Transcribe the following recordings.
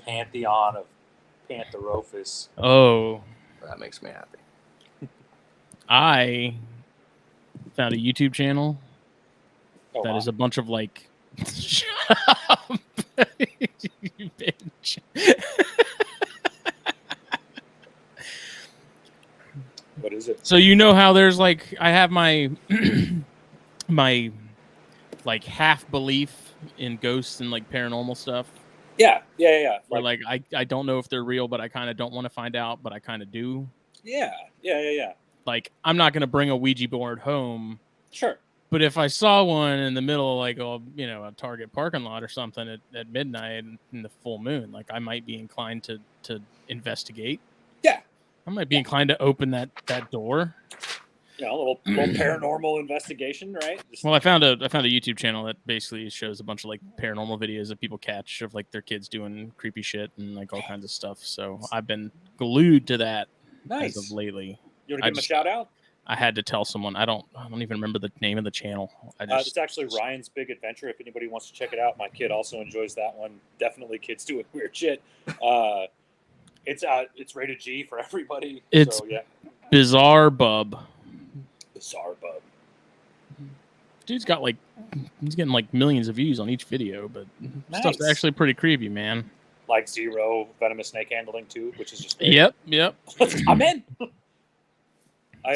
pantheon of Pantherophis. Oh, That makes me happy. I found a YouTube channel Oh, that wow. is a bunch of like. Shut up, you bitch. What is it? So you know how there's like I have my my like half belief in ghosts and like paranormal stuff. Yeah. Where like I don't know if they're real, but I kind of don't want to find out, but I kind of do. Yeah. Like I'm not gonna bring a Ouija board home. Sure. But if I saw one in the middle of like a Target parking lot or something at midnight in the full moon, like I might be inclined to investigate. Yeah. I might be inclined to open that door. Yeah, a little paranormal investigation, right? Well, I found a YouTube channel that basically shows a bunch of like paranormal videos that people catch of like their kids doing creepy shit and like all kinds of stuff. So I've been glued to that as of lately. You want to give him a shout out? I had to tell someone. I don't even remember the name of the channel. It's actually Ryan's Big Adventure. If anybody wants to check it out, my kid also enjoys that one. Definitely kids doing weird shit. It's rated G for everybody. It's Bizarre Bub. Bizarre Bub. Dude's got like he's getting like millions of views on each video, but stuff's actually pretty creepy, man. Like zero venomous snake handling too, which is just great. Yep. I'm in.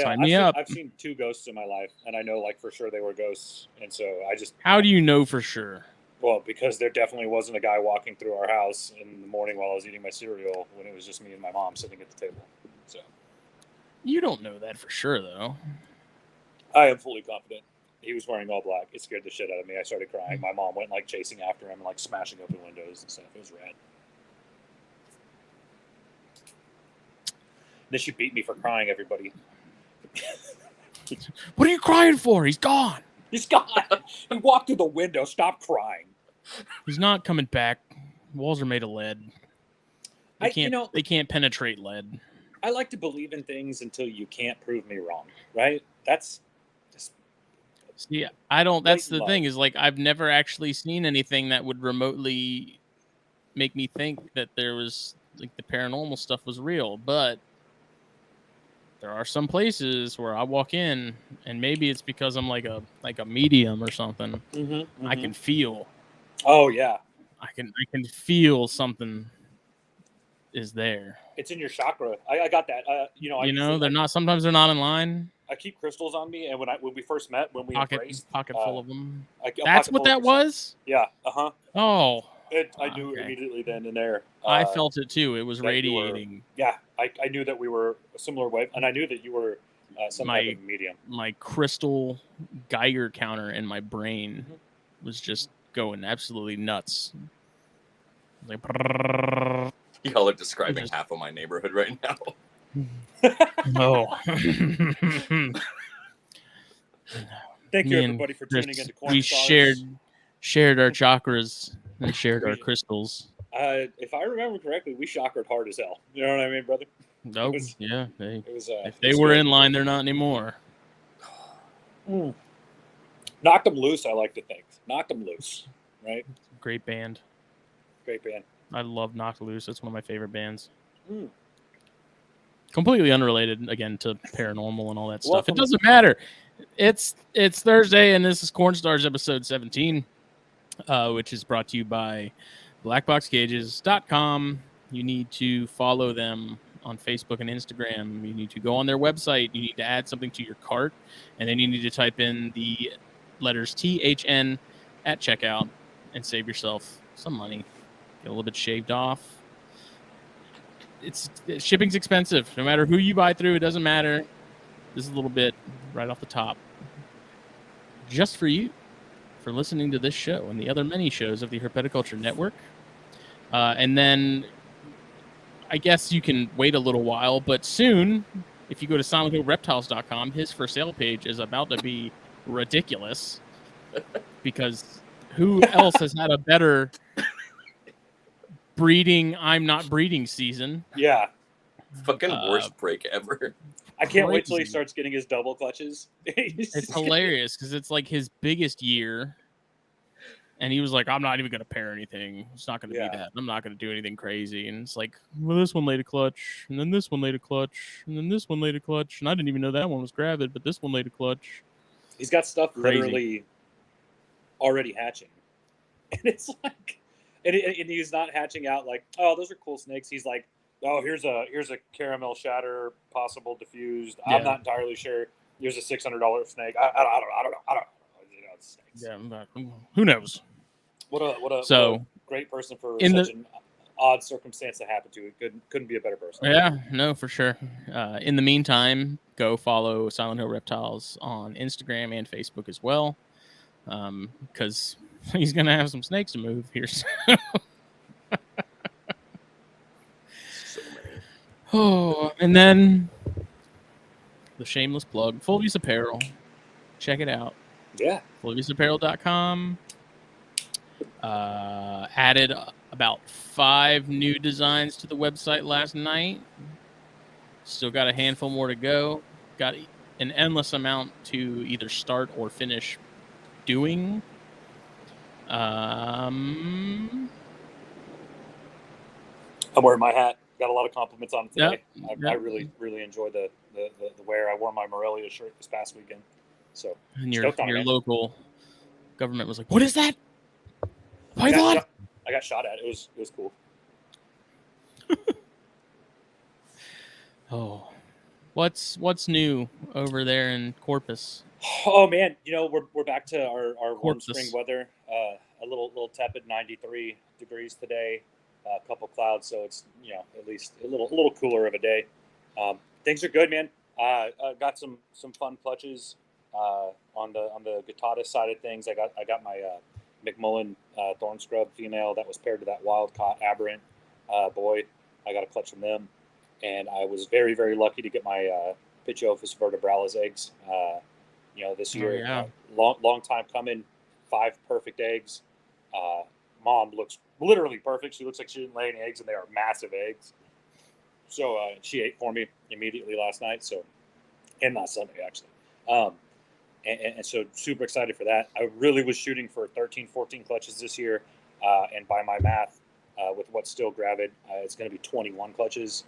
Sign me up. I've seen 2 ghosts in my life, and I know like for sure they were ghosts, and so I just. How do you know for sure? Well, because there definitely wasn't a guy walking through our house in the morning while I was eating my cereal when it was just me and my mom sitting at the table. So. You don't know that for sure, though. I am fully confident. He was wearing all black. It scared the shit out of me. I started crying. My mom went like chasing after him and like smashing open windows and stuff. It was rad. Then she beat me for crying, everybody. What are you crying for? He's gone. He's gone. He walked through the window. Stop crying. He's not coming back. Walls are made of lead. They can't penetrate lead. I like to believe in things until you can't prove me wrong, right? That's just... Yeah, I don't. That's the thing is like I've never actually seen anything that would remotely make me think that there was like the paranormal stuff was real, but there are some places where I walk in, and maybe it's because I'm like a medium or something. Mm-hmm. I can feel. Oh yeah. I can feel something is there. It's in your chakra. I got that. They're not. Sometimes they're not in line. I keep crystals on me, and when we first met, when we embraced, pocket full of them. That's what that was. Yeah. Oh. I knew immediately then and there. I felt it too. It was radiating. I knew that we were a similar wave, and I knew that you were some type of medium. My crystal Geiger counter in my brain was just going absolutely nuts. Like, y'all are describing half of my neighborhood right now. Oh. Thank you, everybody, for tuning into CornStars. We shared our chakras and shared our crystals. If I remember correctly, we chakred hard as hell. You know what I mean, brother? Nope. If they were in line, they're not anymore. Knocked them loose, I like to think. Knocked them loose, right? Great band. I love Knocked Loose. It's one of my favorite bands. Completely unrelated, again, to paranormal and all that stuff. It doesn't matter. It's Thursday, and this is CornStars episode 17, which is brought to you by BlackBoxCages.com. You need to follow them on Facebook and Instagram. You need to go on their website. You need to add something to your cart, and then you need to type in the letters THN at checkout and save yourself some money. Get a little bit shaved off. Shipping's expensive. No matter who you buy through, it doesn't matter. This is a little bit right off the top. Just for you, for listening to this show and the other many shows of the Herpeticulture Network. And then I guess you can wait a little while, but soon, if you go to SilentHillReptiles.com, his for sale page is about to be ridiculous because who else has had a better I'm not breeding season? Yeah. Fucking worst break ever. I can't wait till he starts getting his double clutches. It's hilarious because it's like his biggest year. And he was like, I'm not even going to pair anything. It's not going to Yeah. be that. I'm not going to do anything crazy. And it's like, well, this one laid a clutch. And then this one laid a clutch. And then this one laid a clutch. And I didn't even know that one was gravid, but this one laid a clutch. He's got stuff Crazy. literally already hatching. And it's like, and he's not hatching out like, oh, those are cool snakes. He's like, oh, here's a caramel shatter, possible diffused. Yeah. I'm not entirely sure. Here's a $600 snake. I don't know. You know, it's snakes. Yeah, but who knows? What a So great person for in such an odd circumstance to happen to. It couldn't be a better person. Yeah, no, for sure. In the meantime, go follow Silent Hill Reptiles on Instagram and Facebook as well, because he's gonna have some snakes to move here soon. So many. Oh, and then the shameless plug, Full Use Apparel. Check it out. Yeah. FullUseApparel.com. Added about 5 new designs to the website last night. Still got a handful more to go. Got an endless amount to either start or finish doing. I'm wearing my hat. Got a lot of compliments on it today. Yep. I really enjoy the wear. I wore my Morelia shirt this past weekend. So And your stoked on it, man. local government was like, "What is that? I Python?" got shot at. It was cool. Oh, what's new over there in Corpus? Oh man, you know we're back to our warm Corpus. spring weather. A little tepid, 93 degrees today. A couple clouds, so it's at least a little cooler of a day. Things are good, man. Got some fun clutches on the Guitada side of things. I got my McMullen thorn scrub female that was paired to that wild caught aberrant boy. I got a clutch from them, and I was very lucky to get my Pitchophis vertebralis eggs. This year, yeah. Long time coming. 5 perfect eggs. Mom looks literally perfect. She looks like she didn't lay any eggs, and they are massive eggs. So she ate for me immediately last night. So, and last Sunday actually. And so super excited for that. I really was shooting for 13, 14 clutches this year, and by my math, with what's still gravid, it's going to be 21 clutches.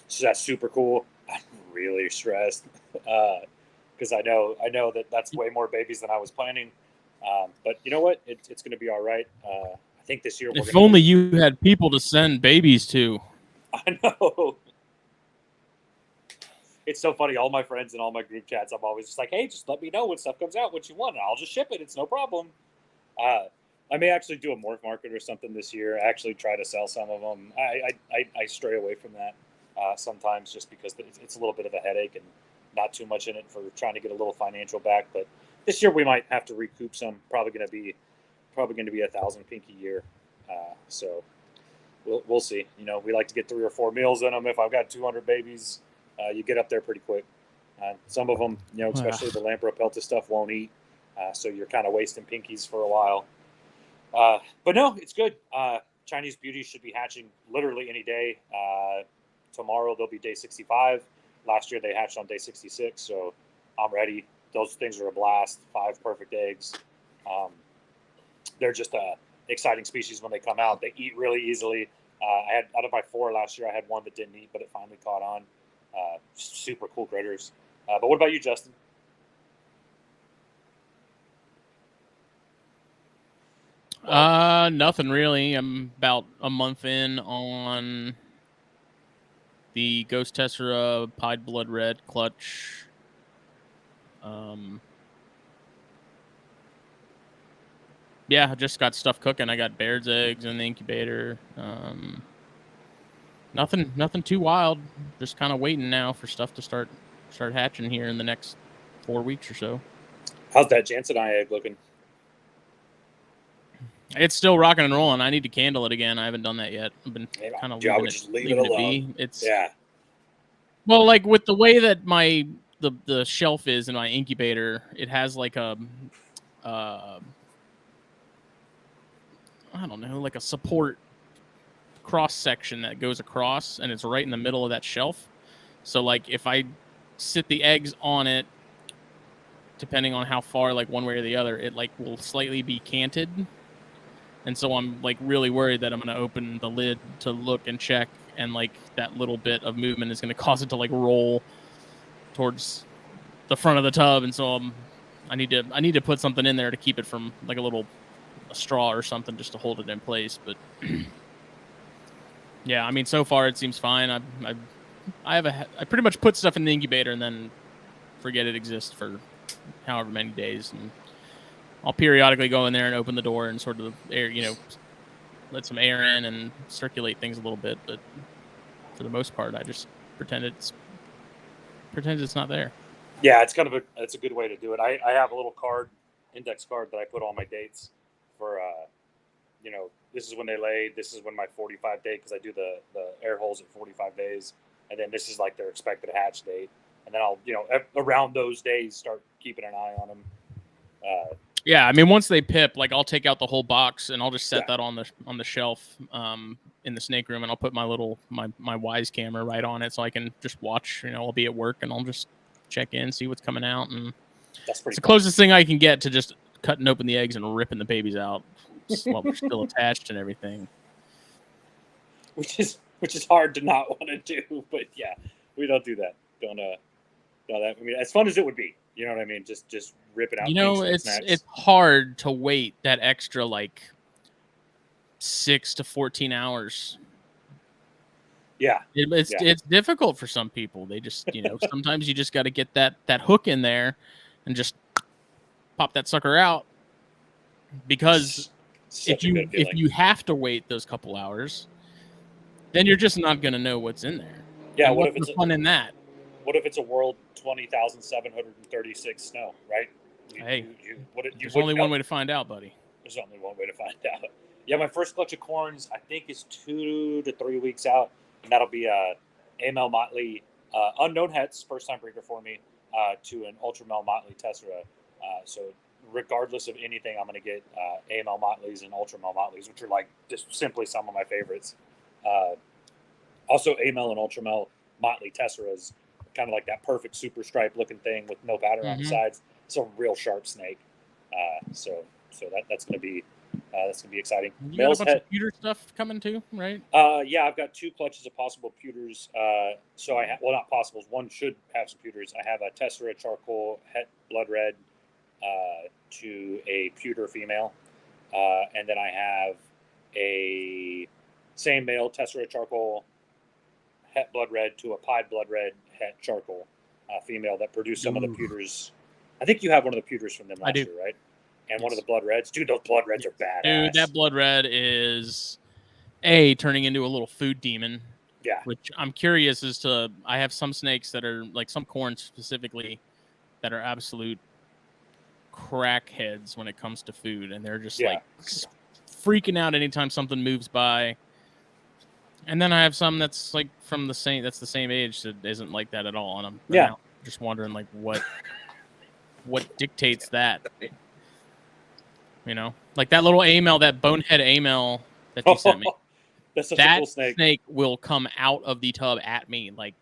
So that's super cool. I'm really stressed because I know that's way more babies than I was planning. But you know what? It's going to be all right. I think this year we're If only you had people to send babies to. I know. It's so funny. All my friends and all my group chats, I'm always just like, hey, just let me know when stuff comes out, what you want, and I'll just ship it. It's no problem. I may actually do a morph market or something this year. Actually try to sell some of them. I stray away from that sometimes just because it's a little bit of a headache and not too much in it for trying to get a little financial back. But this year we might have to recoup some. Probably going to be 1,000 pink a year. So we'll see. We like to get 3 or 4 meals in them. If I've got 200 babies, you get up there pretty quick. Some of them, especially the Lamprey Pelta stuff, won't eat. So you're kind of wasting pinkies for a while. But no, it's good. Chinese beauties should be hatching literally any day. Tomorrow they'll be day 65. Last year they hatched on day 66, so I'm ready. Those things are a blast. 5 perfect eggs. They're just a exciting species when they come out. They eat really easily. I had out of my 4 last year, I had 1 that didn't eat, but it finally caught on. Super cool critters. But what about you, Justin? Nothing really. I'm about a month in on the Ghost Tessera Pied Blood Red clutch. Yeah, I just got stuff cooking. I got Baird's eggs in the incubator. Nothing too wild. Just kind of waiting now for stuff to start hatching here in the next 4 weeks or so. How's that Jansenii egg looking? It's still rocking and rolling. I need to candle it again. I haven't done that yet. I've been kind of leaving it be. It's well, like with the way that the shelf is in my incubator, it has like a I don't know, like a support cross section that goes across, and it's right in the middle of that shelf. So like if I sit the eggs on it depending on how far, like one way or the other, it like will slightly be canted. And so I'm like really worried that I'm going to open the lid to look and check, and like that little bit of movement is going to cause it to like roll towards the front of the tub. And so I need to put something in there to keep it from like a straw or something just to hold it in place. But yeah, I mean, so far it seems fine. I pretty much put stuff in the incubator and then forget it exists for however many days, and I'll periodically go in there and open the door and sort of air, let some air in and circulate things a little bit. But for the most part, I just pretend it's not there. Yeah, it's a good way to do it. I have a little index card that I put all my dates for. This is when they lay. This is when my 45 day, because I do the air holes at 45 days, and then this is like their expected hatch date, and then I'll around those days start keeping an eye on them. Yeah, I mean, once they pip, like I'll take out the whole box and I'll just set that on the shelf in the snake room, and I'll put my Wise camera right on it so I can just watch. I'll be at work and I'll just check in, see what's coming out, and that's pretty. It's the closest thing I can get to just cutting open the eggs and ripping the babies out while they're still attached and everything. Which is hard to not want to do, but yeah, we don't do that. Don't that. I mean, as fun as it would be, you know what I mean? Just rip it out. It's hard to wait that extra like 6 to 14 hours. Yeah, it's difficult for some people. They just sometimes you just got to get that hook in there and just pop that sucker out, because if you have to wait those couple hours, then you're just not going to know what's in there. Yeah, and what if it's fun in that? What if it's a world 20,736 snow, right? There's only one way to find out, buddy. There's only one way to find out. Yeah, my first clutch of corns, I think, is 2 to 3 weeks out, and that'll be AML Motley, unknown hets, first time breeder for me, to an Ultramel Motley Tessera. So regardless of anything, I'm going to get AML Motleys and Ultramel Motleys, which are like just simply some of my favorites. Also, AML and Ultramel Motley Tesseras, kind of like that perfect super stripe looking thing with no pattern on the sides. It's a real sharp snake. So that's going to be exciting. You got a bunch of pewter stuff coming too, right? Yeah, I've got 2 clutches of possible pewters. So I not possibles. One should have some pewters. I have a Tessera charcoal het blood red to a pewter female, and then I have a same male Tessera charcoal het blood red to a pied blood red het charcoal female that produced some of the pewters. I think you have one of the pewters from them last year, right? And one of the blood reds. Dude, those blood reds are badass. Dude, that blood red is turning into a little food demon. Yeah. Which I'm curious as to. I have some snakes that are like some corns specifically that are absolute crackheads when it comes to food, and they're just like freaking out anytime something moves by. And then I have some that's like the same age that isn't like that at all, and I'm just wondering like what dictates that. Like that little AML, that bonehead AML that you sent me. That's such a cool snake will come out of the tub at me, like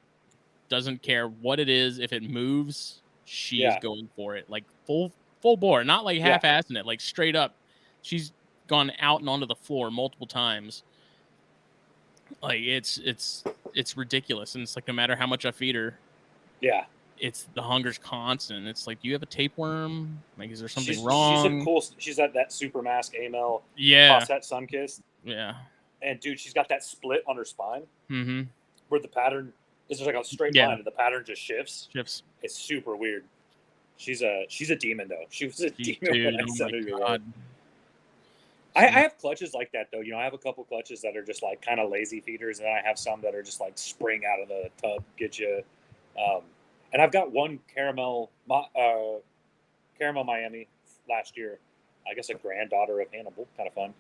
doesn't care what it is. If it moves, she's going for it, like full bore, not like half-assing it, like straight up. She's gone out and onto the floor multiple times. Like it's ridiculous, and it's like no matter how much I feed her, it's the hunger's constant. It's like, do you have a tapeworm? Like, is there something wrong? She's at that super mask AML. Yeah. That Sunkissed. Yeah. And dude, she's got that split on her spine. Mm-hmm. Where the pattern is just like a straight line, and the pattern just shifts. It's super weird. She's a demon though. She was a demon when I sent her your way. I have clutches like that though. I have a couple clutches that are just like kind of lazy feeders, and then I have some that are just like spring out of the tub, get you. And I've got one caramel Miami last year. I guess a granddaughter of Hannibal, kind of fun.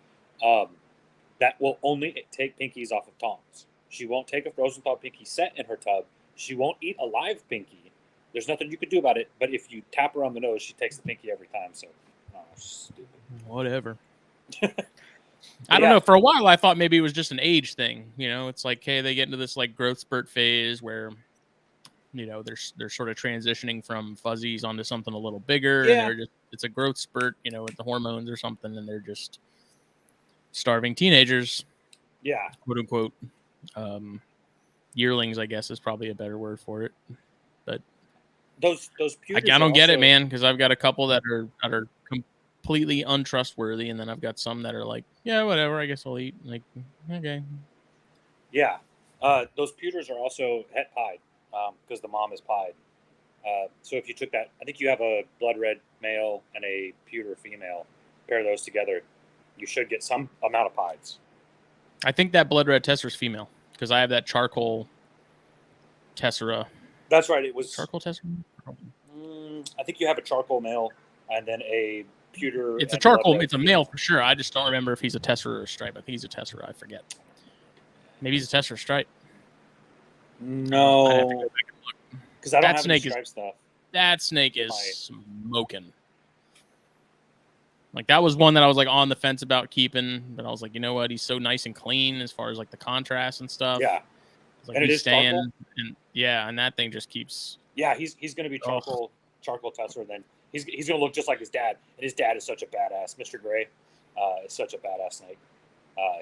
That will only take pinkies off of tongs. She won't take a frozen thaw pinky set in her tub. She won't eat a live pinky. There's nothing you could do about it. But if you tap her on the nose, she takes the pinky every time. So, stupid. Whatever. I don't know. For a while, I thought maybe it was just an age thing. It's like, hey, they get into this like growth spurt phase where they're sort of transitioning from fuzzies onto something a little bigger, Yeah. and it's a growth spurt, with the hormones or something, and they're just starving teenagers, Yeah. quote unquote. Yearlings, I guess, is probably a better word for it. But those I pewters don't get it, also- man, because I've got a couple that are completely untrustworthy, and then I've got some that are like, yeah, whatever, I guess I'll eat. Like, okay. Yeah. Those pewters are also het pied because the mom is pied. So if you took that, I think you have a blood red male and a pewter female, pair those together, you should get some amount of pieds. I think that blood red tesser's female because I have that charcoal tessera. That's right. It was charcoal tessera. I think you have a charcoal male and then a pewter. It's a and blood charcoal. red It's a male for sure. I just don't remember if he's a tessera or a stripe. I think he's a tessera. I forget. Maybe he's a tessera stripe. No, because I don't have any snake stripe stuff. That snake is smoking. Like, that was one that I was like on the fence about keeping, but I was like, you know what? He's so nice and clean as far as like the contrast and stuff. Yeah, like, and it is charcoal. And that thing just keeps. Yeah, he's going to be charcoal tessera. Then he's going to look just like his dad, and his dad is such a badass. Mr. Gray is such a badass snake.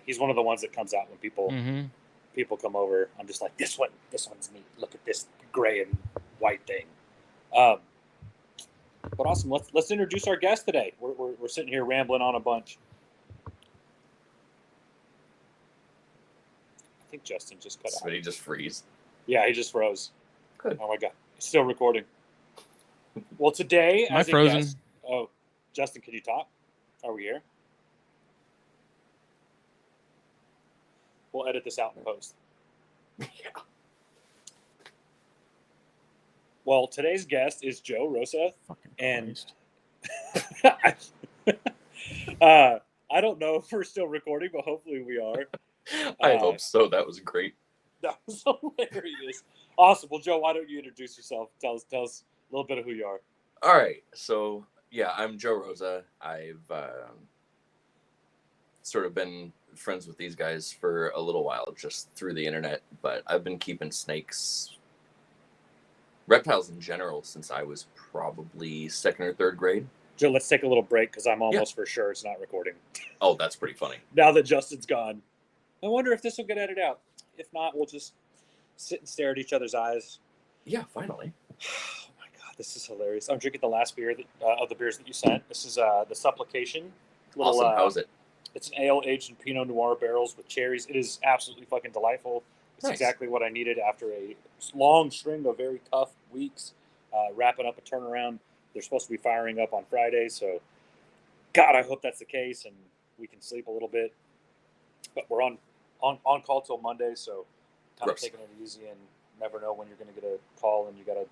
He's one of the ones that comes out when people come over. I'm just like, this one's neat. Look at this gray and white thing. But awesome. Let's introduce our guest today. We're sitting here rambling on a bunch. I think Justin just cut out. Did he just freeze? Yeah, he just froze. Good. Oh my god, it's still recording. Well, today, am I frozen? Guest, oh, Justin, can you talk? Are we here? We'll edit this out in post. Yeah. Well, today's guest is Joe Rosa, and I don't know if we're still recording, but hopefully we are. I hope so. That was great. That was hilarious. Awesome. Well, Joe, why don't you introduce yourself? Tell us a little bit of who you are. All right. So, yeah, I'm Joe Rosa. I've sort of been friends with these guys for a little while, just through the internet, but I've been keeping snakes, reptiles in general, since I was probably 2nd or 3rd grade. Joe, let's take a little break because I'm almost for sure it's not recording. Oh, that's pretty funny. Now that Justin's gone, I wonder if this will get edited out. If not, we'll just sit and stare at each other's eyes. Yeah, finally. Oh my god, this is hilarious. I'm drinking the last beer of the beers that you sent. This is the Supplication. Awesome. How's it? It's an ale aged in Pinot Noir barrels with cherries. It is absolutely fucking delightful. It's nice. Exactly what I needed after a long string of very tough weeks, wrapping up a turnaround. They're supposed to be firing up on Friday, so God, I hope that's the case and we can sleep a little bit. But we're on call till Monday, so kind of taking it easy and never know when you're going to get a call and you got to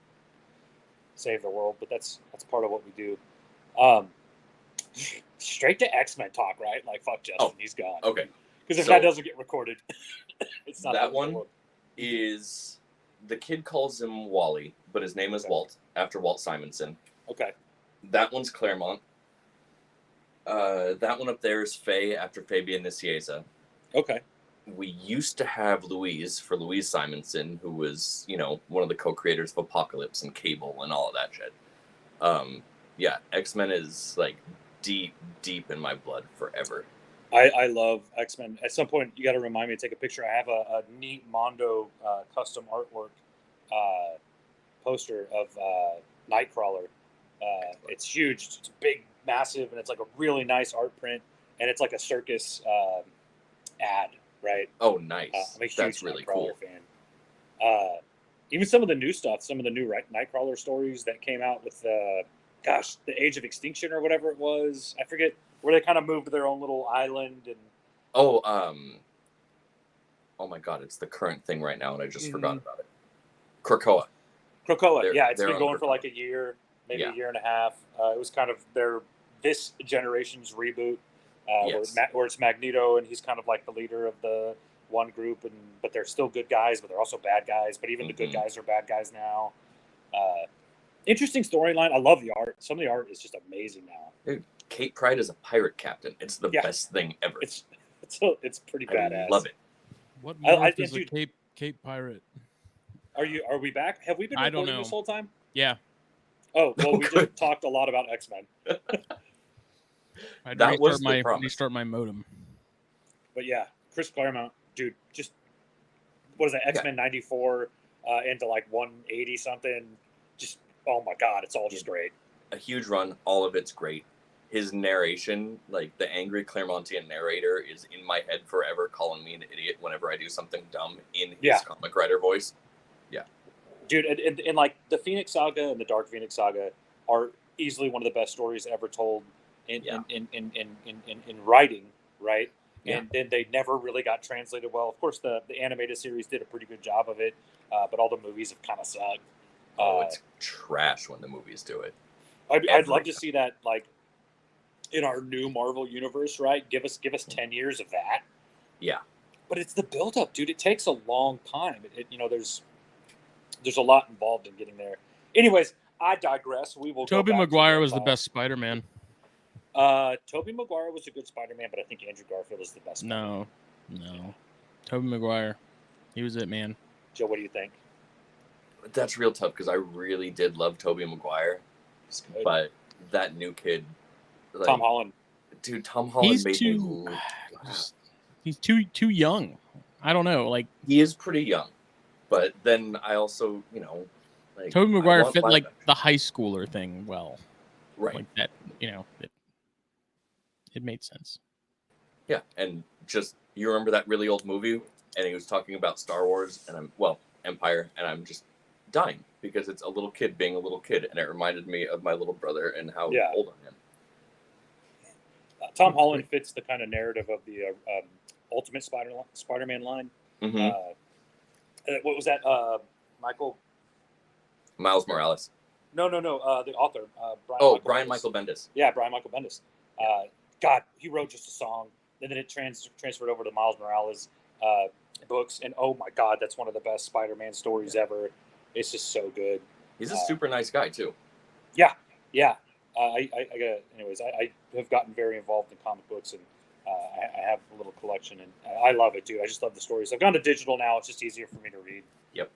save the world. But that's part of what we do. Straight to X-Men talk, right? Like, fuck Justin, he's gone. Okay. Because if that doesn't get recorded, it's not that one. Is the kid calls him Wally, but his name is Walt, after Walt Simonson. Okay. That one's Claremont. That one up there is Faye, after Fabian Nicieza. Okay. We used to have Louise, for Louise Simonson, who was, one of the co-creators of Apocalypse and Cable and all of that shit. Yeah, X-Men is, like, deep in my blood forever. I love X-Men. At some point, you got to remind me to take a picture. I have a neat Mondo custom artwork poster of Nightcrawler. It's huge. It's big, massive, and it's like a really nice art print. And it's like a circus ad, right? Oh, nice. I'm a huge That's really cool. fan. Even some of the new stuff, some of the new Nightcrawler stories that came out with, the Age of Extinction or whatever it was. I forget, where they kind of moved to their own little island. And oh my God, it's the current thing right now, and I just forgot about it. Krakoa. Yeah, it's been going for like a year, maybe a year and a half. It was kind of this generation's reboot, where it's Magneto, and he's kind of like the leader of the one group, but they're still good guys, but they're also bad guys. But even the good guys are bad guys now. Interesting storyline. I love the art. Some of the art is just amazing now. Dude, Kate Pride is a pirate captain. It's the best thing ever. It's pretty badass. I love it. What morph is a Cape pirate? Are we back? Have we been I don't recording know. this whole time? Yeah. Oh, well, we good. just talked a lot about X-Men. I'd That was the promise. restart my modem. But yeah, Chris Claremont, dude, just what is that? X-Men 94 into like 180 something. Just oh my god, it's all just great. A huge run. All of it's great. His narration, like the angry Claremontian narrator, is in my head forever, calling me an idiot whenever I do something dumb in his comic writer voice. Yeah, dude, and like the Phoenix Saga and the Dark Phoenix Saga are easily one of the best stories ever told in writing, right? Yeah. And then they never really got translated well. Of course, the animated series did a pretty good job of it, but all the movies have kind of sucked. It's trash when the movies do it. I'd love to see that, like, in our new Marvel universe, right? Give us 10 years of that. Yeah. But it's the buildup, dude. It takes a long time. There's a lot involved in getting there. Anyways, I digress. We will. Tobey Maguire was the best Spider-Man. Tobey Maguire was a good Spider-Man, but I think Andrew Garfield is the best. No. Tobey Maguire, he was it, man. Joe, what do you think? That's real tough because I really did love Tobey Maguire, but that new kid, like, Tom Holland. Dude, Tom Holland he's too young. I don't know. Like, he is pretty young, but then I also, like, Tobey Maguire fit like the high schooler thing well, right? Like that, it made sense. Yeah, and just you remember that really old movie, and he was talking about Star Wars and Empire, and I'm just dying because it's a little kid being a little kid, and it reminded me of my little brother and how old I am. Tom Holland fits the kind of narrative of the Ultimate Spider-Man line. Mm-hmm. What was that? Miles Morales. No. The author. Brian Michael Bendis. Yeah, Brian Michael Bendis. God, he wrote just a song, and then it transferred over to Miles Morales books, and oh my God, that's one of the best Spider-Man stories ever. It's just so good. He's a super nice guy too. Yeah. Anyways, I have gotten very involved in comic books, and I have a little collection, and I love it, dude. I just love the stories. I've gone to digital now; it's just easier for me to read. Yep.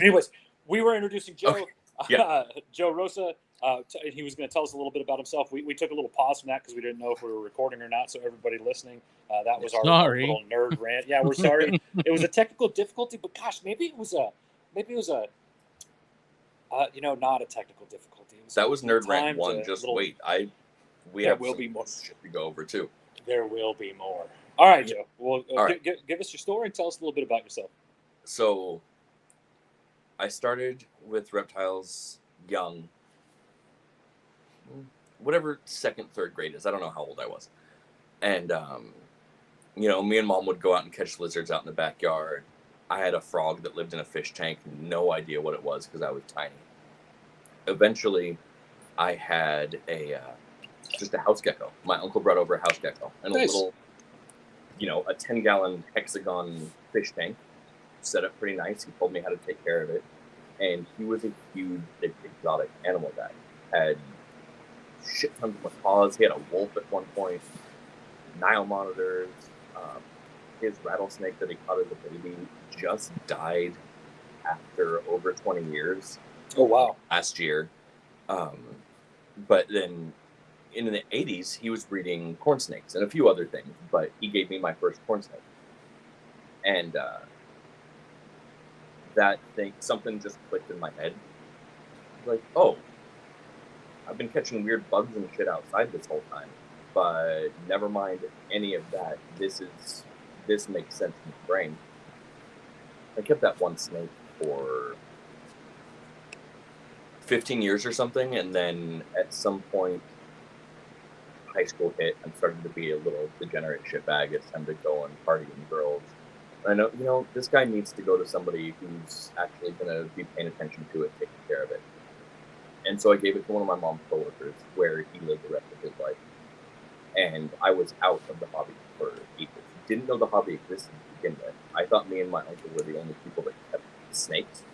Anyways, we were introducing Joe. Okay. Yep. Joe Rosa. He was going to tell us a little bit about himself. We took a little pause from that because we didn't know if we were recording or not. So everybody lining, that was our little nerd rant. Yeah, we're sorry. It was a technical difficulty, but gosh, maybe it was a not a technical difficulty. That was nerd rant 1. Wait, we will be more shit to go over too. There will be more. All right, Joe. Well, give us your story and tell us a little bit about yourself. So, I started with Reptiles young. Whatever 2nd, 3rd grade is. I don't know how old I was. And, me and Mom would go out and catch lizards out in the backyard. I had a frog that lived in a fish tank. No idea what it was because I was tiny. Eventually, I had just a house gecko. My uncle brought over a house gecko. And nice. A little, a 10-gallon hexagon fish tank. Set up pretty nice. He told me how to take care of it. And he was a huge, big, exotic animal guy. Had shit tons of macaws. He had a wolf at one point, Nile monitors. His rattlesnake that he caught as a baby just died after over 20 years. Oh, wow. Last year. But then in the 80s, he was breeding corn snakes and a few other things, but he gave me my first corn snake. And that thing, something just clicked in my head. Like, oh, I've been catching weird bugs and shit outside this whole time, but never mind any of that. This makes sense in my brain. I kept that one snake for 15 years or something, and then at some point, high school hit, and started to be a little degenerate shitbag. It's time to go and party with girls. And I know, this guy needs to go to somebody who's actually going to be paying attention to it, taking care of it. And so I gave it to one of my mom's coworkers, where he lived the rest of his life. And I was out of the hobby for 8 years. Didn't know the hobby existed to begin with. I thought me and my uncle were the only people that kept snakes.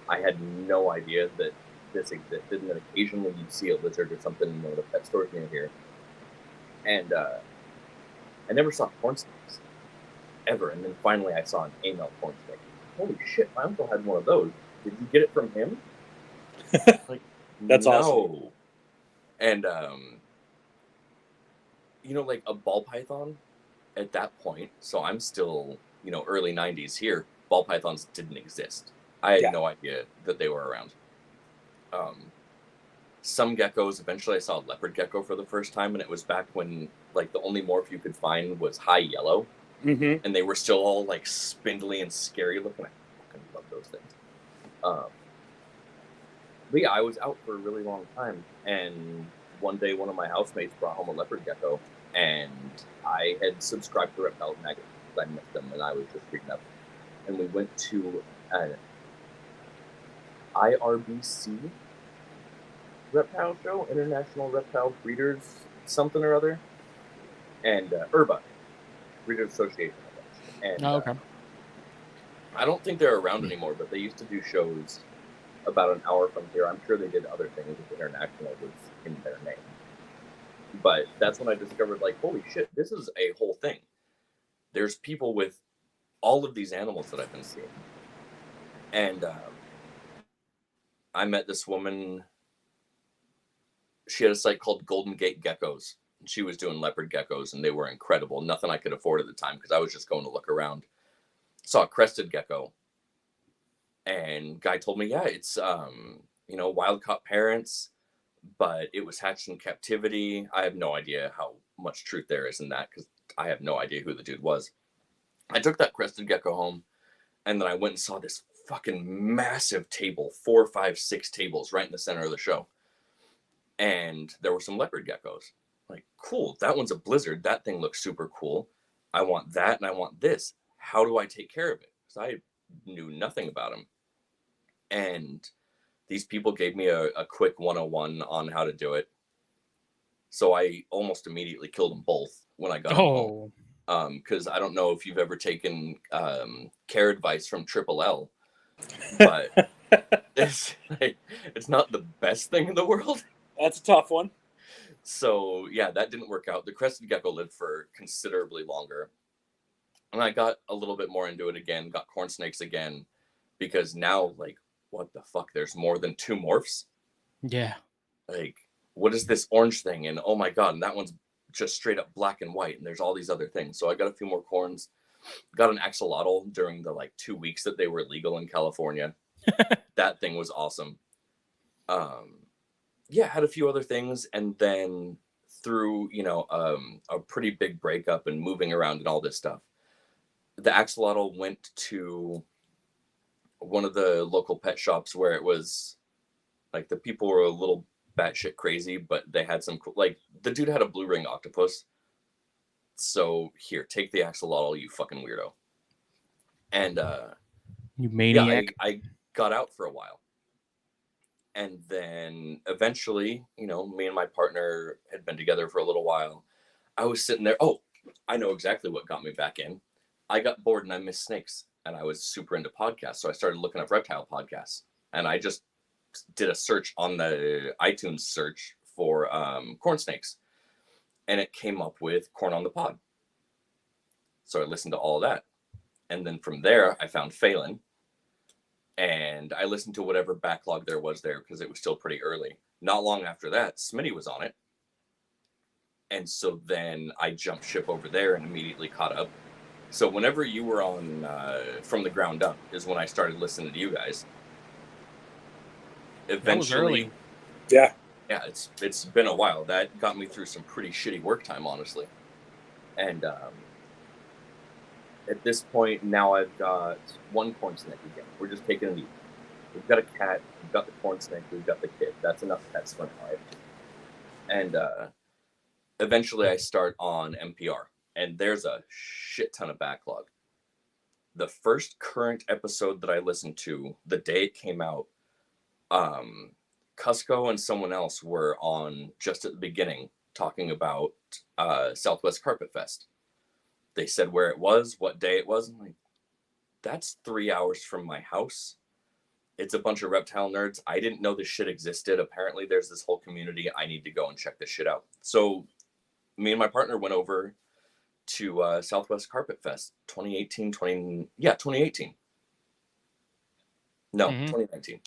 I had no idea that this existed, and that occasionally you'd see a lizard or something in one of the pet stores near here. And I never saw corn snakes, ever. And then finally I saw an A-male corn snake. holy shit, my uncle had one of those. Did you get it from him? Like, That's no. awesome. And, like a ball python at that point, so I'm still, early 90s here, ball pythons didn't exist. I had no idea that they were around. Some geckos, eventually I saw a leopard gecko for the first time, and it was back when, like, the only morph you could find was high yellow. Mm-hmm. And they were still all, like, spindly and scary looking. I fucking love those things. But yeah, I was out for a really long time, and one day one of my housemates brought home a leopard gecko, and I had subscribed to Reptiles magazine because I missed them, and I was just reading up. And we went to an IRBC reptile show, International Reptile Breeders something or other, and IRBA, Breeders Association. And okay. I don't think they're around anymore, but they used to do shows about an hour from here. I'm sure they did other things if International was in their name. But that's when I discovered, like, holy shit, this is a whole thing. There's people with all of these animals that I've been seeing. And I met this woman. She had a site called Golden Gate Geckos. She was doing leopard geckos, and they were incredible. Nothing I could afford at the time because I was just going to look around. Saw a crested gecko. And guy told me, yeah, it's, wild caught parents, but it was hatched in captivity. I have no idea how much truth there is in that because I have no idea who the dude was. I took that crested gecko home, and then I went and saw this fucking massive table, 4, 5, 6 tables right in the center of the show. And there were some leopard geckos. Like, cool, that one's a blizzard. That thing looks super cool. I want that, and I want this. How do I take care of it? Because I knew nothing about them. And these people gave me a quick 101 on how to do it. So I almost immediately killed them both when I got them home. Because I don't know if you've ever taken care advice from Triple L, but it's not the best thing in the world. That's a tough one. So yeah, that didn't work out. The crested gecko lived for considerably longer. And I got a little bit more into it again, got corn snakes again, because now, like, what the fuck? There's more than 2 morphs? Yeah. Like, what is this orange thing? And oh my God, and that one's just straight up black and white, and there's all these other things. So I got a few more corns. Got an axolotl during the, 2 weeks that they were legal in California. That thing was awesome. Yeah, had a few other things, and then through, a pretty big breakup and moving around and all this stuff, the axolotl went to one of the local pet shops where it was like the people were a little batshit crazy, but they had some cool, like, the dude had a blue ring octopus. So here, take the axolotl, you fucking weirdo. And you maniac. Yeah, I got out for a while. And then eventually, me and my partner had been together for a little while. I was sitting there. Oh, I know exactly what got me back in. I got bored and I missed snakes, and I was super into podcasts. So I started looking up reptile podcasts, and I just did a search on the iTunes search for corn snakes, and it came up with Corn on the Pod. So I listened to all of that. And then from there, I found Phelan, and I listened to whatever backlog there was there because it was still pretty early. Not long after that, Smitty was on it. And so then I jumped ship over there and immediately caught up. So whenever you were on From the Ground Up is when I started listening to you guys. Eventually, that was early. Yeah. Yeah, it's been a while. That got me through some pretty shitty work time, honestly. And at this point, now I've got 1 corn snake again. We're just taking it easy. We've got a cat, we've got the corn snake, we've got the kid. That's enough pets for now. And eventually I start on NPR, and there's a shit ton of backlog. The first current episode that I listened to, the day it came out, Cusco and someone else were on just at the beginning talking about Southwest Carpet Fest. They said where it was, what day it was. I'm like, that's 3 hours from my house. It's a bunch of reptile nerds. I didn't know this shit existed. Apparently there's this whole community. I need to go and check this shit out. So me and my partner went over to Southwest Carpet Fest 2018. No, Mhm. 2019.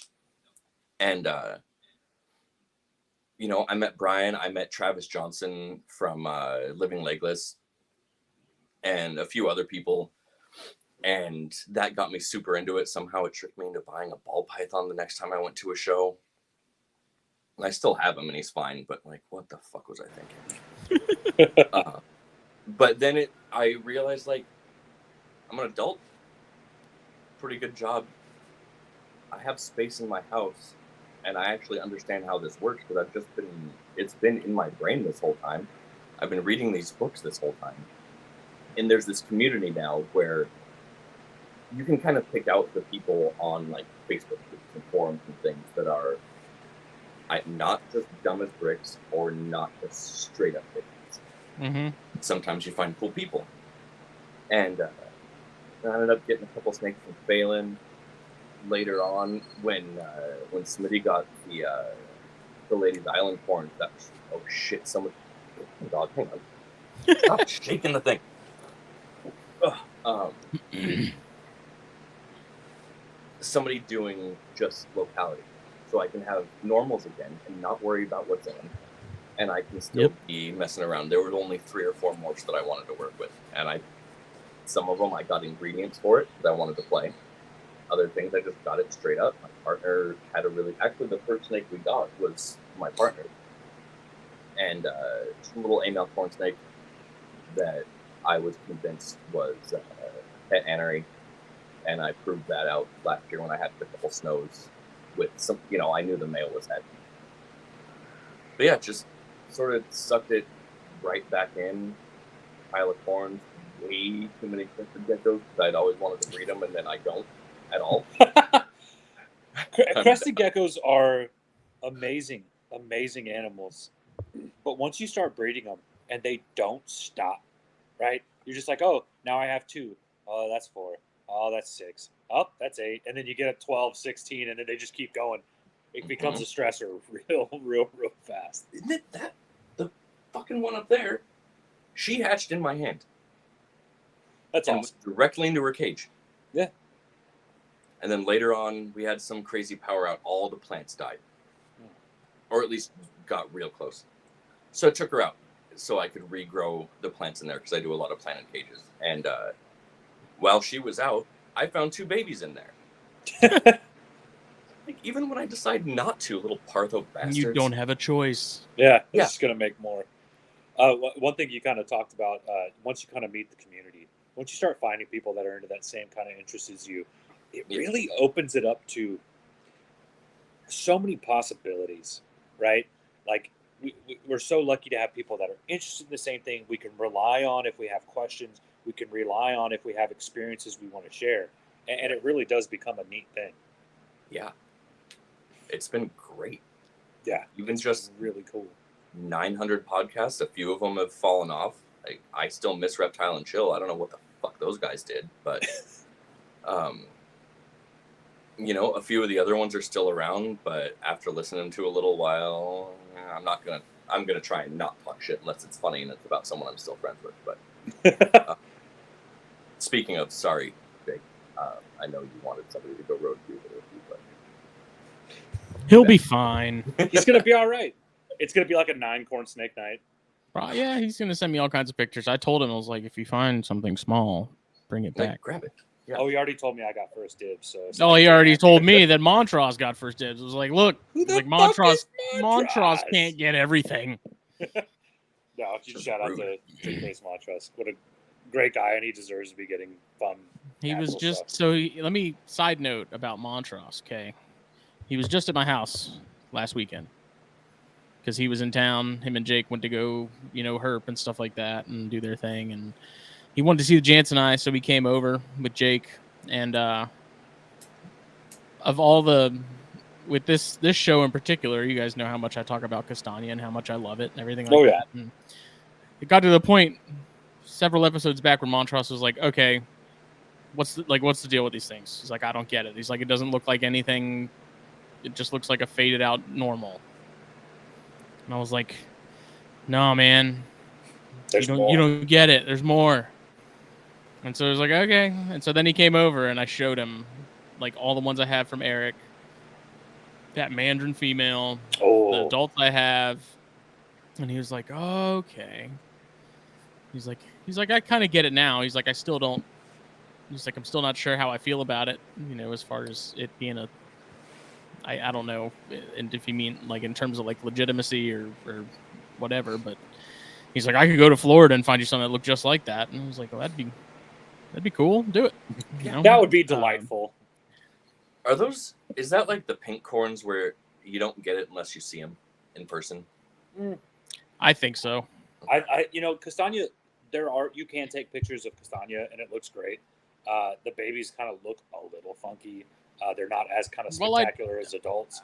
And you know, I met Brian, I met Travis Johnson from Living Legless, and a few other people, and that got me super into it. Somehow it tricked me into buying a ball python the next time I went to a show. And I still have him, and he's fine. But like, what the fuck was I thinking? But then I realized, like, I'm an adult. Pretty good job. I have space in my house, and I actually understand how this works because it's been in my brain this whole time. I've been reading these books this whole time. And there's this community now where you can kind of pick out the people on like Facebook groups and forums and things that are not just dumb as bricks or not just straight up idiots. Mm-hmm. Sometimes you find cool people. And I ended up getting a couple snakes from Phelan. Later on, when Smitty got the Ladies Island horns, that was, oh shit, someone, oh dog, hang on, stop shaking the thing. Somebody doing just locality, so I can have normals again and not worry about what's in them, and I can still be messing around. There were only 3 or 4 morphs that I wanted to work with, and some of them I got ingredients for it that I wanted to play. Other things I just got it straight up. My partner had actually the first snake we got was my partner, and just a little A-male corn snake that I was convinced was pet anery, and I proved that out last year when I had a couple snows with some, you know, I knew the male was head. But yeah, just sort of sucked it right back in. Pile of corns, way too many crested geckos because I'd always wanted to breed them, and then I don't at all. Crested geckos are amazing animals, but once you start breeding them and they don't stop, right? You're just like, oh, now I have 2. Oh, that's 4. Oh, that's 6. Oh, that's 8. And then you get a 12, 16, and then they just keep going. It becomes a stressor real fast. Isn't it that? The fucking one up there, she hatched in my hand. That's awesome. Directly into her cage. Yeah. And then later on, we had some crazy power out. All the plants died. Or at least got real close. So I took her out so I could regrow the plants in there because I do a lot of planted cages. And while she was out, I found 2 babies in there. Like, even when I decide not to, little Partho bastards. You don't have a choice. Yeah, it's just going to make more. One thing you kind of talked about, once you kind of meet the community, once you start finding people that are into that same kind of interest as you, it really opens it up to so many possibilities, right? Like, we're so lucky to have people that are interested in the same thing. We can rely on if we have questions. We can rely on if we have experiences we want to share. And it really does become a neat thing. Yeah. It's been great. Yeah. Even just really cool. 900 podcasts, a few of them have fallen off. I still miss Reptile and Chill. I don't know what the fuck those guys did, but you know, a few of the other ones are still around, but after listening to a little while, I'm gonna try and not talk shit unless it's funny and it's about someone I'm still friends with. But speaking of, sorry, Jake, I know you wanted somebody to go road cruising with you, but he'll be fine. He's gonna be all right. It's gonna be like a 9-corn snake night. Yeah, he's gonna send me all kinds of pictures. I told him, I was like, if you find something small, bring it back. Grab it. Yeah. Oh, he already told me I got first dibs. So he already told me that Montrose got first dibs. I was like, look, Montrose can't get everything. No, shout out to Chase Montrose. What a great guy, and he deserves to be getting fun. He was just let me side note about Montrose. Okay, he was just at my house last weekend because he was in town. Him and Jake went to go, herp and stuff like that and do their thing, and he wanted to see the Jansenii, so we came over with Jake. And of all with this show in particular, you guys know how much I talk about Castagna and how much I love it and everything like that. And it got to the point several episodes back where Montrose was like, okay, what's the deal with these things? He's like, I don't get it. He's like, it doesn't look like anything. It just looks like a faded out normal. And I was like, no, man, you don't get it. There's more. And so I was like, okay. And so then he came over and I showed him like all the ones I have from Eric, that Mandarin female, the Oh, adults I have, and he was like, oh, okay. He's like, I kind of get it now. He's like, I still don't. He's like, I'm still not sure how I feel about it. You know, as far as it being a, I don't know, and if you mean like in terms of like legitimacy or whatever, but he's like, I could go to Florida and find you something that looked just like that. And I was like, well, that'd be cool. Do it. You know? that would be delightful. Is that like the pink corns where you don't get it unless you see them in person? I think so. Castagna, you can take pictures of Castagna and it looks great. The babies kind of look a little funky. They're not as kind of spectacular as adults.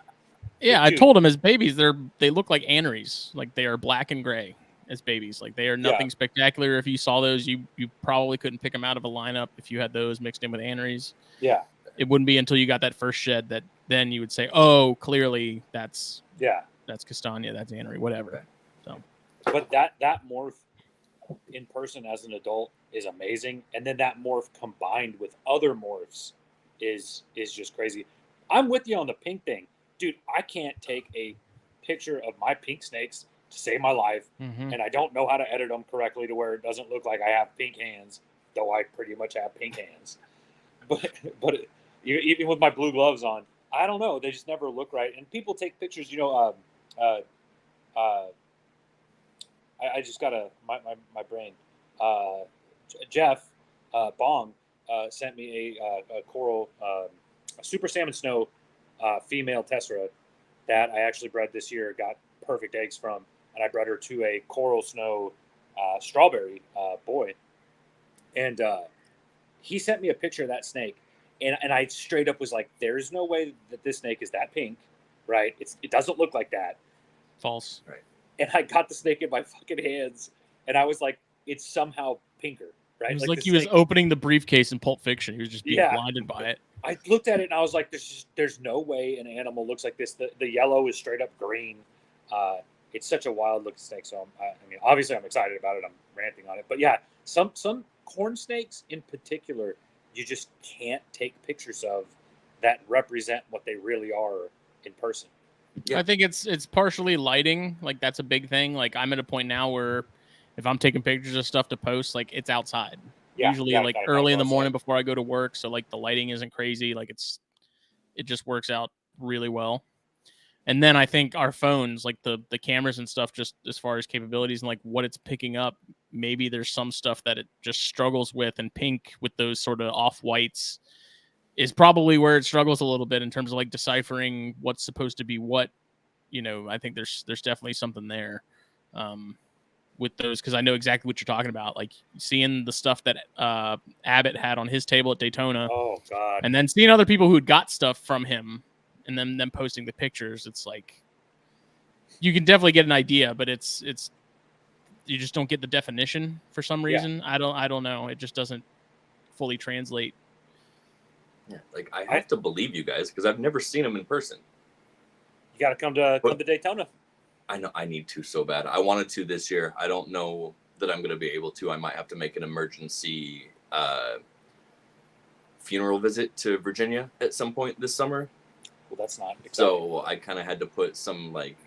Yeah, I told them as babies, they look like aneries. Like they are black and gray as babies. Like they are nothing spectacular. If you saw those, you probably couldn't pick them out of a lineup if you had those mixed in with aneries. Yeah. It wouldn't be until you got that first shed that then you would say, oh, clearly that's Castagna, that's anery, whatever. So, but that morph in person as an adult is amazing, and then that morph combined with other morphs is just crazy. I'm with you on the pink thing, dude. I can't take a picture of my pink snakes to save my life, and I don't know how to edit them correctly to where it doesn't look like I have pink hands, though I pretty much have pink hands. But even with my blue gloves on, I don't know. They just never look right. And people take pictures. I just got my brain. Jeff Bong sent me a coral, a super salmon snow female tessera that I actually bred this year. Got perfect eggs from, and I bred her to a coral snow strawberry boy. And he sent me a picture of that snake, and I straight up was like, "There's no way that this snake is that pink, right? It doesn't look like that." False. Right. And I got the snake in my fucking hands, and I was like, "It's somehow pinker, right?" It was like he was opening the briefcase in Pulp Fiction. He was just being blinded by it. I looked at it and I was like, "There's no way an animal looks like this. The yellow is straight up green. It's such a wild looking snake." So obviously I'm excited about it. I'm ranting on it, but yeah, some corn snakes in particular, you just can't take pictures of that represent what they really are in person. Yeah. I think it's partially lighting. Like that's a big thing. Like I'm at a point now where if I'm taking pictures of stuff to post, like it's outside. Usually like early in the morning before I go to work. So like the lighting isn't crazy. Like it just works out really well. And then I think our phones, like the cameras and stuff, just as far as capabilities and like what it's picking up, maybe there's some stuff that it just struggles with, and pink with those sort of off whites is probably where it struggles a little bit in terms of like deciphering what's supposed to be what. I think there's definitely something there with those, because I know exactly what you're talking about. Like seeing the stuff that Abbott had on his table at Daytona. Oh God! And then seeing other people who had got stuff from him, and then them posting the pictures. It's like you can definitely get an idea, but it's you just don't get the definition for some reason. Yeah. I don't know. It just doesn't fully translate. Yeah, like I have to believe you guys because I've never seen them in person. You got to come to Daytona. I know I need to so bad. I wanted to this year. I don't know that I'm going to be able to. I might have to make an emergency funeral visit to Virginia at some point this summer. Well, that's not exciting. So I kind of had to put some like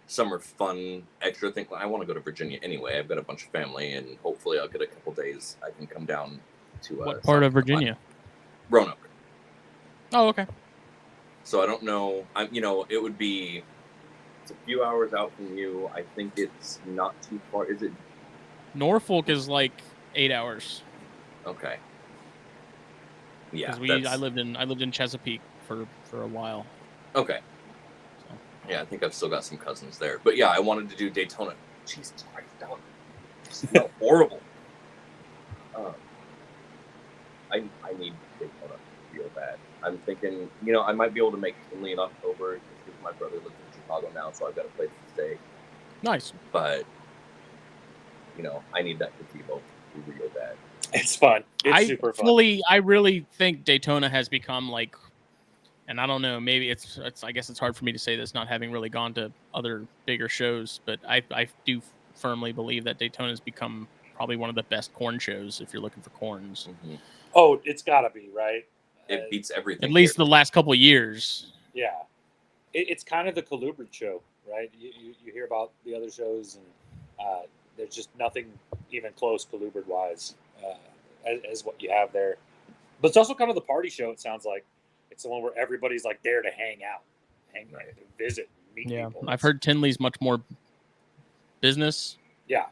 summer fun extra thing. I want to go to Virginia anyway. I've got a bunch of family, and hopefully I'll get a couple days. I can come down to what part of Virginia? Roanoke. Oh, okay. So I don't know. It would be. It's a few hours out from you. I think it's not too far. Is it? Norfolk is like 8 hours. Okay. Yeah. I lived in Chesapeake for a while. Okay. So. Yeah, I think I've still got some cousins there. But yeah, I wanted to do Daytona. Jesus Christ, that one smelled horrible. I need Daytona real bad. I'm thinking, I might be able to make Kinley in October because my brother lives in Chicago now, so I've got a place to stay. Nice. But, I need that gazebo real bad. It's fun. It's super fun. I really think Daytona has become like, and I don't know, maybe it's I guess it's hard for me to say this not having really gone to other bigger shows, but I do firmly believe that Daytona has become probably one of the best corn shows if you're looking for corns. Mm-hmm. Oh, it's got to be, right? It beats everything. At least here. the last couple of years. Yeah, it's kind of the colubrid show, right? You hear about the other shows, and there's just nothing even close colubrid wise as what you have there. But it's also kind of the party show. It sounds like it's the one where everybody's like there to hang out, visit, meet people. I've heard Tinley's much more business. Yeah,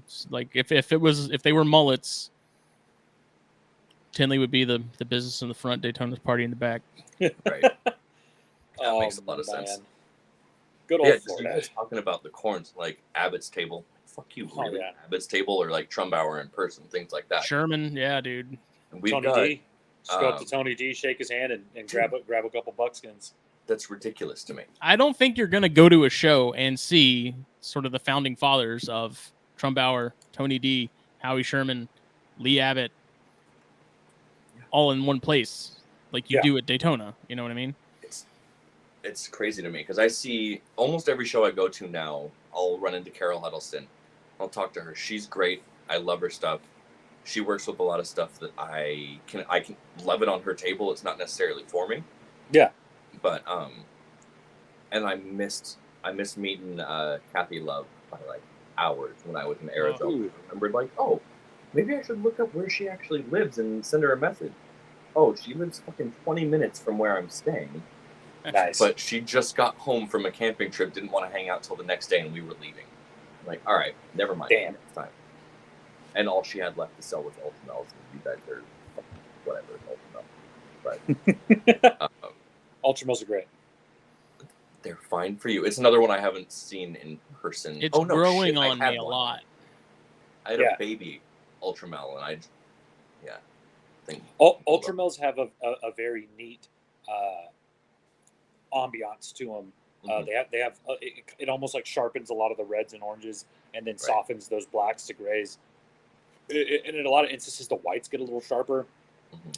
It's like if they were mullets, Tinley would be the business in the front, Daytona's party in the back. Right. That makes a lot of sense. Good old Florida. You guys talking about the corns, like Abbott's Table. Fuck you, really? Yeah. Abbott's Table or like Trumbauer in person, things like that. Sherman, yeah, dude. And we've Tony got, D. Just go up to Tony D, shake his hand, and grab a couple buckskins. That's ridiculous to me. I don't think you're going to go to a show and see sort of the founding fathers of Trumbauer, Tony D, Howie Sherman, Lee Abbott, all in one place, like you do at Daytona. You know what I mean? It's crazy to me because I see almost every show I go to now, I'll run into Carol Huddleston. I'll talk to her. She's great. I love her stuff. She works with a lot of stuff that I can love it on her table. It's not necessarily for me. Yeah. But and I missed meeting Kathy Love by like hours when I was in Arizona. I remembered like, oh, maybe I should look up where she actually lives and send her a message. Oh, she lives fucking 20 minutes from where I'm staying. Nice. But she just got home from a camping trip, didn't want to hang out till the next day, and we were leaving. I'm like, all right, never mind. Damn. Next time. And all she had left to sell was Ultimels. You guys are whatever, Ultimel. But Ultramels are great. They're fine for you. It's another one I haven't seen in person. It's growing on me a lot. I had a baby Ultramel, and think Ultramels have a very neat ambiance to them. They have it almost like sharpens a lot of the reds and oranges, and then softens those blacks to grays. And in a lot of instances, the whites get a little sharper.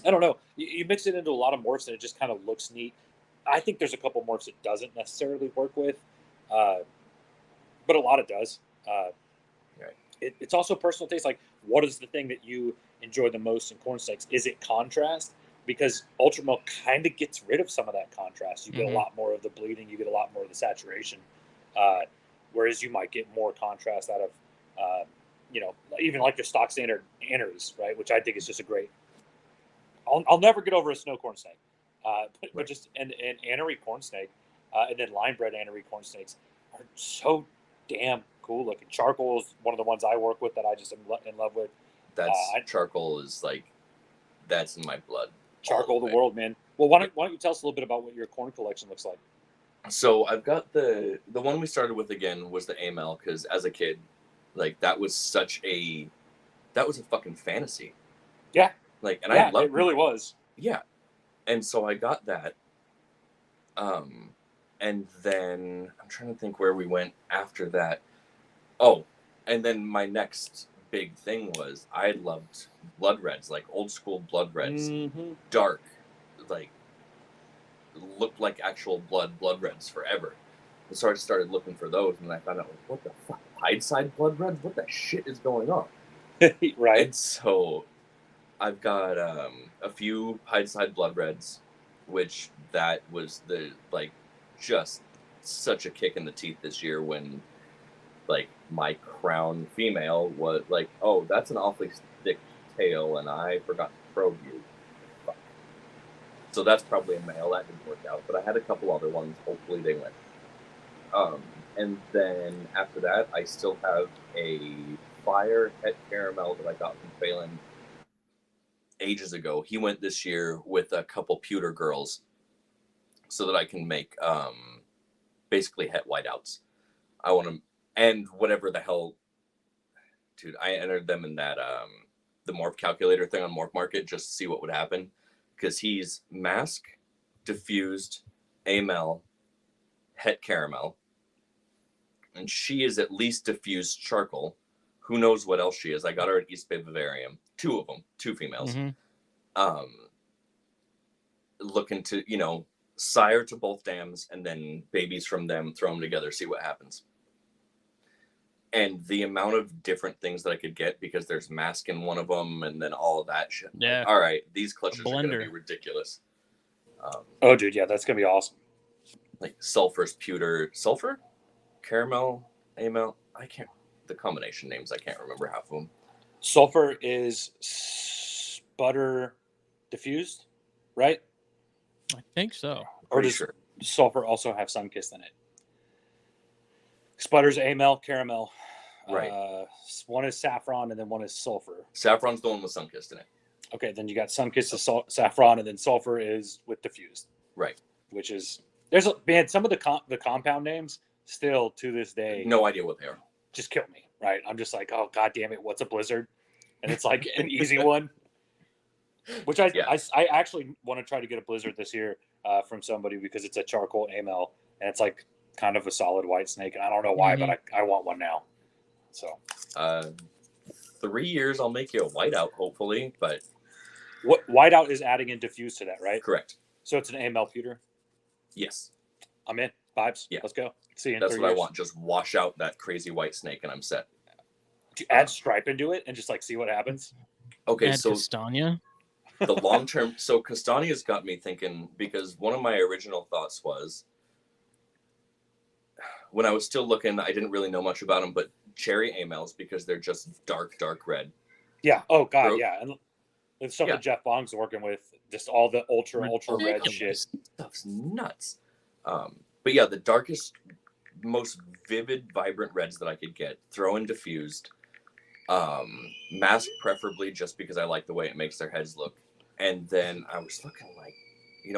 I don't know. You mix it into a lot of morphs, and it just kind of looks neat. I think there's a couple morphs it doesn't necessarily work with, but a lot it does. It's also personal taste. Like, what is the thing that you enjoy the most in corn snakes? Is it contrast? Because Ultramel kind of gets rid of some of that contrast. You get a lot more of the bleeding. You get a lot more of the saturation. Whereas you might get more contrast out of, even like your stock standard anneries, right? Which I think is just a great. I'll never get over a snow corn snake. But just an annery corn snake, and then line bred annery corn snakes are so damn cool looking. Charcoal is one of the ones I work with that I just am in love with. Charcoal is like, that's in my blood. Charcoal, the world, man. Well, why don't you tell us a little bit about what your corn collection looks like? So I've got the one we started with again was the AML, because as a kid, like that was a fucking fantasy. Yeah. Like, and I loved it. Really was. Yeah. And so I got that. And then I'm trying to think where we went after that. Oh, and then my next big thing was I loved blood reds, like old school blood reds, dark, like looked like actual blood reds forever. And so I started looking for those, and I found out, like, what the fuck, Hideside blood reds? What the shit is going on? Right. And so I've got a few Hideside blood reds, which that was just such a kick in the teeth this year when like my crown female was like, oh, that's an awfully thick tail, and I forgot to probe you. Fuck. So that's probably a male. That didn't work out, but I had a couple other ones. Hopefully they went. And then after that, I still have a fire het caramel that I got from Phelan ages ago. He went this year with a couple pewter girls so that I can make basically het whiteouts. I want to, and whatever the hell, dude, I entered them in that the morph calculator thing on Morph Market just to see what would happen, because he's mask, diffused, AML, het caramel, and she is at least diffused charcoal. Who knows what else she is? I got her at East Bay Vivarium. Two of them, two females. Looking to, sire to both dams, and then babies from them, throw them together, see what happens. And the amount of different things that I could get, because there's mask in one of them, and then all of that shit. Yeah. Like, all right, these clutches are going to blender. be ridiculous. Oh, dude, yeah, that's gonna be awesome. Like sulfur's pewter, sulfur, caramel, amel. I can't. The combination names, I can't remember half of them. Sulfur is sputter diffused, right? I think so. Or Pretty does sure. sulfur also have sun-kissed in it? Sputter's amel, caramel. Right. One is saffron and then one is sulfur. Saffron's the one with sun-kissed in it. Okay, then you got sun-kissed saffron, and then sulfur is with diffused. Right. Which is some of the compound names still to this day. No idea what they are. Just kill me, right? I'm just like, oh god damn it, what's a blizzard? And it's like an easy one. Which I actually want to try to get a blizzard this year from somebody, because it's a charcoal amel and it's like kind of a solid white snake, and I don't know why, but I want one now. So 3 years I'll make you a whiteout, hopefully, but what whiteout is adding in diffuse to that, right? correct. So it's an amel pewter. Yes. I'm in. Vibes. Yeah. Let's go. See you in That's 3 what years. I want. Just wash out that crazy white snake and I'm set. Do you add stripe into it and just like see what happens? Okay, Add so Castagna. the long term, so Castagna's got me thinking, because one of my original thoughts was, when I was still looking, I didn't really know much about them, but cherry amels, because they're just dark red. Yeah. Oh god, Bro. yeah. And the stuff Yeah. that Jeff Bong's working with, just all the ultra red Ridiculous. shit. Stuff's nuts. But yeah, the darkest, most vivid, vibrant reds that I could get, throw in diffused, mask preferably, just because I like the way it makes their heads look. And then I was looking like,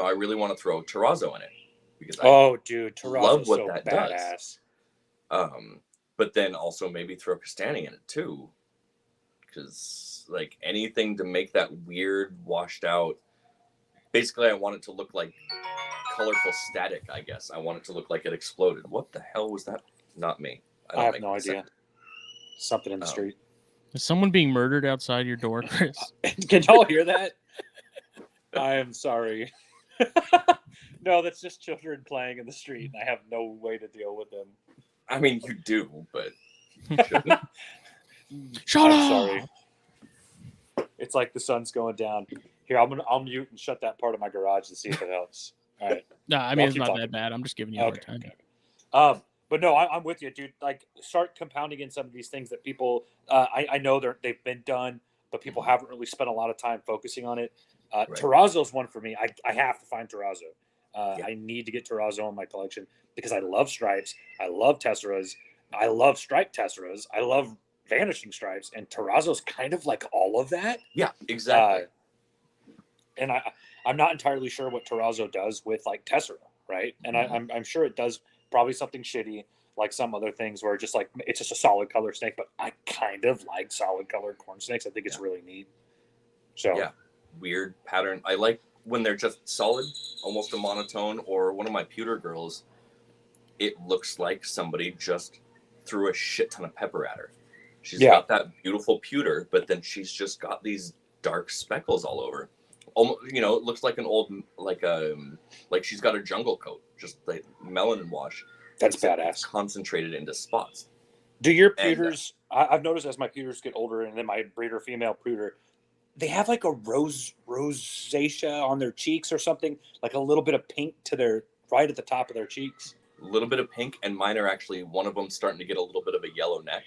I really want to throw terrazzo in it, because Dude, Terrazzo's love what so that badass. does. But then also maybe throw Castagna in it too, because like anything to make that weird washed out. Basically, I want it to look like colorful static, I guess. I want it to look like it exploded. What the hell was that? Not me. I have no idea. Something in the street. Is someone being murdered outside your door, Chris? Can y'all hear that? I am sorry. No, that's just children playing in the street, and I have no way to deal with them. I mean, you do, but you shouldn't. Shut I'm up! sorry. It's like the sun's going down. Here, I'll mute and shut that part of my garage to see if it helps. All right. No, I mean, I'll it's keep not talking. that bad. I'm just giving you a hard time. Okay. But no, I'm with you, dude. Like, start compounding in some of these things that people, I know they've been done, but people haven't really spent a lot of time focusing on it. Right. Terrazzo's one for me. I have to find Terrazzo. Yeah. I need to get Terrazzo in my collection because I love stripes. I love tesseras. I love striped tesseras. I love vanishing stripes, and Terrazzo's kind of like all of that. Yeah, exactly. And I'm not entirely sure what Terrazzo does with like tessera, right? And I'm sure it does probably something shitty like some other things where just like it's just a solid color snake. But I kind of like solid colored corn snakes. I think it's really neat. So yeah, weird pattern. I like when they're just solid, almost a monotone. Or one of my pewter girls, it looks like somebody just threw a shit ton of pepper at her. She's got that beautiful pewter, but then she's just got these dark speckles all over. Almost, it looks like an old, like she's got a jungle coat, just like melanin wash. That's badass. Concentrated into spots. Do your pewters? I've noticed as my pewters get older, and then my breeder female pewter, they have like a rosacea on their cheeks or something, like a little bit of pink to their right at the top of their cheeks. A little bit of pink, and mine are actually, one of them starting to get a little bit of a yellow neck.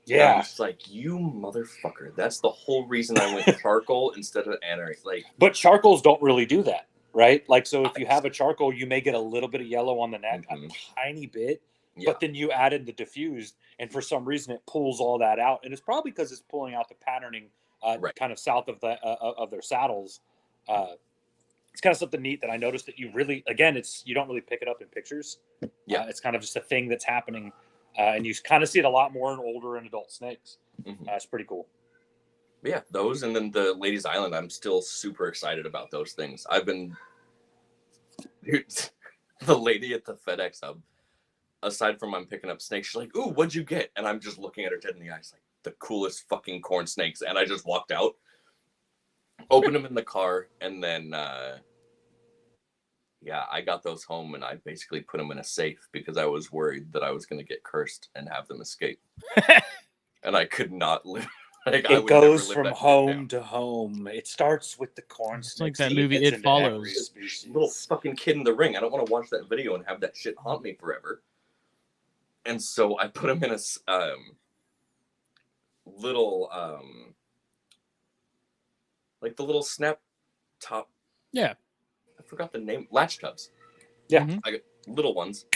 Yeah, it's like, you motherfucker. That's the whole reason I went charcoal instead of anarch. Like, but charcoals don't really do that, right? Like, so if you have a charcoal, you may get a little bit of yellow on the neck, a tiny bit, but then you add in the diffused, and for some reason it pulls all that out, and it's probably because it's pulling out the patterning kind of south of the of their saddles. It's kind of something neat that I noticed that you really, again, you don't really pick it up in pictures. Yeah, it's kind of just a thing that's happening. And you kind of see it a lot more in older and adult snakes. It's pretty cool. Yeah, those, and then the Ladies Island, I'm still super excited about those things. Dude, the lady at the FedEx hub, aside from I'm picking up snakes, she's like, "Ooh, what'd you get?" And I'm just looking at her dead in the eyes, like, the coolest fucking corn snakes. And I just walked out, opened them in the car, and then Yeah, I got those home and I basically put them in a safe because I was worried that I was going to get cursed and have them escape. And I could not live. Like, I It would never goes live from that shit home down. to home. It starts with the corn It's like snakes. that It movie, gets It into every Follows. species. Little fucking kid in the ring. I don't want to watch that video and have that shit haunt me forever. And so I put them in a little, like the little snap top. Yeah. I forgot the name. Latch tubs. Yeah. Mhm. I got little ones.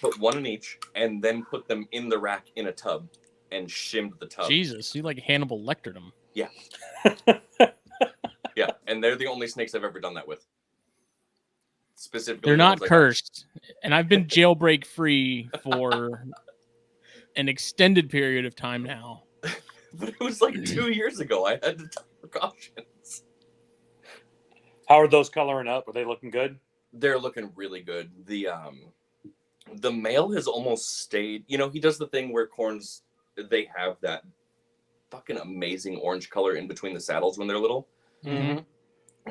Put one in each, and then put them in the rack in a tub, and shimmed the tub. Jesus, you like Hannibal Lectered them. Yeah. Yeah, and they're the only snakes I've ever done that with. Specifically, They're the not ones I got. cursed, and I've been jailbreak free for an extended period of time now. But it was like 2 years ago. I had to take precautions. How are those coloring up? Are they looking good? They're looking really good. The male has almost stayed. You know, he does the thing where corns, they have that fucking amazing orange color in between the saddles when they're little. Mm-hmm.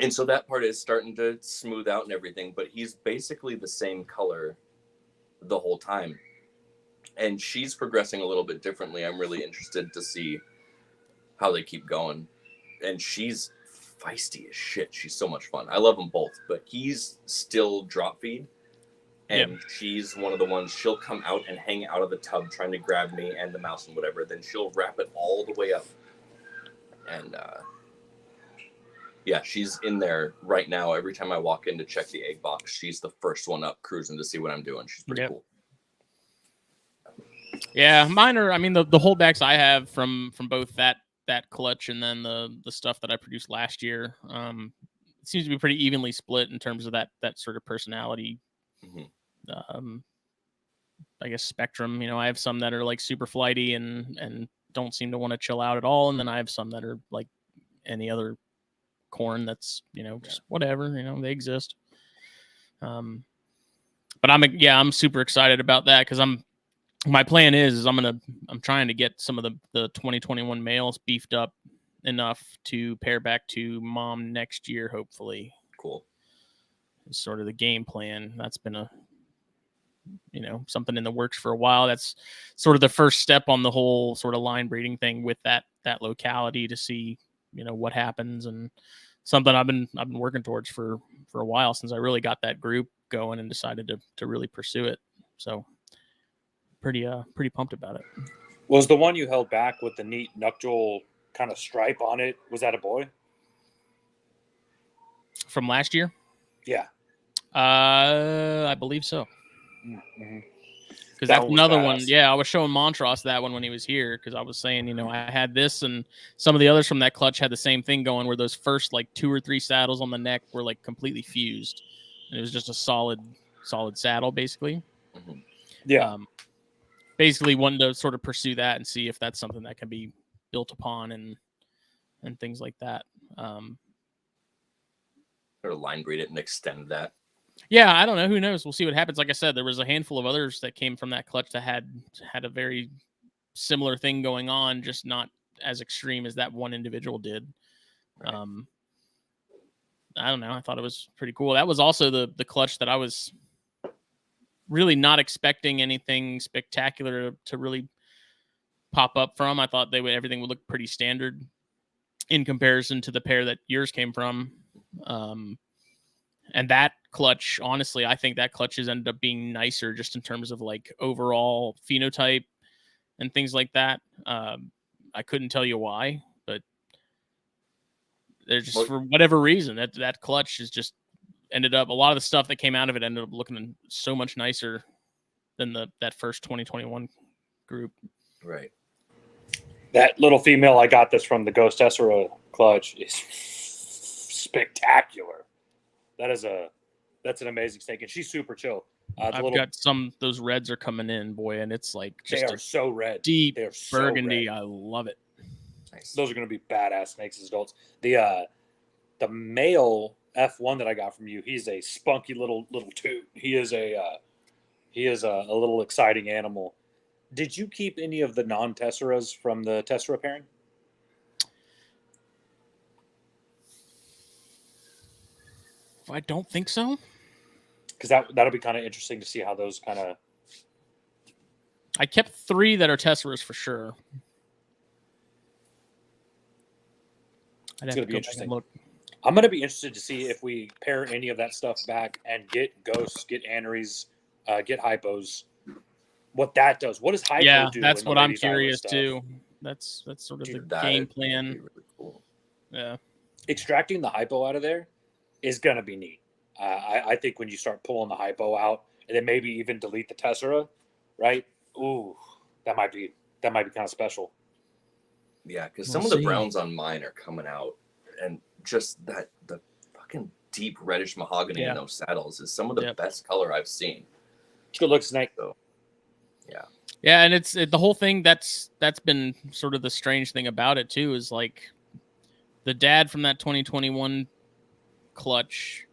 And so that part is starting to smooth out and everything, but he's basically the same color the whole time. And she's progressing a little bit differently. I'm really interested to see how they keep going. And she's feisty as shit. She's so much fun. I love them both, but he's still drop feed. And she's one of the ones, she'll come out and hang out of the tub trying to grab me and the mouse and whatever. Then she'll wrap it all the way up. And, yeah, she's in there right now. Every time I walk in to check the egg box, she's the first one up cruising to see what I'm doing. She's pretty cool. Yeah, mine are. I mean, the holdbacks I have from both that clutch and then the stuff that I produced last year, it seems to be pretty evenly split in terms of that sort of personality. I guess spectrum. You know, I have some that are like super flighty and don't seem to want to chill out at all, and then I have some that are like any other corn that's, you know, just whatever, you know, they exist. But I'm super excited about that because my plan is I'm trying to get some of the 2021 males beefed up enough to pair back to mom next year, hopefully. Cool. It's sort of the game plan. That's been something in the works for a while. That's sort of the first step on the whole sort of line breeding thing with that locality to see, what happens, and something I've been working towards for a while since I really got that group going and decided to really pursue it. So pretty pumped about it. Was the one you held back with the neat nuptial kind of stripe on it, was that a boy? From last year? Yeah. I believe so. Mm-hmm. Because that's another one. Yeah, I was showing Montross that one when he was here because I was saying, I had this and some of the others from that clutch had the same thing going where those first like 2 or 3 saddles on the neck were like completely fused. And it was just a solid saddle, basically. Mm-hmm. Yeah. Basically wanted to sort of pursue that and see if that's something that can be built upon and things like that. Or line breed it and extend that. Yeah, I don't know. Who knows? We'll see what happens. Like I said, there was a handful of others that came from that clutch that had a very similar thing going on, just not as extreme as that one individual did. Right. I don't know. I thought it was pretty cool. That was also the clutch that I was really not expecting anything spectacular to really pop up from. I thought everything would look pretty standard in comparison to the pair that yours came from. And that clutch, honestly, I think that clutch has ended up being nicer just in terms of like overall phenotype and things like that. I couldn't tell you why, but there's just for whatever reason that clutch is just ended up, a lot of the stuff that came out of it ended up looking so much nicer than that first 2021 group. Right. That little female I got this from, the Ghost Tessera clutch, is spectacular. That's an amazing snake, and she's super chill. I've got those reds are coming in, boy, and it's like just they are so red, deep they're so burgundy. red. I love it. Nice. Those are going to be badass snakes as adults. The male F1 that I got from you, he's a spunky little toot. He is a little exciting animal. Did you keep any of the non-tesseras from the tessera pairing? I don't think so. because that'll be kind of interesting to see how those kind of. I kept 3 that are Tesserers for sure. It's going to be interesting. I'm going to be interested to see if we pair any of that stuff back and get ghosts, get aneries, get hypos. What that does. What does hypo do? That's in the what I'm Ladies Island curious stuff? too. That's sort of the game plan. Be really cool. Yeah. Extracting the hypo out of there is going to be neat. I think when you start pulling the hypo out and then maybe even delete the tessera, right? Ooh, that might be kind of special. Yeah, because some of the browns on mine are coming out, and just the fucking deep reddish mahogany in those saddles is some of the best color I've seen. Good look, Snake. So, yeah. Yeah, and it's the whole thing that's been sort of the strange thing about it too is like the dad from that 2021 clutch.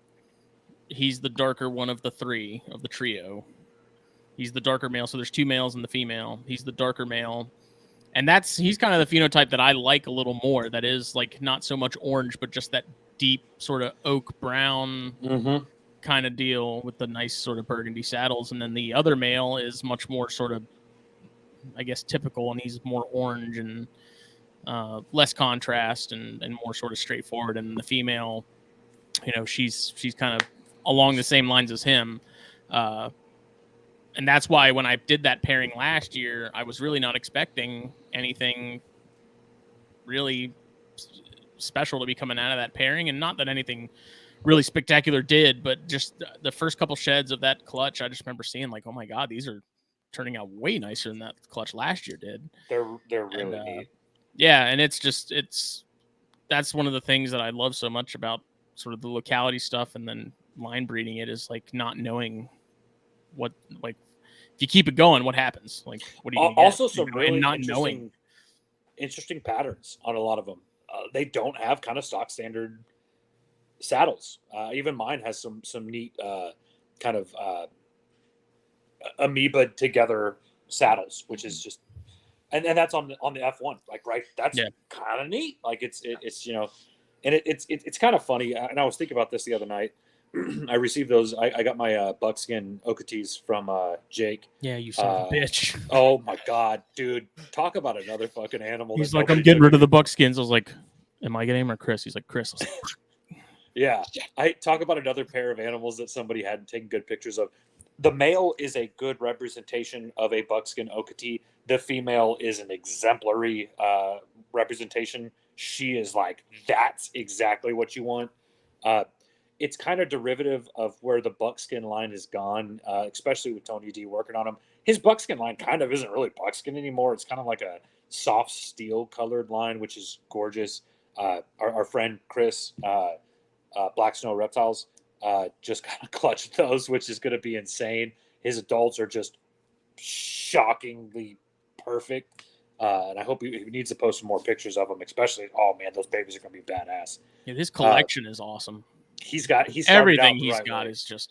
He's the darker one of the 3 of the trio. He's the darker male, so there's 2 males and the female. He's the darker male. And he's kind of the phenotype that I like a little more. That is like not so much orange, but just that deep sort of oak brown kind of deal with the nice sort of burgundy saddles. And then the other male is much more sort of, I guess, typical, and he's more orange and less contrast and more sort of straightforward. And the female, she's kind of along the same lines as him. And that's why when I did that pairing last year, I was really not expecting anything really special to be coming out of that pairing. And not that anything really spectacular did, but just the first couple sheds of that clutch, I just remember seeing like, oh my God, these are turning out way nicer than that clutch last year did. They're really neat. Yeah, and that's one of the things that I love so much about sort of the locality stuff and then line breeding it is like not knowing what, like, if you keep it going, what happens? Like, what are you also get? some really interesting patterns on a lot of them. They don't have kind of stock standard saddles. Even mine has some neat kind of amoeba together saddles, which is just, and that's on the F1. Like, right, that's kind of neat. Like it's and it's kind of funny. And I was thinking about this the other night. I received those. I got my buckskin Okatees from Jake. Yeah, you son of a bitch. Oh my God, dude! Talk about another fucking animal. He's like, I'm getting rid of the buckskins. I was like, am I getting him or Chris? He's like, Chris. I was like, yeah, I talk about another pair of animals that somebody hadn't taken good pictures of. The male is a good representation of a buckskin Okatee. The female is an exemplary representation. She is like, that's exactly what you want. It's kind of derivative of where the buckskin line has gone, especially with Tony D working on him. His buckskin line kind of isn't really buckskin anymore. It's kind of like a soft steel colored line, which is gorgeous. Our friend Chris, Black Snow Reptiles, just kind of clutched those, which is going to be insane. His adults are just shockingly perfect. And I hope he needs to post some more pictures of them, especially, oh man, those babies are going to be badass. Yeah, his collection is awesome. He's everything he's got is just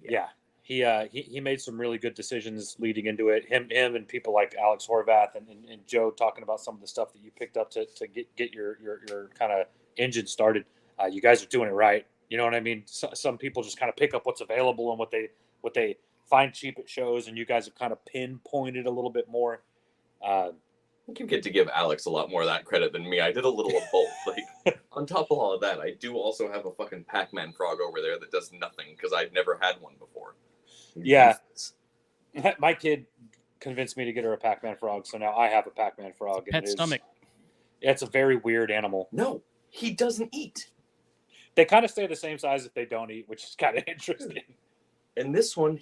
yeah. He made some really good decisions leading into it. Him and people like Alex Horvath and Joe talking about some of the stuff that you picked up to get your kind of engine started. You guys are doing it right. You know what I mean? Some people just kind of pick up what's available and what they find cheap at shows, and you guys have kind of pinpointed a little bit more. I think you get to give Alex a lot more of that credit than me. I did a little of both. Like, on top of all of that, I do also have a fucking Pac-Man frog over there that does nothing because I've never had one before. Yeah. My kid convinced me to get her a Pac-Man frog, so now I have a Pac-Man frog. Pet stomach. It's a very weird animal. No, he doesn't eat. They kind of stay the same size if they don't eat, which is kind of interesting. And this one,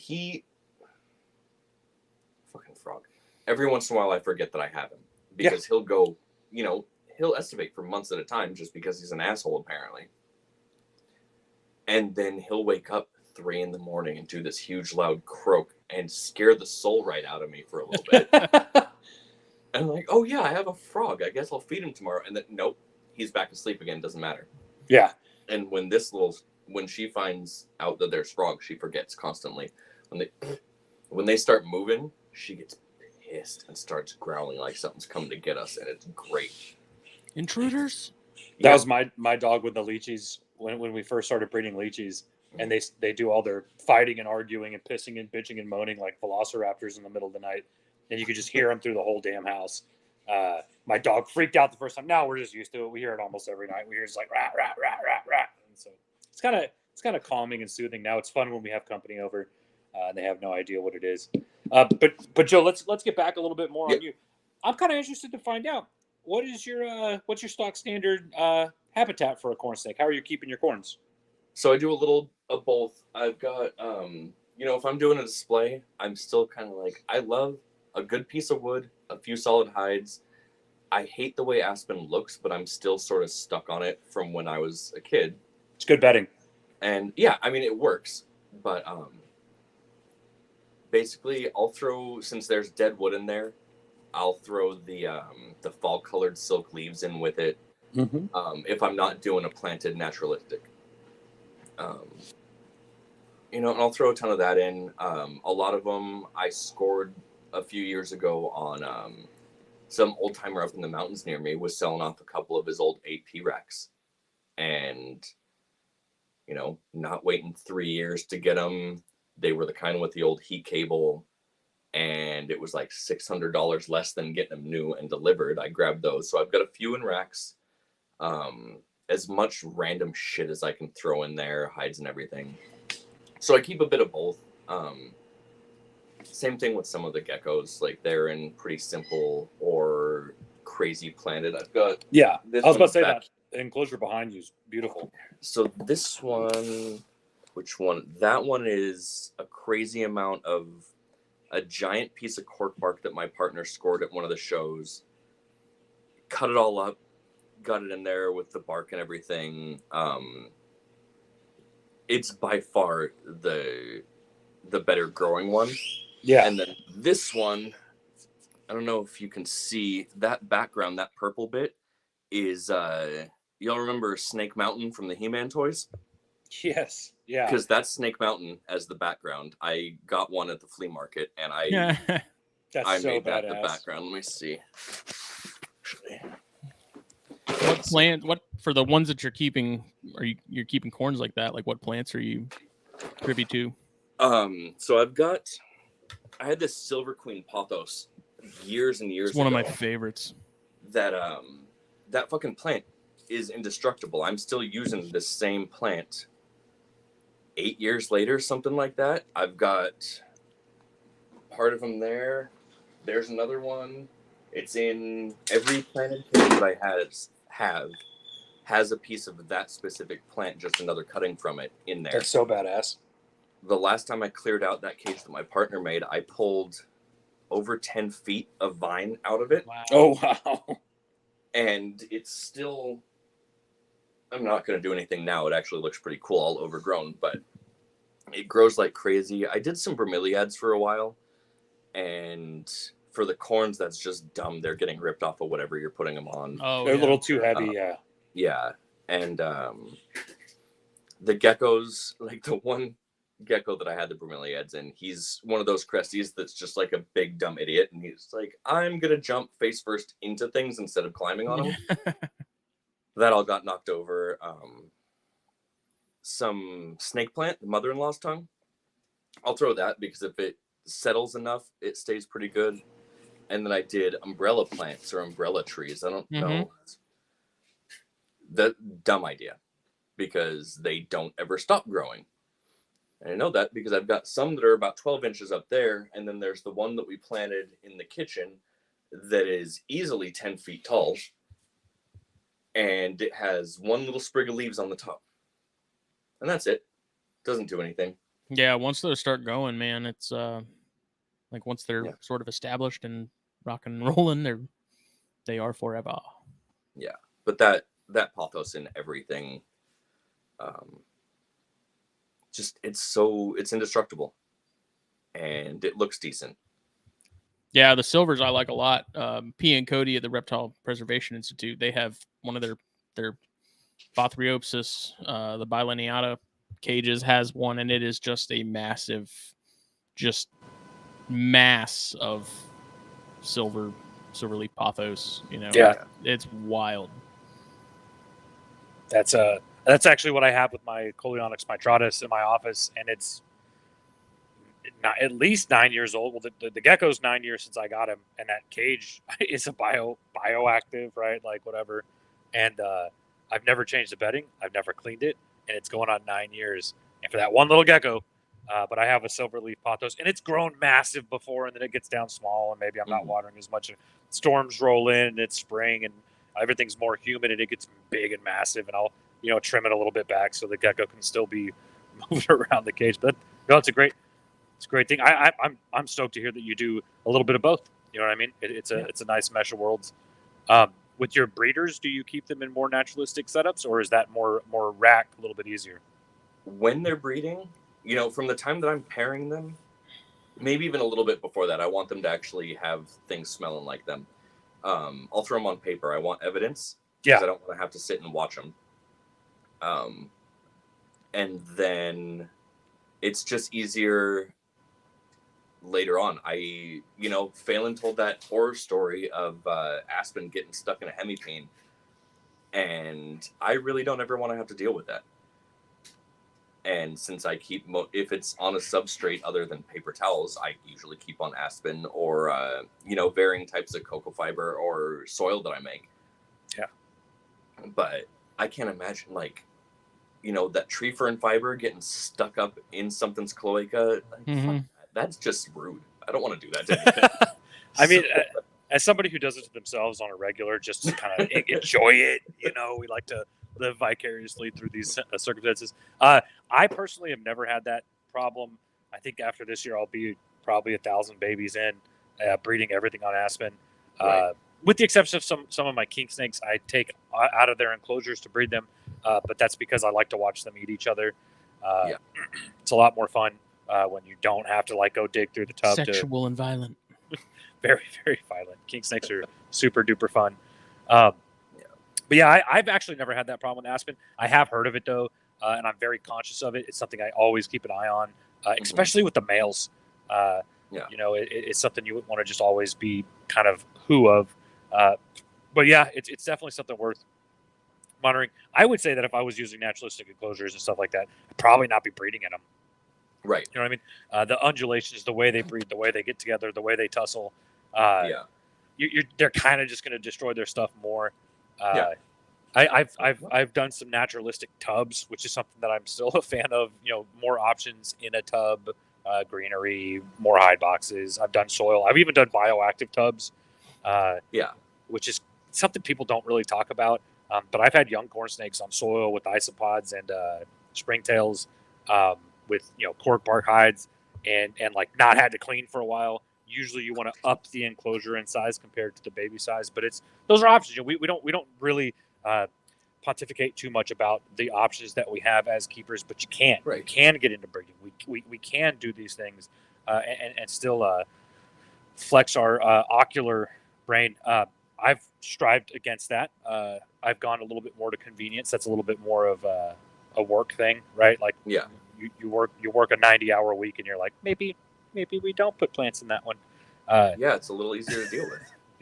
fucking frog. Every once in a while, I forget that I have him. Because he'll go, he'll estivate for months at a time just because he's an asshole, apparently. And then he'll wake up 3 a.m. and do this huge loud croak and scare the soul right out of me for a little bit. And I'm like, oh yeah, I have a frog. I guess I'll feed him tomorrow. And then, nope, he's back asleep again. Doesn't matter. Yeah. And when she finds out that there's frogs, she forgets constantly. When they start moving, she gets pissed and starts growling like something's coming to get us, and it's great. Intruders? That was my dog with the leechies when we first started breeding leechies, and they do all their fighting and arguing and pissing and bitching and moaning like velociraptors in the middle of the night, and you could just hear them through the whole damn house. My dog freaked out the first time. Now we're just used to it. We hear it almost every night. We hear it's like rat rat rat rat rat, and so it's kind of calming and soothing. Now it's fun when we have company over, and they have no idea what it is. But Joe, let's get back a little bit more on you. I'm kind of interested to find out what's your stock standard habitat for a corn snake. How are you keeping your corns? So I do a little of both. I've got if I'm doing a display, I'm still kind of like, I love a good piece of wood, a few solid hides. I hate the way aspen looks, but I'm still sort of stuck on it from when I was a kid. It's good bedding. And yeah, I mean, it works, but basically I'll throw, since there's dead wood in there, I'll throw the fall colored silk leaves in with it. If I'm not doing a planted naturalistic, and I'll throw a ton of that in. A lot of them I scored a few years ago on some old timer up in the mountains near me was selling off a couple of his old AP racks, and not waiting 3 years to get them. They were the kind with the old heat cable, and it was like $600 less than getting them new and delivered. I grabbed those. So I've got a few in racks, as much random shit as I can throw in there, hides and everything. So I keep a bit of both. Same thing with some of the geckos, like they're in pretty simple or crazy planted. I've got I was about to say that enclosure behind you is beautiful. So this one, which one? That one is a crazy amount of a giant piece of cork bark that my partner scored at one of the shows. Cut it all up, got it in there with the bark and everything. It's by far the better growing one. Yeah. And then this one, I don't know if you can see that background, that purple bit is y'all remember Snake Mountain from the He-Man toys? Yes. Yeah. Because that's Snake Mountain as the background. I got one at the flea market, and I made that the background. Let me see. What for the ones that you're keeping? You're keeping corns like that? Like what plants are you privy to? So I had this Silver Queen pothos years and years ago. It's one of my favorites. That fucking plant is indestructible. I'm still using the same plant 8 years later, something like that. I've got part of them there. There's another one. It's in every planted cage that I has a piece of that specific plant, just another cutting from it in there. That's so badass. The last time I cleared out that cage that my partner made, I pulled over 10 feet of vine out of it. Wow. Oh, wow. And it's still, I'm not going to do anything now. It actually looks pretty cool, all overgrown, but it grows like crazy. I did some bromeliads for a while, and for the corns, that's just dumb. They're getting ripped off of whatever you're putting them on. Oh, they're a little too heavy, Yeah. And the geckos, like the one gecko that I had the bromeliads in, he's one of those cresties that's just like a big dumb idiot, and he's like, I'm gonna jump face first into things instead of climbing on them. That all got knocked over. Some snake plant, the mother-in-law's tongue, I'll throw that because if it settles enough, it stays pretty good. And then I did umbrella plants or umbrella trees. I don't know. The dumb idea, because they don't ever stop growing. And I know that because I've got some that are about 12 inches up there, and then there's the one that we planted in the kitchen that is easily 10 feet tall, and it has one little sprig of leaves on the top. And that's it. Doesn't do anything. Yeah, once those start going, man, it's like once they're sort of established and rocking and rolling, they are forever. Yeah, but that pothos and everything, just it's indestructible, and it looks decent. Yeah, the silvers I like a lot. P and Cody at the Reptile Preservation Institute, they have one of their Bothriopsis, the bilineata cages has one, and it is just a massive, just mass of silverleaf pothos. Yeah, it's wild. That's actually what I have with my Coleonyx mitratus in my office, and it's not at least 9 years old. Well, the gecko's 9 years since I got him, and that cage is a bioactive, right? Like whatever. And I've never changed the bedding. I've never cleaned it, and it's going on 9 years. And for that one little gecko, but I have a silverleaf pothos, and it's grown massive before, and then it gets down small, and maybe I'm not watering as much. Storms roll in, and it's spring, and everything's more humid, and it gets big and massive, and I'll trim it a little bit back so the gecko can still be moving around the cage. But no, it's a great thing. I'm stoked to hear that you do a little bit of both. You know what I mean? It's a nice mesh of worlds. With your breeders, do you keep them in more naturalistic setups, or is that more rack, a little bit easier? When they're breeding, from the time that I'm pairing them, maybe even a little bit before that, I want them to actually have things smelling like them. I'll throw them on paper. I want evidence because I don't want to have to sit and watch them. And then it's just easier later on. Phelan told that horror story of Aspen getting stuck in a hemipene, and I really don't ever want to have to deal with that. And since I keep, if it's on a substrate other than paper towels, I usually keep on Aspen or, varying types of cocoa fiber or soil that I make. Yeah. But I can't imagine, that tree fern fiber getting stuck up in something's cloaca. That's just rude. I don't want to do that to anything. I mean, as somebody who does it to themselves on a regular, just to kind of enjoy it, we like to live vicariously through these circumstances. I personally have never had that problem. I think after this year, I'll be probably 1,000 babies in, breeding everything on Aspen. Right. With the exception of some of my king snakes, I take out of their enclosures to breed them, but that's because I like to watch them eat each other. It's a lot more fun when you don't have to go dig through the tub. Sexual and violent. Very, very violent. King snakes are super duper fun. But yeah, I've actually never had that problem with Aspen. I have heard of it though, and I'm very conscious of it. It's something I always keep an eye on, especially with the males. It's something you would want to just always be kind of of. But yeah, it's definitely something worth monitoring. I would say that if I was using naturalistic enclosures and stuff like that, I'd probably not be breeding in them. Right. You know what I mean? The undulations, the way they breed, the way they get together, the way they tussle. They're kind of just going to destroy their stuff more. I've done some naturalistic tubs, which is something that I'm still a fan of. More options in a tub, greenery, more hide boxes. I've done soil. I've even done bioactive tubs. Which is something people don't really talk about. But I've had young corn snakes on soil with isopods and springtails, with cork bark hides, and not had to clean for a while. Usually you want to up the enclosure in size compared to the baby size, but those are options. We don't really pontificate too much about the options that we have as keepers, but you can. Right. You can get into breeding. We can do these things and still flex our ocular brain. I've strived against that. I've gone a little bit more to convenience. That's a little bit more of a work thing, right? You work a 90-hour week, and you're like, maybe we don't put plants in that one. It's a little easier to deal with.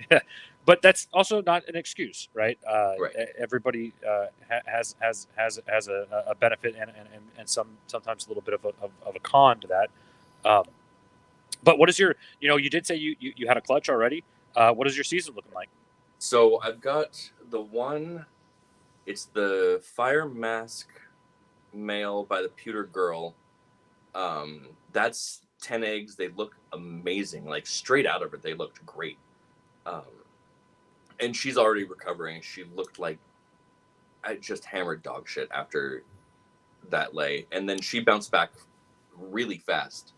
Yeah, but that's also not an excuse, right? Right. Everybody has a benefit and sometimes a little bit of a con to that. But what is your? You did say you had a clutch already. What is your season looking like? So I've got the one. It's the Fire Mask male by the Pewter Girl. That's 10 eggs. They look amazing. Straight out of it, they looked great. And she's already recovering. She looked like I just hammered dog shit after that lay. And then she bounced back really fast.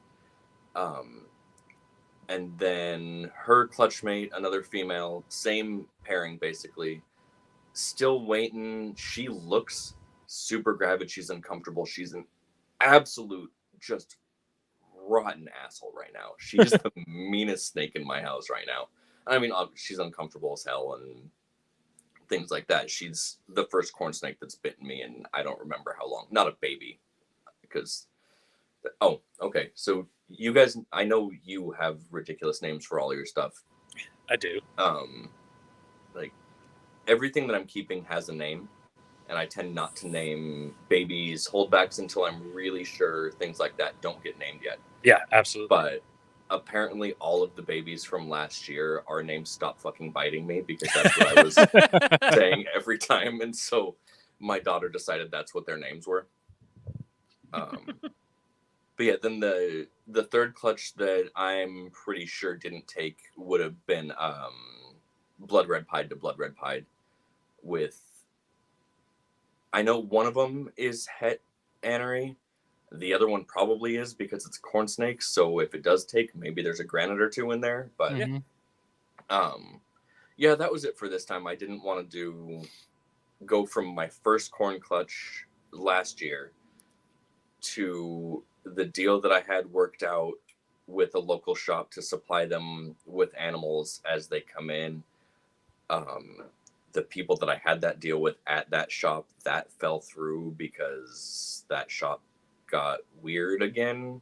And then her clutch mate, another female, same pairing basically. Still waiting. She looks super gravid. She's uncomfortable. She's an absolute just rotten asshole right now. She's the meanest snake in my house right now. I mean, she's uncomfortable as hell and things like that. She's the first corn snake that's bitten me, and I don't remember how long. Not a baby, because okay. So you guys, I know you have ridiculous names for all your stuff. I do. Everything that I'm keeping has a name, and I tend not to name babies holdbacks until I'm really sure things like that don't get named yet. Yeah, absolutely. But apparently all of the babies from last year are named Stop Fucking Biting Me, because that's what I was saying every time. And so my daughter decided that's what their names were. But yeah, then the third clutch that I'm pretty sure didn't take would have been Blood Red Pied to Blood Red Pied with, I know one of them is het anery. The other one probably is because it's corn snakes. So if it does take, maybe there's a granite or two in there. But yeah, that was it for this time. I didn't want to go from my first corn clutch last year to the deal that I had worked out with a local shop to supply them with animals as they come in. The people that I had that deal with at that shop, that fell through because that shop got weird again.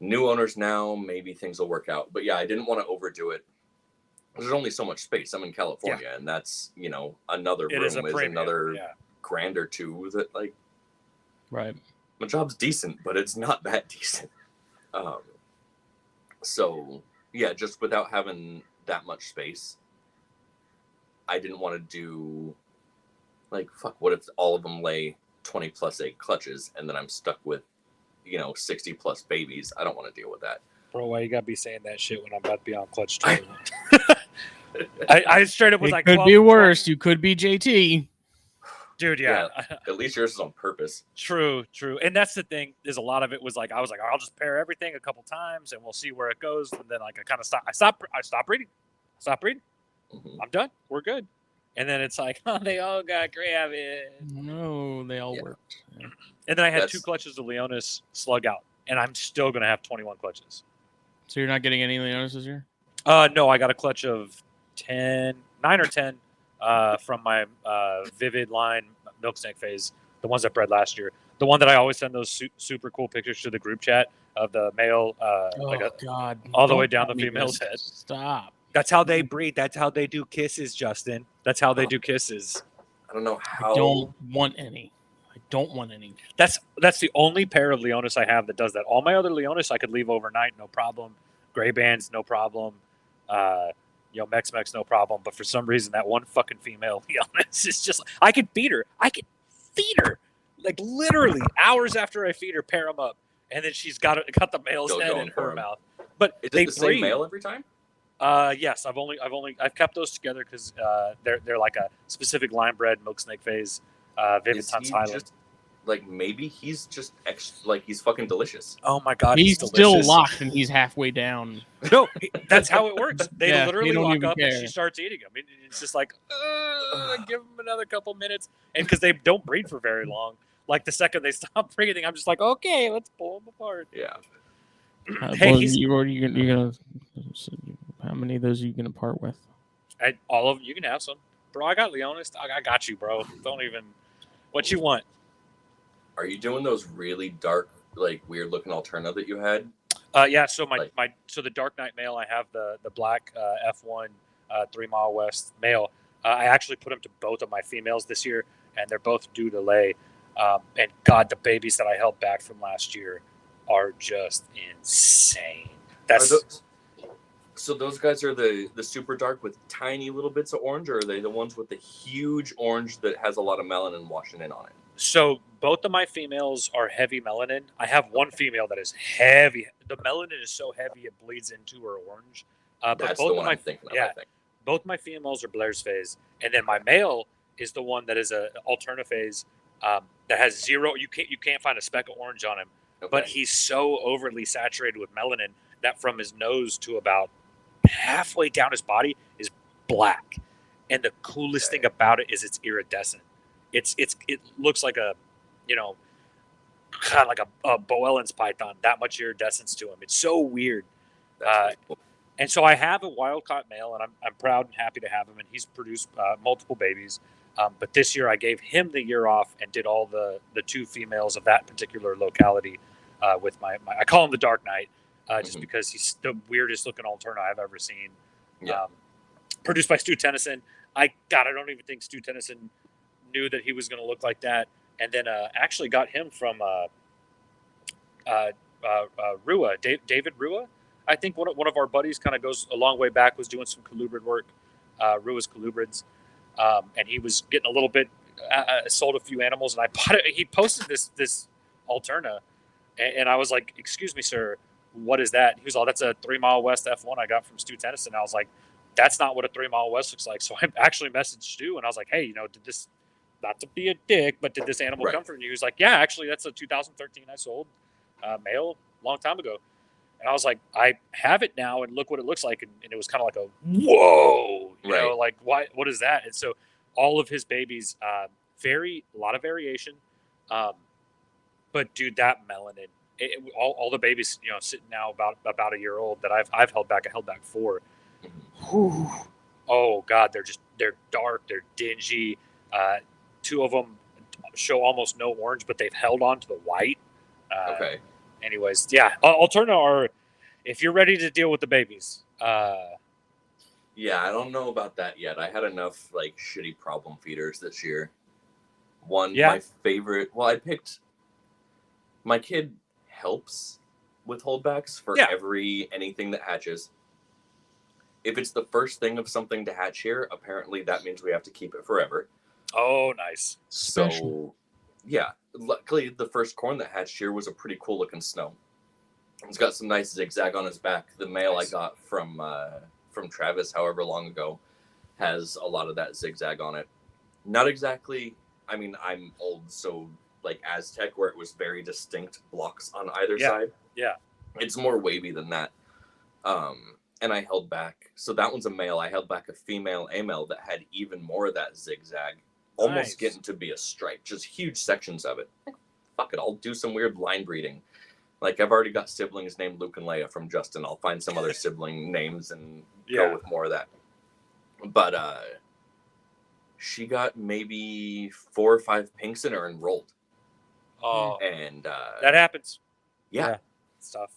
New owners now, maybe things will work out. But yeah, I didn't want to overdo it. There's only so much space. I'm in California, and that's, another room is another grand or two that, like, right. My job's decent, but it's not that decent. So yeah, just without having that much space, I didn't want to do, like, fuck, what if all of them lay 20 plus egg clutches and then I'm stuck with, 60 plus babies? I don't want to deal with that. Bro, why you gotta be saying that shit when I'm about to be on clutch 2? I straight up was like, it could be worse. You could be JT. Dude, yeah. At least yours is on purpose. True. And that's the thing, is a lot of it was like, I was like, I'll just pair everything a couple times and we'll see where it goes. And then, like, I kind of stopped breeding. Mm-hmm. I'm done. We're good. And then it's like, oh, they all got gravid. No, they all worked. Yeah. And then I had 2 clutches of Leonis slug out, and I'm still going to have 21 clutches. So you're not getting any Leonis this year? No, I got a clutch of 9 or 10 from my Vivid line milk snake phase, the ones that bred last year. The one that I always send those super cool pictures to the group chat of the male, God, all the way down the female's head. Stop. That's how they breed. That's how they do kisses, Justin. That's how they do kisses. I don't know how. I don't want any. That's the only pair of Leonis I have that does that. All my other Leonis I could leave overnight, no problem. Gray bands, no problem. Mex, no problem. But for some reason, that one fucking female Leonis is just, I could feed her. Like, literally hours after I feed her, pair them up, and then she's got the male's head in her mouth. But is they it the same male every time? Yes, I've kept those together because they're like a specific line bred milk snake phase. Vivid Sun's Highland. Like, maybe he's just he's fucking delicious. Oh my god, he's still locked and he's halfway down. No, that's how it works. They literally don't lock up care. and she starts eating them. It's just like, give them another couple minutes, and because they don't breed for very long. Like, the second they stop breeding, I'm just like, okay, let's pull them apart. Yeah. Hey, you're gonna. How many of those are you gonna part with? All of them. You can have some, bro. I got Leonis. I got you, bro. Don't even. What you want? Are you doing those really dark, like, weird looking Alterna that you had? Yeah. So so the Dark Knight male, I have the black F1 3 Mile West male. I actually put them to both of my females this year, and they're both due to lay. And God, the babies that I held back from last year are just insane. So those guys are the super dark with tiny little bits of orange, or are they the ones with the huge orange that has a lot of melanin washing in on it? So both of my females are heavy melanin. I have one female that is heavy. The melanin is so heavy it bleeds into her orange. That's the one I'm thinking of. Yeah, both my females are Blair's phase, and then my male is the one that is a Alterna phase that has zero. You can't find a speck of orange on him, but he's so overly saturated with melanin that from his nose to about halfway down his body is black. And the coolest thing about it is it's iridescent. It looks like a, kind of like a Boelen's python, that much iridescence to him. It's so weird. Cool. And so I have a wild caught male, and I'm proud and happy to have him, and he's produced multiple babies. But this year I gave him the year off and did all the 2 females of that particular locality with my I call him the Dark Knight, just because he's the weirdest looking Alterna I've ever seen. Yeah. Produced by Stu Tennyson. I don't even think Stu Tennyson knew that he was going to look like that, and then actually got him from Rua, David Rua. I think one of our buddies kind of goes a long way back, was doing some colubrid work, Rua's colubrids, and he was getting a little bit, sold a few animals, and I bought it. He posted this Alterna, and I was like, "Excuse me, sir, what is that?" He was all, "That's a 3 Mile West F1 I got from Stu Tennyson." I was like, "That's not what a 3 Mile West looks like." So I actually messaged Stu, and I was like, "Hey, did this, not to be a dick, but did this animal come from you?" He was like, "Yeah, actually, that's a 2013 I sold, male, long time ago." And I was like, "I have it now, and look what it looks like." And it was kind of like a, whoa, like, what is that? And so all of his babies, a lot of variation. But dude, that melanin, all the babies, sitting now about a year old that I've held back. I held back 4. Whew. Oh God, they're dark, they're dingy. 2 of them show almost no orange, but they've held on to the white. Okay. Anyways, yeah, Alterna are, if you're ready to deal with the babies. Yeah, I don't know about that yet. I had enough like shitty problem feeders this year. My favorite. Well, I picked. My kid helps with holdbacks for anything that hatches. If it's the first thing of something to hatch here, apparently that means we have to keep it forever. Oh, nice. So, yeah. Luckily, the first corn that hatched here was a pretty cool looking snow. It's got some nice zigzag on his back. The male I got from Travis, however long ago, has a lot of that zigzag on it. Not exactly. I mean, I'm old, so like Aztec, where it was very distinct blocks on either side. Yeah. It's more wavy than that. And I held back. So that one's a male. I held back a female male that had even more of that zigzag, almost getting to be a stripe, just huge sections of it. Fuck it, I'll do some weird line breeding. Like, I've already got siblings named Luke and Leia from Justin. I'll find some other sibling names and go with more of that. But she got maybe 4 or 5 pinks in her and rolled. Oh, and that happens. Yeah. It's tough.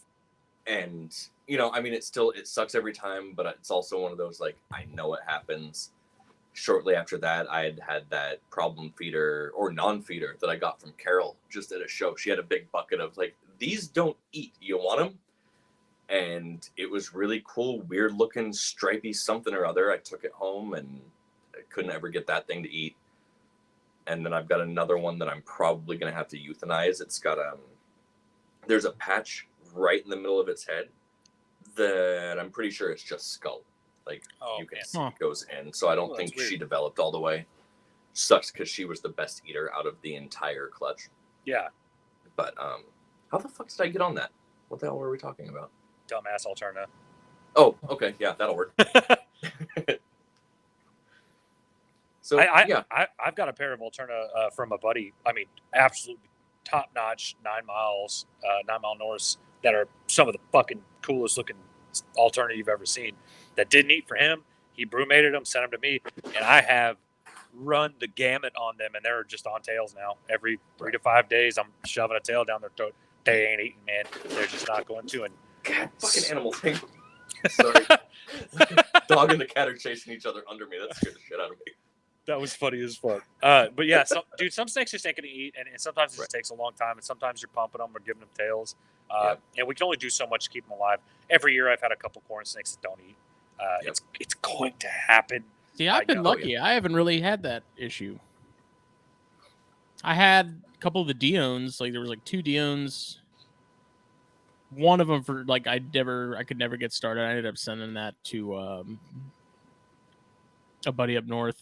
And I mean, it sucks every time, but it's also one of those, like, I know it happens. Shortly after that, I had that problem feeder or non-feeder that I got from Carol just at a show. She had a big bucket of, like, these don't eat. You want them? And it was really cool, weird looking, stripy something or other. I took it home and I couldn't ever get that thing to eat. And then I've got another one that I'm probably going to have to euthanize. It's got there's a patch right in the middle of its head that I'm pretty sure it's just skull. Like, you can see it goes in. So I don't think she developed all the way. Sucks because she was the best eater out of the entire clutch. Yeah. But how the fuck did I get on that? What the hell were we talking about? Dumbass Alterna. Oh, okay. Yeah, that'll work. So, I've got a pair of Alterna from a buddy. I mean, absolutely top-notch 9 miles, 9 Mile Norths that are some of the fucking coolest looking Alterna you've ever seen. That didn't eat for him. He brewmated them, sent them to me, and I have run the gamut on them, and they're just on tails now. Every 3 to 5 days, I'm shoving a tail down their throat. They ain't eating, man. They're just not going to. And God, fucking animal thing. Sorry. Dog and the cat are chasing each other under me. That scared the shit out of me. That was funny as fuck. But yeah, some snakes just ain't going to eat, and sometimes it just takes a long time, and sometimes you're pumping them or giving them tails. And we can only do so much to keep them alive. Every year I've had a couple corn snakes that don't eat. It's going to happen. See, I've been lucky. I haven't really had that issue. I had a couple of the Diones. Like, there was like 2 Diones. One of them for like I could never get started. I ended up sending that to a buddy up north.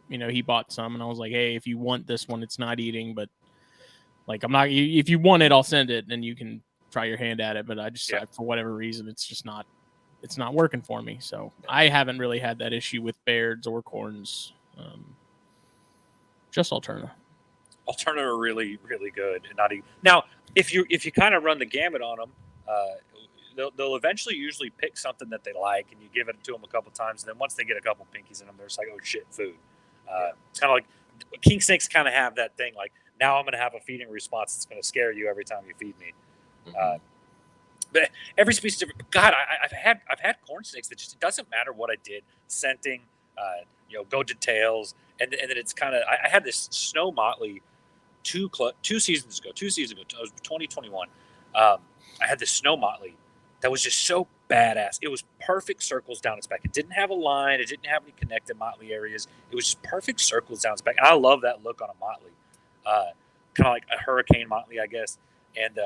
He bought some, and I was like, "Hey, if you want this one, it's not eating, but like I'm not. If you want it, I'll send it, and you can try your hand at it." But I just for whatever reason, it's just not. It's not working for me. So I haven't really had that issue with Bairds or corns. Just Alterna. Alterna are really, really good. And not even, now, if you kind of run the gamut on them, they'll eventually usually pick something that they like, and you give it to them a couple times, and then once they get a couple pinkies in them, they're just like, oh shit, food. It's kind of like king snakes kind of have that thing, like, now I'm going to have a feeding response that's going to scare you every time you feed me. But every species, different. God, I've had corn snakes that just, it doesn't matter what I did, scenting, go to tails, and then it's kind of I had this snow motley two seasons ago. It was 2021. I had this snow motley that was just so badass. It was perfect circles down its back. It didn't have a line. It didn't have any connected motley areas. It was just perfect circles down its back. And I love that look on a motley, kind of like a hurricane motley, I guess. And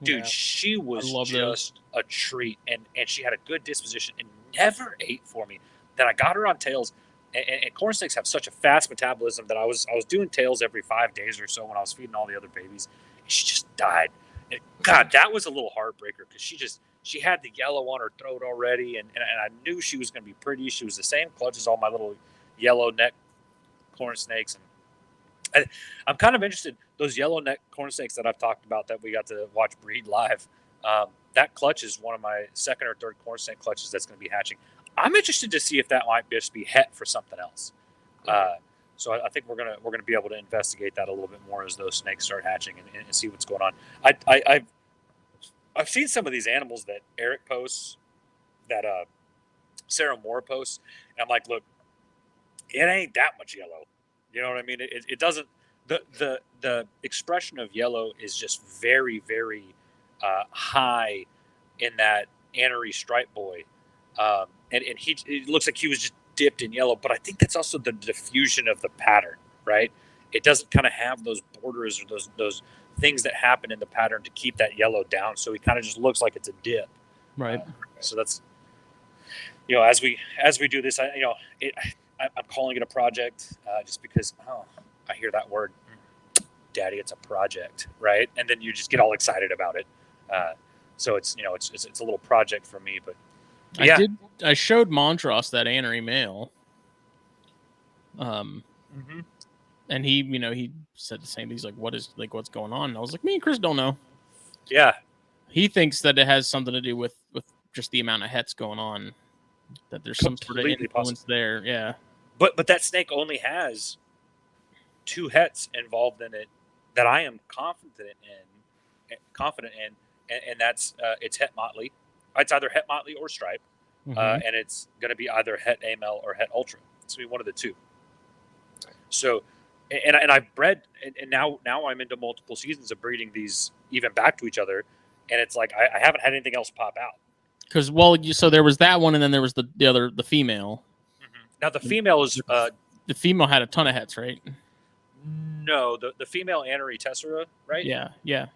dude, she was just a treat, and she had a good disposition and never ate for me. Then I got her on tails, and corn snakes have such a fast metabolism that I was doing tails every 5 days or so when I was feeding all the other babies. And she just died. And God, that was a little heartbreaker because she had the yellow on her throat already, and I knew she was going to be pretty. She was the same clutch as all my little yellow neck corn snakes, and I'm kind of interested. Those yellow neck corn snakes that I've talked about that we got to watch breed live, that clutch is one of my second or third corn snake clutches that's going to be hatching. I'm interested to see if that might just be het for something else. So I think we're gonna be able to investigate that a little bit more as those snakes start hatching and see what's going on. I've seen some of these animals that Eric posts, that Sarah Moore posts, and I'm like, look, it ain't that much yellow. You know what I mean? It doesn't. The expression of yellow is just very, very high in that Annery stripe boy, and it looks like he was just dipped in yellow. But I think that's also the diffusion of the pattern, right? It doesn't kind of have those borders or those things that happen in the pattern to keep that yellow down. So he kind of just looks like it's a dip, right? So that's, as we do this, I'm calling it a project just because I hear that word, Daddy, it's a project, right? And then you just get all excited about it. So it's it's a little project for me, but yeah. I showed Montrose that Annery male. And he said the same. He's like, what's going on? And I was like, me and Chris don't know. Yeah. He thinks that it has something to do with just the amount of hets going on, that there's some sort of influence there. Yeah. But that snake only has 2 hets involved in it that I am confident in, and that's it's het motley. It's either het motley or stripe, and it's going to be either het AML or het ultra. It's going to be one of the two. So, and I've bred, and now I'm into multiple seasons of breeding these even back to each other, and it's like I haven't had anything else pop out. Because so there was that one, and then there was the female. Now the female is the female had a ton of hets, right? No, the female Annery tessera, right? Yeah.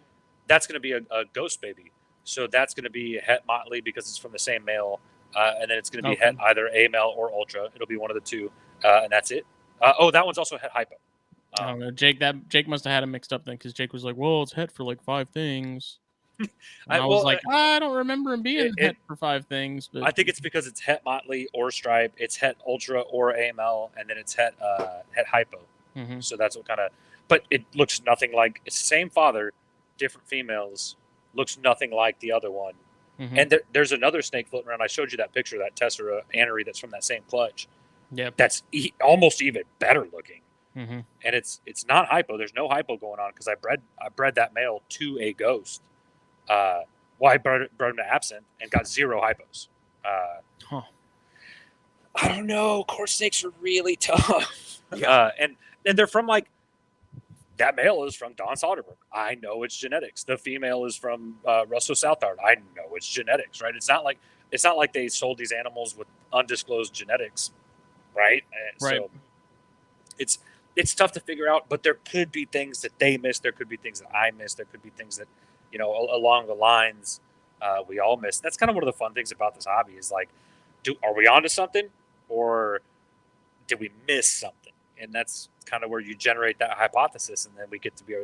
That's going to be a ghost baby. So that's going to be het motley because it's from the same male, and then it's going to be het either AML or ultra. It'll be one of the two, and that's it. That one's also het hypo. I don't know, Jake must have had them mixed up then, because Jake was like, "Well, it's het for like 5 things." I was like, I don't remember him being het for 5 things. But I think it's because it's het motley or stripe, it's het ultra or AML, and then it's het hypo. So that's what kind of. But it looks nothing like. It's the same father, different females. Looks nothing like the other one. And there's another snake floating around. I showed you that picture, that tessera Annery that's from that same clutch. Yeah, that's almost even better looking. And it's not hypo. There's no hypo going on because I bred that male to a ghost. I bred him to absent and got 0 hypos. I don't know. Corn snakes are really tough. And they're from that male is from Don Soderbergh. I know it's genetics. The female is from Russell Southard. I know it's genetics, right? It's not like they sold these animals with undisclosed genetics, right? Right. So it's tough to figure out, but there could be things that they missed. There could be things that I missed. There could be things that, along the lines we all missed. That's kind of one of the fun things about this hobby is are we onto something or did we miss something? And that's kind of where you generate that hypothesis, and then we get to be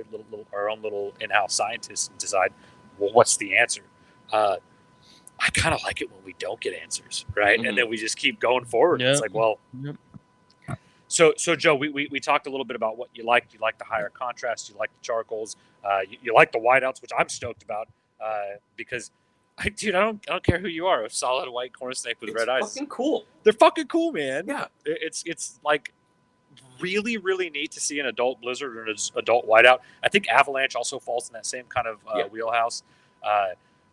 our own little in-house scientists and decide, well, what's the answer? I kind of like it when we don't get answers, right? And then we just keep going forward. Yep. It's like, well, So Joe, we talked a little bit about what you like. You like the higher contrast. You like the charcoals. You like the whiteouts, which I'm stoked about because, I don't care who you are. A solid white corn snake with red eyes. It's fucking cool. They're fucking cool, man. Yeah. It's like really, really neat to see an adult blizzard or an adult whiteout. I think avalanche also falls in that same kind of wheelhouse.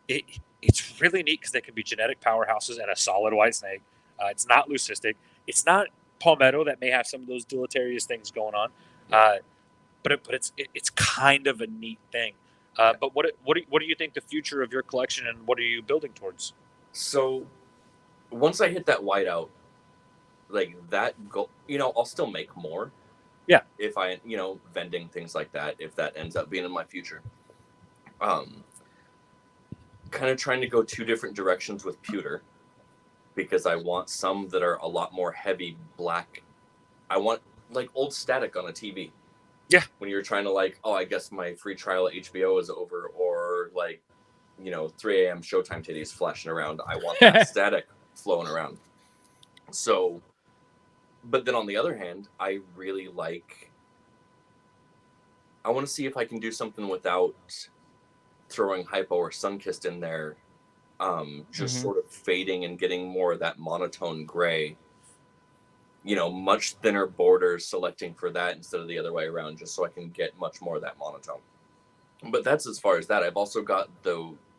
It's really neat because they can be genetic powerhouses and a solid white snake. It's not leucistic. It's not palmetto that may have some of those deleterious things going on. But it's kind of a neat thing. But what do you think the future of your collection, and what are you building towards? So once I hit that whiteout, like that goal, I'll still make more. Yeah. If I, vending things like that, if that ends up being in my future. Kind of trying to go 2 different directions with pewter, because I want some that are a lot more heavy black. I want like old static on a TV. Yeah. When you're trying to like, oh, I guess my free trial at HBO is over, or like, 3 a.m. Showtime titties flashing around. I want that static flowing around. So, but then on the other hand, I really like, I want to see if I can do something without throwing hypo or sunkissed in there, just sort of fading and getting more of that monotone gray, much thinner borders, selecting for that instead of the other way around, just so I can get much more of that monotone. But that's as far as that. I've also got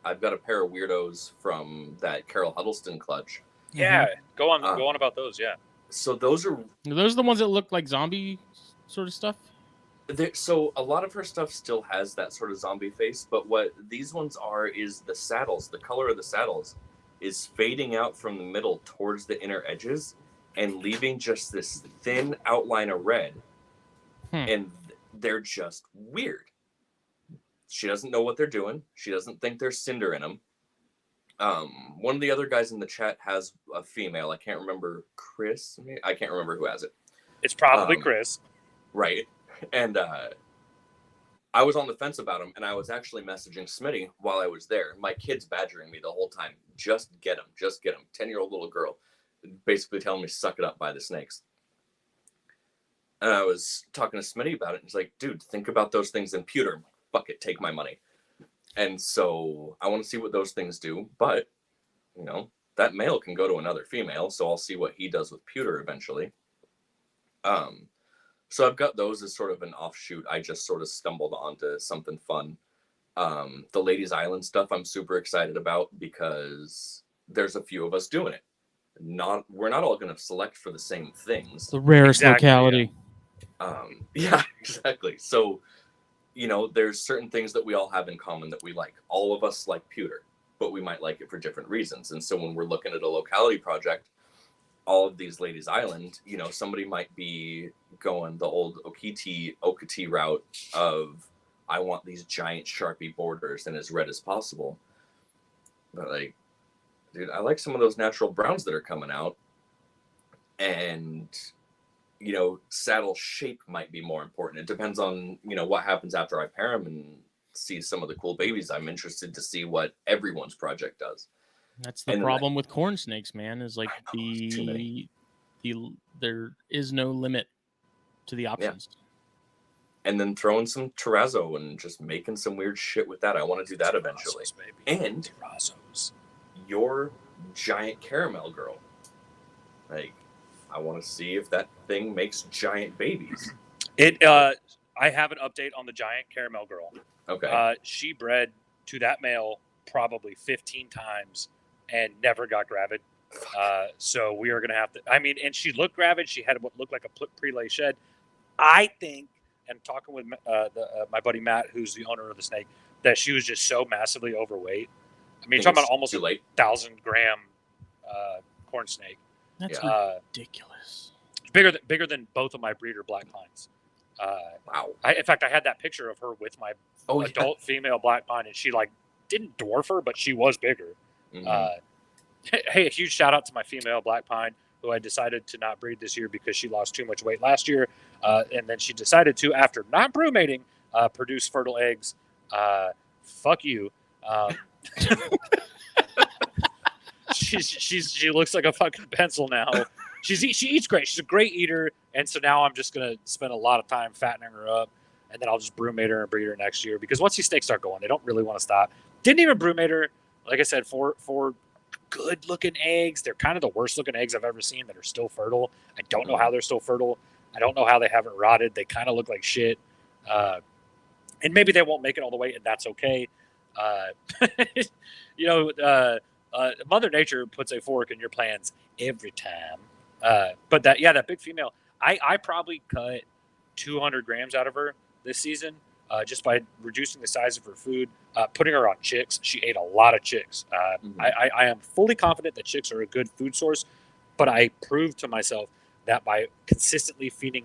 I've got a pair of weirdos from that Carol Huddleston clutch. Yeah, go on about those. Yeah. So those are the ones that look like zombie sort of stuff. So a lot of her stuff still has that sort of zombie face, but what these ones are is the saddles. The color of the saddles is fading out from the middle towards the inner edges and leaving just this thin outline of red. And they're just weird. She doesn't know what they're doing. She doesn't think there's cinder in them. One of the other guys in the chat has a female. I can't remember, Chris? I can't remember who has it. It's probably Chris. Right. And I was on the fence about him, and I was actually messaging Smitty while I was there. My kid's badgering me the whole time. Just get him. 10-year-old little girl basically telling me, suck it up by the snakes. And I was talking to Smitty about it, and he's like, dude, think about those things in pewter. Fuck it, take my money. And so I want to see what those things do. But, that male can go to another female, so I'll see what he does with pewter eventually. So I've got those as sort of an offshoot. I just sort of stumbled onto something fun. The Ladies Island stuff I'm super excited about because there's a few of us doing it. We're not all going to select for the same things. The rarest locality. Yeah, exactly. So, there's certain things that we all have in common that we like. All of us like pewter, but we might like it for different reasons. And so when we're looking at a locality project, all of these Ladies Island, somebody might be going the old Okati route of, I want these giant Sharpie borders and as red as possible. But like, dude, I like some of those natural browns that are coming out. And, saddle shape might be more important. It depends on, what happens after I pair them and see some of the cool babies. I'm interested to see what everyone's project does. That's the problem with corn snakes, man, is like there is no limit to the options. Yeah. And then throwing some terrazzo and just making some weird shit with that. I want to do that eventually. And your giant caramel girl. Like, I want to see if that thing makes giant babies. I have an update on the giant caramel girl. Okay. She bred to that male probably 15 times and never got gravid. So we are going to have to, and she looked gravid. She had what looked like a prelay shed. I think, and talking with my buddy Matt, who's the owner of the snake, that she was just so massively overweight. You're talking about almost 1,000 gram corn snake. That's ridiculous. Bigger than both of my breeder black pines. Wow. In fact, I had that picture of her with my adult female black pine, and she didn't dwarf her, but she was bigger. Mm-hmm. Hey, a huge shout out to my female black pine, who I decided to not breed this year because she lost too much weight last year. And then she decided to, after not broodmating, produce fertile eggs. Fuck you. She looks like a fucking pencil now. She eats great. She's a great eater. And so now I'm just going to spend a lot of time fattening her up. And then I'll just broommate her and breed her next year. Because once these snakes start going, they don't really want to stop. Didn't even broommate her. Like I said, four good looking eggs. They're kind of the worst looking eggs I've ever seen that are still fertile. I don't know how they're still fertile. I don't know how they haven't rotted. They kind of look like shit. And maybe they won't make it all the way, and that's okay. Mother Nature puts a fork in your plans every time. But that big female, I probably cut 200 grams out of her this season, just by reducing the size of her food, putting her on chicks. She ate a lot of chicks. I am fully confident that chicks are a good food source, but I proved to myself that by consistently feeding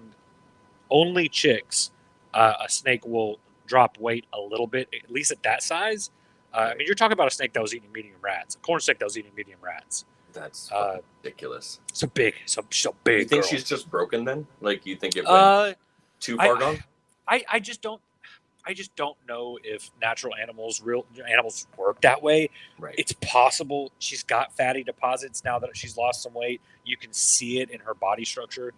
only chicks, a snake will drop weight a little bit, at least at that size. I mean, you're talking about a snake that was eating medium rats, a corn snake that was eating medium rats. That's ridiculous. So big. You think girl. she's just broken then? Like, you think it went too far gone? I just don't know if real animals work that way. Right. It's possible she's got fatty deposits now that she's lost some weight. You can see it in her body structure.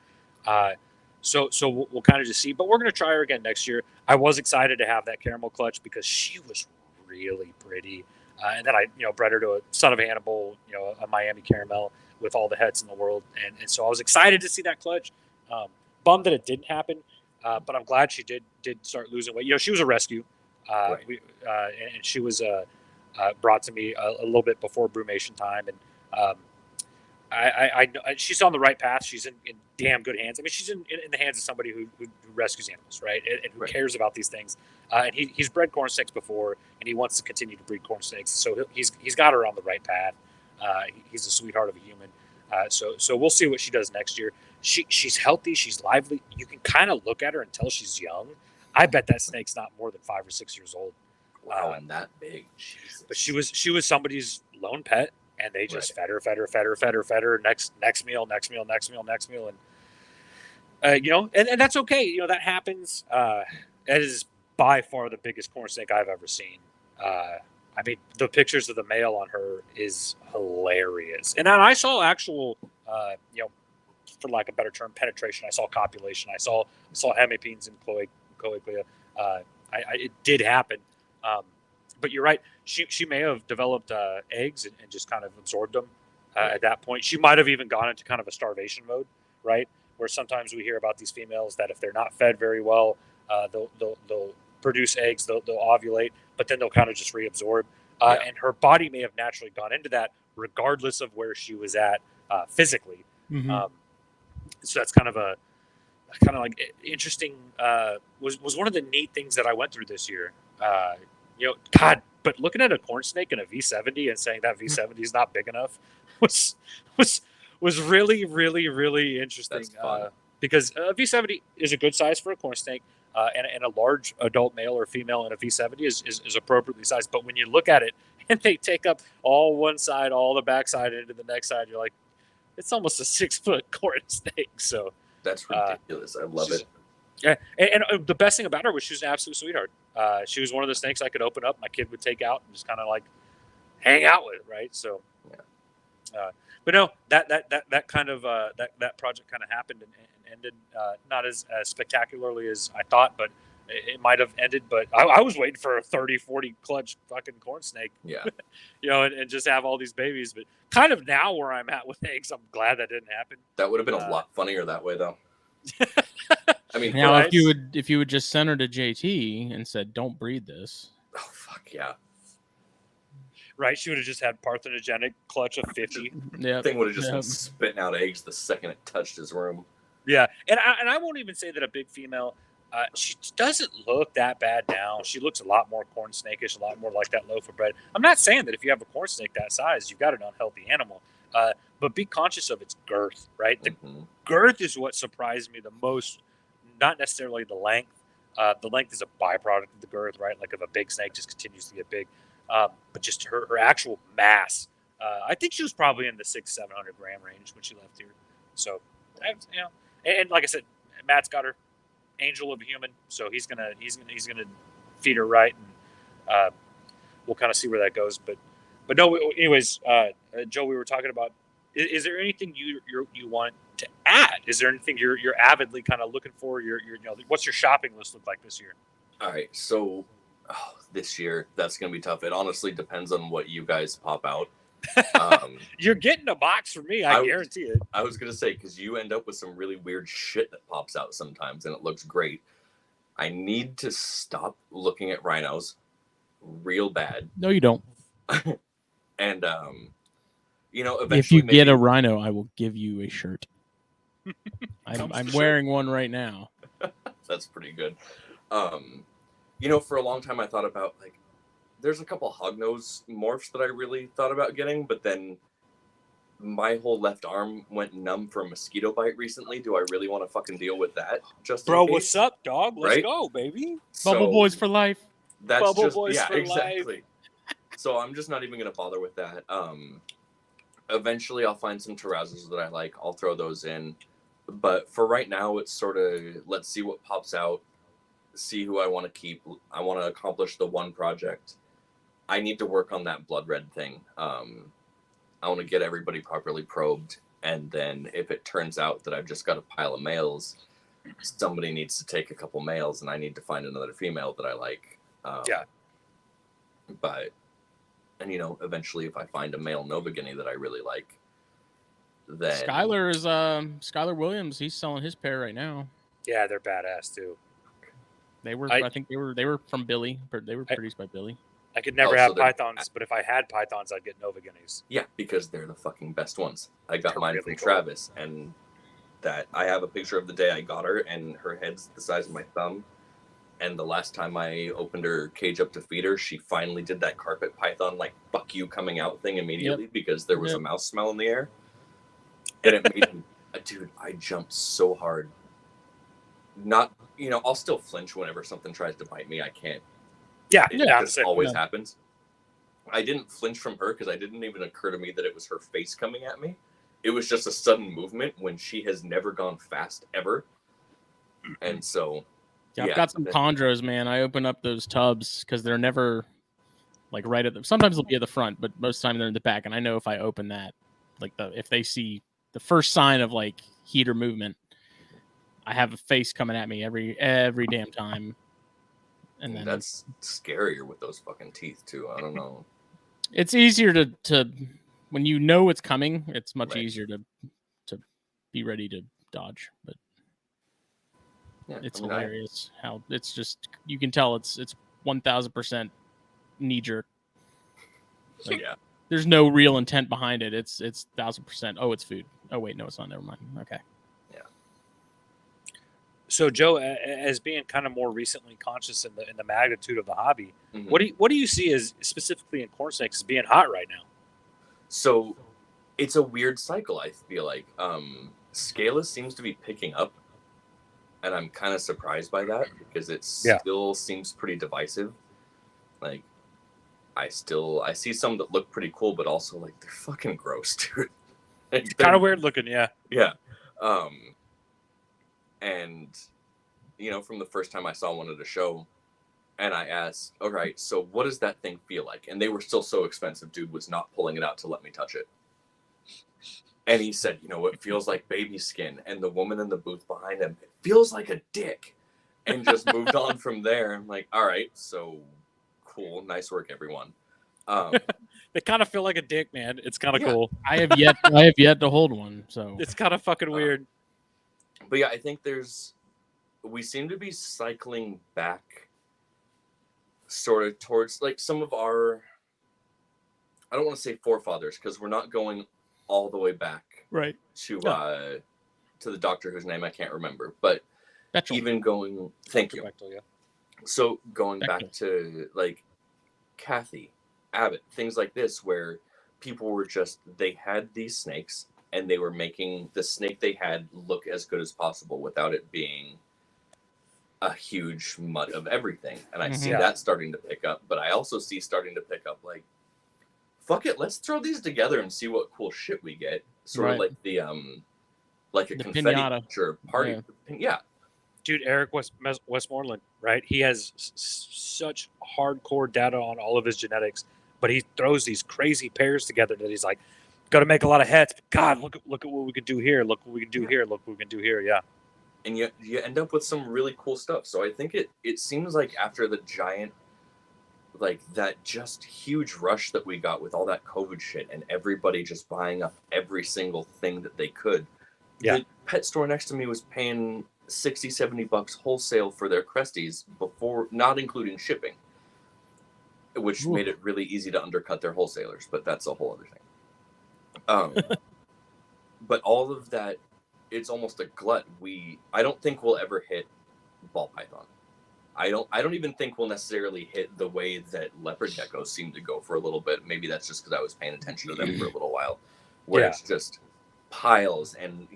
So we'll kind of just see. But we're going to try her again next year. I was excited to have that caramel clutch because she was really pretty. And then I, bred her to a son of Hannibal, a Miami caramel with all the heads in the world. And so I was excited to see that clutch. Bummed that it didn't happen. But I'm glad she did start losing weight. She was a rescue. Right. And she was brought to me a little bit before brumation time. And she's on the right path. She's in damn good hands. I mean, she's in the hands of somebody who rescues animals, right? And who cares about these things. And he's bred corn snakes before, and he wants to continue to breed corn snakes. So he's got her on the right path. He's a sweetheart of a human. So we'll see what she does next year. She's healthy. She's lively. You can kind of look at her and tell she's young. I bet that snake's not more than 5 or 6 years old. Wow, and that big. Jesus. But she was somebody's lone pet, and they just fed her. Next meal, and that's okay. That happens. It is by far the biggest corn snake I've ever seen. I mean, the pictures of the male on her is hilarious, and I saw actual, for lack of a better term, penetration. I saw copulation. I saw hemipenes and cochlear. It did happen. But you're right. She may have developed eggs and just kind of absorbed them at that point. She might have even gone into kind of a starvation mode, right? Where sometimes we hear about these females that if they're not fed very well, they'll produce eggs, they'll ovulate, but then they'll kind of just reabsorb. And her body may have naturally gone into that, regardless of where she was at physically. Mm-hmm. So that's kind of like interesting. Was one of the neat things that I went through this year. But looking at a corn snake in a V70 and saying that V70 is not big enough was really, really, really interesting. Because a V70 is a good size for a corn snake, and a large adult male or female in a V70 is appropriately sized. But when you look at it and they take up all one side, all the back side into the next side, you're like, it's almost a 6-foot corn snake. So that's ridiculous. I love it. Yeah, and the best thing about her was she was an absolute sweetheart. She was one of the snakes I could open up, my kid would take out and just kind of like hang out with, right? So, but no, that kind of that project kind of happened and ended not as spectacularly as I thought, but it might have ended. But I was waiting for a 30-40 clutch fucking corn snake, and just have all these babies. But kind of now where I'm at with eggs, I'm glad that didn't happen. That would have been a lot funnier that way, though. I mean, now if you would just send her to JT and said, "Don't breed this." Oh fuck yeah! Right, she would have just had parthenogenic clutch of 50. Yeah, thing would have just been spitting out eggs the second it touched his room. Yeah, and I won't even say that a big female. She doesn't look that bad now. She looks a lot more corn snakish, a lot more like that loaf of bread. I'm not saying that if you have a corn snake that size, you've got an unhealthy animal. But be conscious of its girth, right? The girth is what surprised me the most, not necessarily the length. The length is a byproduct of the girth, right? Like if a big snake just continues to get big. But just her actual mass. I think she was probably in the 600-700 gram range when she left here. So, and like I said, Matt's got her angel of a human, so he's gonna feed her right, and we'll kind of see where that goes. But no, anyways, Joe, we were talking about. Is there anything you want to add? Is there anything you're avidly kind of looking for? What's your shopping list look like this year? All right, so this year that's gonna be tough. It honestly depends on what you guys pop out. You're getting a box from me, I guarantee it. I was gonna say, because you end up with some really weird shit that pops out sometimes, and it looks great. I need to stop looking at rhinos real bad. No, you don't. And eventually, if you get a rhino, I will give you a shirt. I'm wearing one right now. That's pretty good. For a long time I thought about like, there's a couple hognose morphs that I really thought about getting, but then my whole left arm went numb from a mosquito bite recently. Do I really want to fucking deal with that? Just in Bro, case? what's up, dog? Let's Right? go, baby. Bubble So boys for life. that's Bubble just boys for exactly. So I'm just not even gonna bother with that. Eventually I'll find some terrazas that I like. I'll throw those in. But for right now, it's sort of let's see what pops out, see who I want to keep. I want to accomplish the one project. I need to work on that blood red thing. I want to get everybody properly probed, and then if it turns out that I've just got a pile of males, somebody needs to take a couple males, and I need to find another female that I like. And eventually, if I find a male Nova Guinea that I really like, then Skylar Williams. He's selling his pair right now. Yeah, they're badass too. They were, I think they were from Billy. They were produced by Billy. I could never have pythons, but if I had pythons, I'd get Nova Guineas. Yeah, because they're the fucking best ones. I got mine really from cool. Travis, and that I have a picture of the day I got her, and her head's the size of my thumb. And the last time I opened her cage up to feed her, she finally did that carpet python, like, fuck you coming out thing immediately because there was a mouse smell in the air. And it made me, dude, I jumped so hard. Not, I'll still flinch whenever something tries to bite me. I can't. Yeah, it just always happens. I didn't flinch from her because it didn't even occur to me that it was her face coming at me. It was just a sudden movement when she has never gone fast ever. And so... Yeah, I've got some chondros, man. I open up those tubs because they're never like right at the. Sometimes they'll be at the front, but most of the time they're in the back. And I know if I open that, like if they see the first sign of like heat or movement, I have a face coming at me every damn time. And then that's scarier with those fucking teeth too. I don't know. It's easier to when you know it's coming. It's much easier to be ready to dodge, but. Yeah, it's hilarious how it's just you can tell it's 1000% knee jerk. Like, there's no real intent behind it. It's 1000%. Oh, it's food. Oh wait, no, it's not. Never mind. Okay. Yeah. So Joe, as being kind of more recently conscious in the magnitude of the hobby, mm-hmm. what do you see as specifically in corn snakes as being hot right now? So it's a weird cycle. I feel like Scalus seems to be picking up. And I'm kind of surprised by that because it still seems pretty divisive. Like, I see some that look pretty cool, but also like they're fucking gross, dude. It's kind of weird looking, yeah. Yeah. And from the first time I saw one at a show, and I asked, "All right, so what does that thing feel like?" And they were still so expensive. Dude was not pulling it out to let me touch it. And he said, it feels like baby skin. And the woman in the booth behind him, it feels like a dick. And just moved on from there. I'm like, all right, so cool. Nice work, everyone. They kind of feel like a dick, man. It's kind of cool. I have yet to hold one. So it's kind of fucking weird. But yeah, I think we seem to be cycling back sort of towards like some of our, I don't want to say forefathers because we're not going all the way back to the doctor whose name I can't remember, but Bechtel. Even going thank you Bechtel, yeah. So going Bechtel. back to like Kathy Abbott, things like this where people were they had these snakes and they were making the snake they had look as good as possible without it being a huge mud of everything. And I see that starting to pick up, but I also see starting to pick up like, fuck it, let's throw these together and see what cool shit we get. Sort of like the confetti pinata. Party. Yeah. Dude, Eric Westmoreland, right? He has such hardcore data on all of his genetics, but he throws these crazy pairs together that he's like, got to make a lot of hets. But God, look at what we can do here. Look what we can do here. Look what we can do here. Yeah. And you end up with some really cool stuff. So I think it seems like after the giant, like that just huge rush that we got with all that COVID shit and everybody just buying up every single thing that they could. Yeah. The pet store next to me was paying $60-$70 wholesale for their Cresties before, not including shipping, which made it really easy to undercut their wholesalers, but that's a whole other thing. But all of that it's almost a glut. I don't think we'll ever hit ball python. I don't even think we'll necessarily hit the way that leopard geckos seem to go for a little bit. Maybe that's just because I was paying attention to them for a little while, where it's just piles and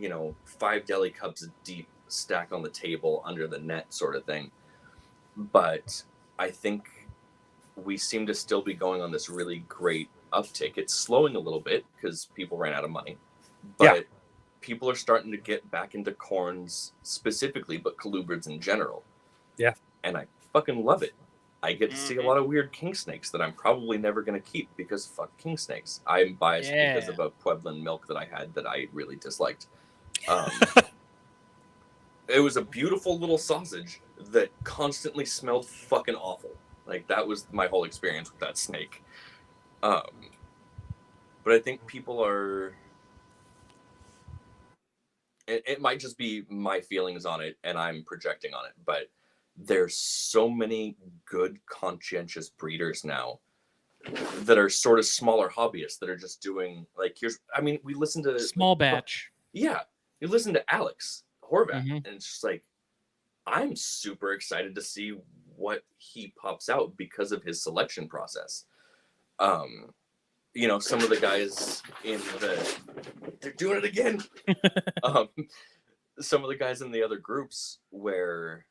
5 deli cups deep stack on the table under the net sort of thing. But I think we seem to still be going on this really great uptick. It's slowing a little bit because people ran out of money, but people are starting to get back into corns specifically, but colubrids in general. Yeah. And I fucking love it. I get to see a lot of weird king snakes that I'm probably never going to keep because fuck king snakes. I'm biased because of a Pueblan milk that I had that I really disliked. It was a beautiful little sausage that constantly smelled fucking awful. Like, that was my whole experience with that snake. But I think people are... It might just be my feelings on it and I'm projecting on it, but there's so many good, conscientious breeders now that are sort of smaller hobbyists that are just doing, like, we listen to... Small batch. Yeah. You listen to Alex Horvath, and it's just like, I'm super excited to see what he pops out because of his selection process. Some of the guys they're doing it again. Some of the guys in the other groups where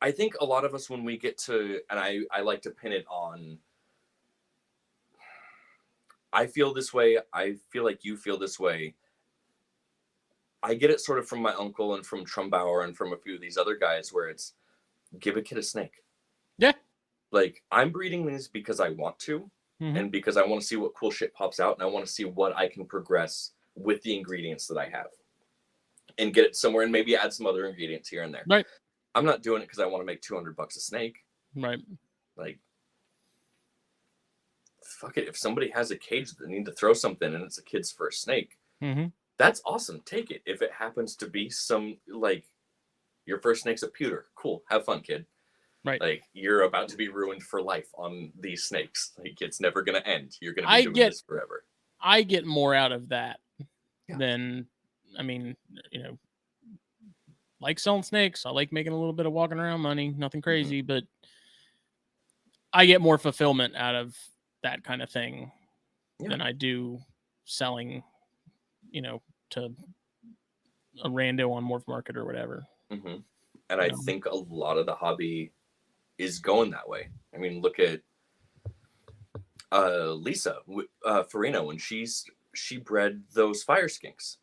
I think a lot of us, when we get to, and I like to pin it on, I feel this way, I feel like you feel this way. I get it sort of from my uncle and from Trumbauer and from a few of these other guys where it's give a kid a snake. Yeah. Like, I'm breeding these because I want to, and because I want to see what cool shit pops out, and I want to see what I can progress with the ingredients that I have and get it somewhere and maybe add some other ingredients here and there. Right. I'm not doing it because I want to make $200 a snake. Right. Like, fuck it. If somebody has a cage that need to throw something and it's a kid's first snake, that's awesome. Take it. If it happens to be some, like, your first snake's a pewter, cool. Have fun, kid. Right. Like, you're about to be ruined for life on these snakes. Like, it's never going to end. You're going to be doing this forever. I get more out of that than, like selling snakes. I like making a little bit of walking around money. Nothing crazy, but I get more fulfillment out of that kind of thing than I do selling, to a rando on Morph Market or whatever. And I think a lot of the hobby is going that way. I mean, look at Lisa Farina when she bred those fire skinks,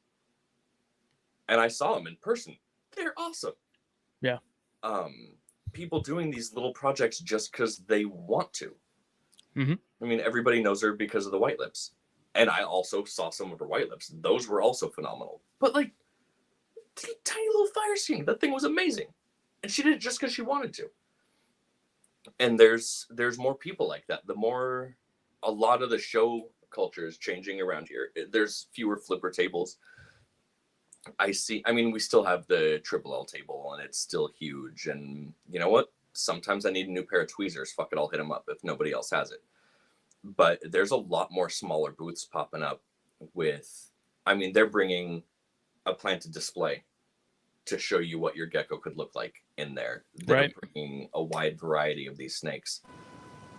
and I saw them in person. They're awesome. Yeah. People doing these little projects just because they want to. I mean, everybody knows her because of the white lips, and I also saw some of her white lips. Those were also phenomenal. But, like, tiny little fire skink, that thing was amazing, and she did it just because she wanted to. And there's more people like that. The more a lot of the show culture is changing around here. There's fewer flipper tables. We still have the Triple L table, and it's still huge. And you know what? Sometimes I need a new pair of tweezers. Fuck it, I'll hit them up if nobody else has it. But there's a lot more smaller booths popping up with, they're bringing a planted display to show you what your gecko could look like in there. They're bringing a wide variety of these snakes.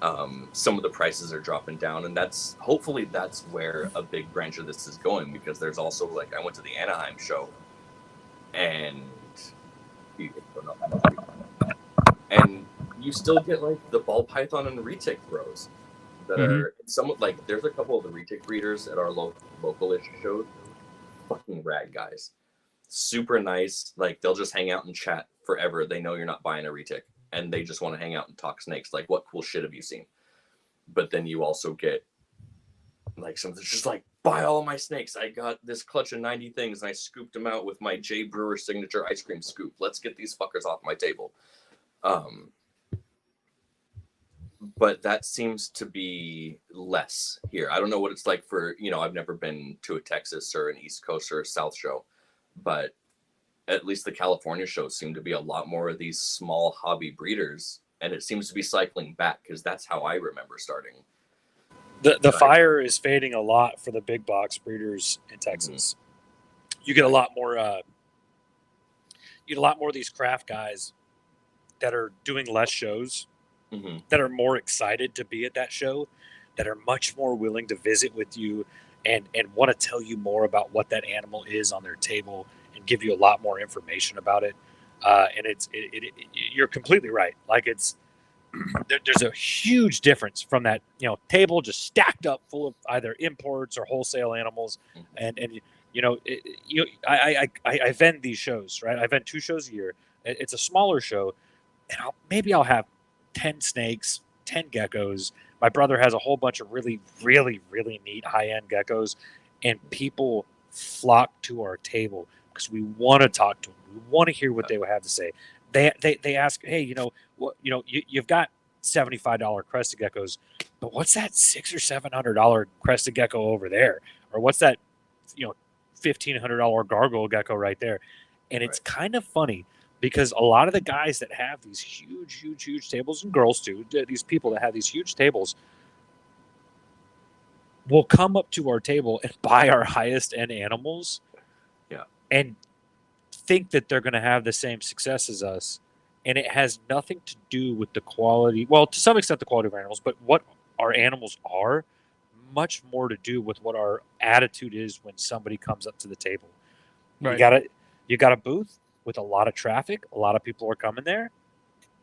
Some of the prices are dropping down, and hopefully that's where a big branch of this is going, because there's also, like, I went to the Anaheim show, and you still get, like, the ball python and the retic bros that are somewhat, like, there's a couple of the retic breeders at our local-ish shows. Fucking rad guys. Super nice. Like, they'll just hang out and chat forever. They know you're not buying a retic, and they just want to hang out and talk snakes. Like, what cool shit have you seen? But then you also get, like, something just like, buy all of my snakes. I got this clutch of 90 things, and I scooped them out with my J. Brewer signature ice cream scoop. Let's get these fuckers off my table. But that seems to be less here. I don't know what it's like for, I've never been to a Texas or an East Coast or a South show, but at least the California shows seem to be a lot more of these small hobby breeders, and it seems to be cycling back, because that's how I remember starting. The fire is fading a lot for the big box breeders in Texas. you get a lot more. You get a lot more of these craft guys that are doing less shows, that are more excited to be at that show, that are much more willing to visit with you and want to tell you more about what that animal is on their table and give you a lot more information about it. And you're completely right. Like there's a huge difference from that, table just stacked up full of either imports or wholesale animals. And I vend these shows, right? I vend 2 shows a year. It's a smaller show, and I'll have 10 snakes, 10 geckos. My brother has a whole bunch of really, really, really neat high-end geckos, and people flock to our table because we want to talk to them. We want to hear what they have to say. They ask, hey, you've got $75 crested geckos, but what's that $600 or $700 crested gecko over there, or what's that $1,500 gargoyle gecko right there? And it's kind of funny because a lot of the guys that have these huge tables, and girls too, these people that have these huge tables, will come up to our table and buy our highest end animals, and think that they're going to have the same success as us. And it has nothing to do with the quality. Well, to some extent, the quality of our animals, but what our animals are, much more to do with what our attitude is when somebody comes up to the table. Right. You got a booth with a lot of traffic. A lot of people are coming there.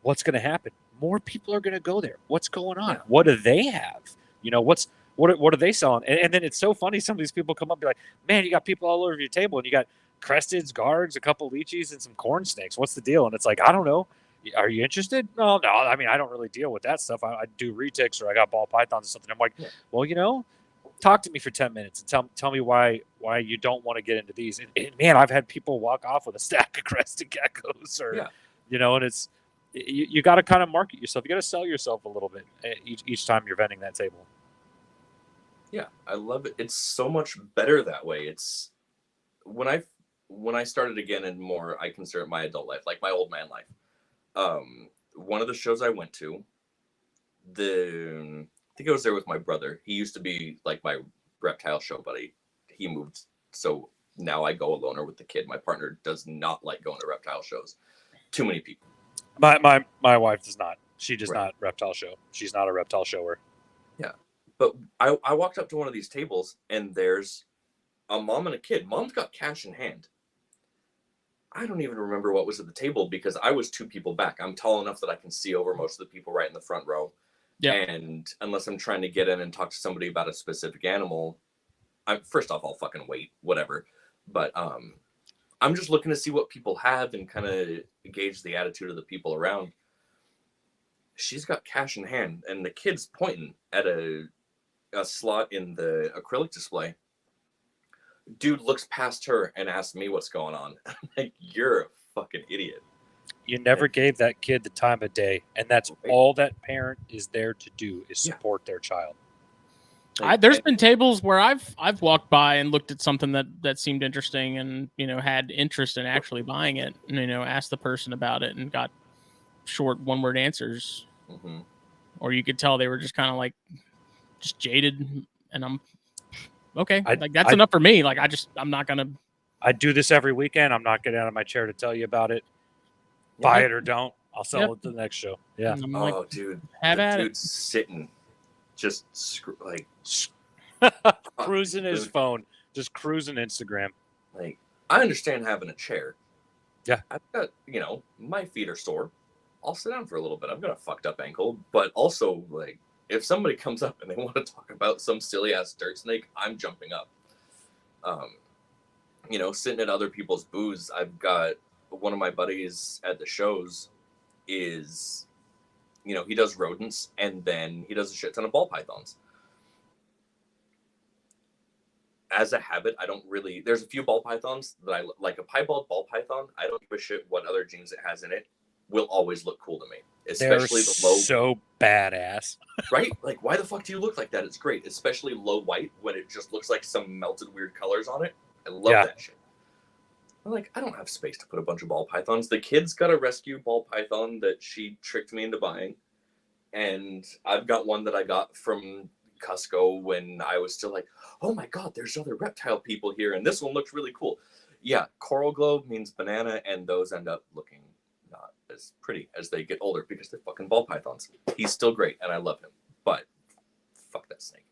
What's going to happen? More people are going to go there. What's going on? What do they have? What are they selling? And then it's so funny. Some of these people come up and be like, man, you got people all over your table, and you got cresteds, guards, a couple leeches, and some corn snakes. What's the deal? And it's like, I don't know. Are you interested? No. I mean, I don't really deal with that stuff. I do retics, or I got ball pythons or something. I'm like, well, talk to me for 10 minutes and tell me why you don't want to get into these. And man, I've had people walk off with a stack of crested geckos, or and it's you got to kind of market yourself. You got to sell yourself a little bit each time you're vending that table. Yeah, I love it. It's so much better that way. It's when I started again and more, I consider it my adult life, like my old man life. One of the shows I went to, I think I was there with my brother. He used to be like my reptile show buddy. He moved, so now I go alone or with the kid. My partner does not like going to reptile shows. Too many people. My wife does not. She does not reptile show. She's not a reptile shower. Yeah. But I walked up to one of these tables, and there's a mom and a kid. Mom's got cash in hand. I don't even remember what was at the table because I was 2 people back. I'm tall enough that I can see over most of the people right in the front row. Yeah. And unless I'm trying to get in and talk to somebody about a specific animal, first off, I'll fucking wait, whatever. But I'm just looking to see what people have and kind of gauge the attitude of the people around. She's got cash in hand, and the kid's pointing at a slot in the acrylic display. Dude looks past her and asks me what's going on. I'm like, you're a fucking idiot. You never gave that kid the time of day, and that's all that parent is there to do, is support their child. There's been tables where I've walked by and looked at something that seemed interesting and had interest in actually buying it, and asked the person about it and got short one-word answers. Mm-hmm. Or you could tell they were just kind of like just jaded, and I'm okay. That's enough for me. Like I'm not gonna. I do this every weekend. I'm not getting out of my chair to tell you about it. Buy it or don't. I'll sell it to the next show. Yeah. Oh, dude. Have at it. Dude's sitting, just like cruising his phone, just cruising Instagram. Like, I understand having a chair. Yeah. I've got, my feet are sore. I'll sit down for a little bit. I've got a fucked up ankle, but also, like, if somebody comes up and they want to talk about some silly ass dirt snake, I'm jumping up. Sitting at other people's booths. I've got one of my buddies at the shows is, he does rodents, and then he does a shit ton of ball pythons. As a habit, I don't really, there's a few ball pythons that I like. A piebald ball python, I don't give a shit what other genes it has in it, will always look cool to me. Especially They're the low. So badass. Right? Like, why the fuck do you look like that? It's great. Especially low white, when it just looks like some melted weird colors on it. I love that shit. I'm like, I don't have space to put a bunch of ball pythons. The kid's got a rescue ball python that she tricked me into buying. And I've got one that I got from Cusco when I was still like, oh my God, there's other reptile people here, and this one looks really cool. Yeah, coral globe means banana, and those end up looking not as pretty as they get older because they're fucking ball pythons. He's still great, and I love him, but fuck that snake.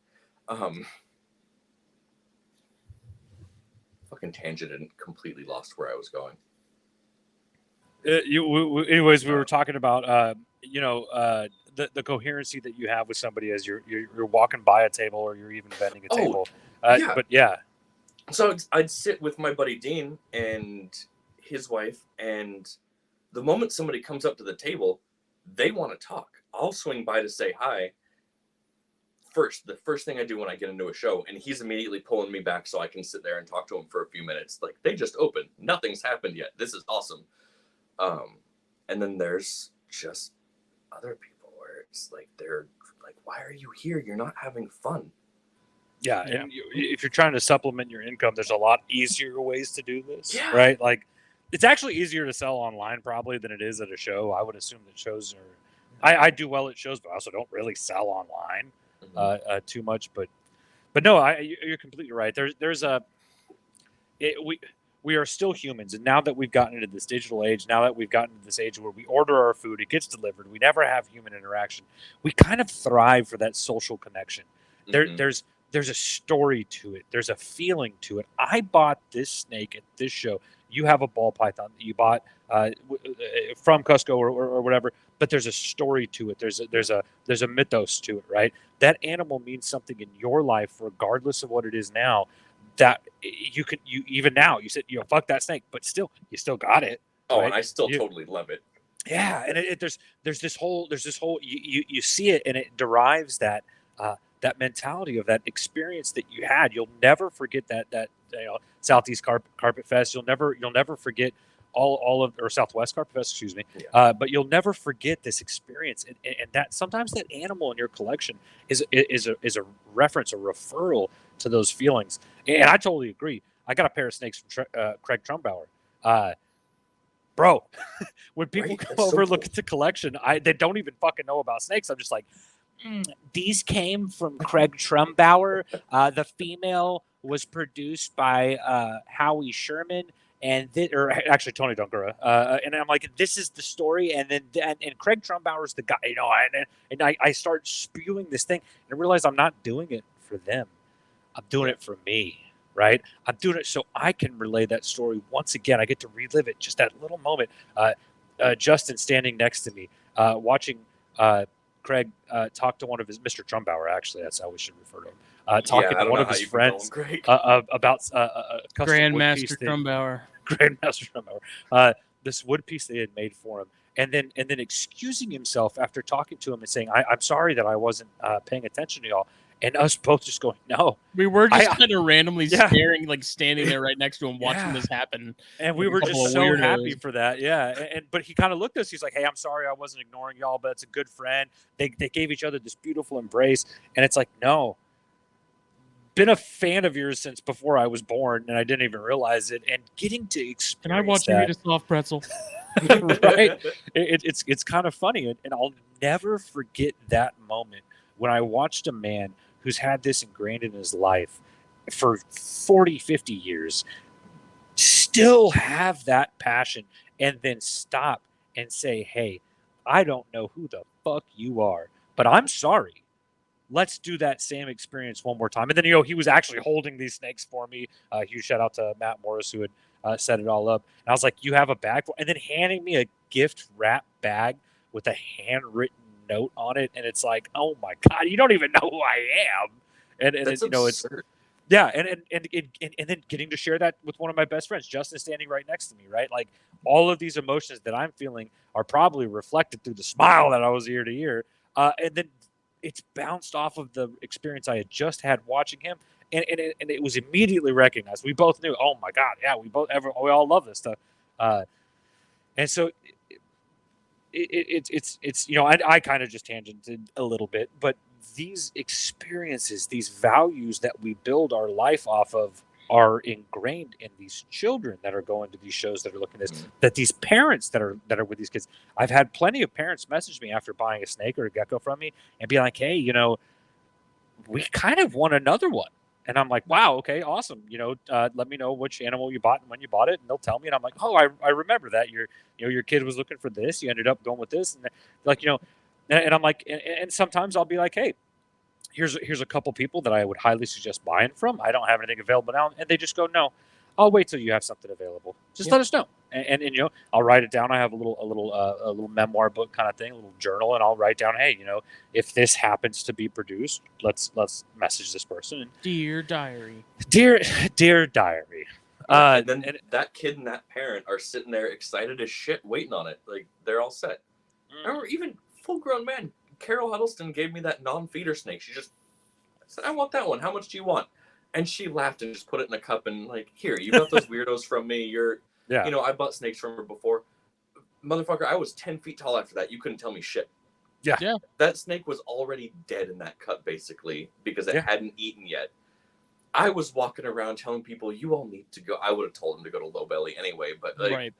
Fucking tangent and completely lost where I was going. Anyways, we were talking about the coherency that you have with somebody as you're walking by a table or you're even bending a table. Yeah. But yeah. So I'd sit with my buddy Dean and his wife, and the moment somebody comes up to the table, they want to talk. I'll swing by to say hi. The first thing I do when I get into a show, and he's immediately pulling me back so I can sit there and talk to him for a few minutes. Like, they just opened. Nothing's happened yet. This is awesome. And then there's just other people where it's like, they're like, why are you here? You're not having fun. Yeah, and if you're trying to supplement your income, there's a lot easier ways to do this, right? Like, it's actually easier to sell online probably than it is at a show. I would assume that shows are. I do well at shows, but I also don't really sell online too much. But no, you're completely right. We are still humans, and now that we've gotten into this digital age, now that we've gotten into this age where we order our food, it gets delivered, we never have human interaction. We kind of thrive for that social connection. There's a story to it. There's a feeling to it. I bought this snake at this show. You have a ball python that you bought from Costco or whatever, but there's a story to it. There's a mythos to it, right? That animal means something in your life, regardless of what it is now. That you even now you said fuck that snake, but still you still got it. Oh, right? And I still totally love it. Yeah, and there's this whole you see it, and it derives that mentality of that experience that you had. You'll never forget that Southeast Carpet Fest. You'll never forget all of, or Southwest Carpet Fest, excuse me. Yeah. But you'll never forget this experience, and that sometimes that animal in your collection is a reference, a referral to those feelings. And I totally agree. I got a pair of snakes from Craig Trumbauer. Bro, when people come over look at the collection, they don't even fucking know about snakes. I'm just like, these came from Craig Trumbauer. The female was produced by Howie Sherman, or actually Tony Dongura. And I'm like, this is the story. And then and Craig Trumbauer's the guy, and I start spewing this thing, and I realize I'm not doing it for them. I'm doing it for me. Right? I'm doing it so I can relay that story once again. I get to relive it, just that little moment. Justin standing next to me, watching Craig talk to one of his, Mr. Trumbauer, actually, that's how we should refer to him, talking to one of his friends about Grandmaster Trumbauer. Grandmaster Trumbauer. This wood piece they had made for him. And then excusing himself after talking to him and saying, I'm sorry that I wasn't paying attention to y'all. And us both just going, no. We were just kind of randomly staring, like standing there right next to him, watching this happen. And we were just so happy for that. Yeah. But he kind of looked at us. He's like, hey, I'm sorry I wasn't ignoring y'all, but it's a good friend. They gave each other this beautiful embrace. And it's like, no. Been a fan of yours since before I was born, and I didn't even realize it. And getting to experience Can I watch you eat a soft pretzel? Right? It's kind of funny. And I'll never forget that moment when I watched a man who's had this ingrained in his life for 40, 50 years, still have that passion, and then stop and say, hey, I don't know who the fuck you are, but I'm sorry. Let's do that same experience one more time. And then, he was actually holding these snakes for me. Huge shout out to Matt Morris, who had set it all up. And I was like, you have a bag and then handing me a gift wrap bag with a handwritten note on it, and it's like, oh my god, you don't even know who I am. And that's it's and then getting to share that with one of my best friends, Justin, standing right next to me, right? Like, all of these emotions that I'm feeling are probably reflected through the smile that I was ear to ear, and then it's bounced off of the experience I had just had watching him, and it was immediately recognized. We both knew, oh my god, yeah, we all love this stuff, and so it's I kind of just tangented a little bit, but these experiences, these values that we build our life off of, are ingrained in these children that are going to these shows, that are looking at this, that these parents that are with these kids. I've had plenty of parents message me after buying a snake or a gecko from me and be like, hey, we kind of want another one. And I'm like, wow, okay, awesome. Let me know which animal you bought and when you bought it, and they'll tell me. And I'm like, oh, I remember that your kid was looking for this. You ended up going with this, and like and I'm like, and sometimes I'll be like, hey, here's a couple people that I would highly suggest buying from. I don't have anything available now, and they just go, no, I'll wait till you have something available. Just let us know, and I'll write it down. I have a little memoir book kind of thing, a little journal, and I'll write down, hey, if this happens to be produced, let's message this person. Dear diary, dear diary. And then that kid and that parent are sitting there excited as shit, waiting on it. Like they're all set. I remember even full-grown man, Carol Huddleston gave me that non-feeder snake. She just said, I want that one. How much do you want? And she laughed and just put it in a cup and like, here, you got those weirdos from me. I bought snakes from her before. Motherfucker, I was 10 feet tall after that. You couldn't tell me shit. Yeah. That snake was already dead in that cup, basically, because it hadn't eaten yet. I was walking around telling people, you all need to go. I would have told him to go to Low Belly anyway, but like,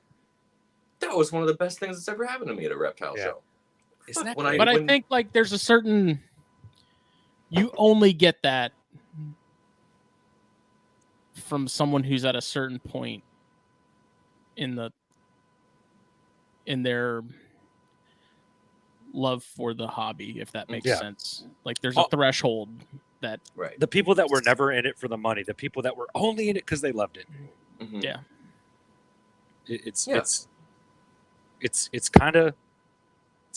that was one of the best things that's ever happened to me at a reptile show. Isn't that I think like there's a certain, you only get that from someone who's at a certain point in their love for the hobby, if that makes sense. Like there's a threshold that the people that were never in it for the money, the people that were only in it because they loved it. Mm-hmm. Yeah. It's kind of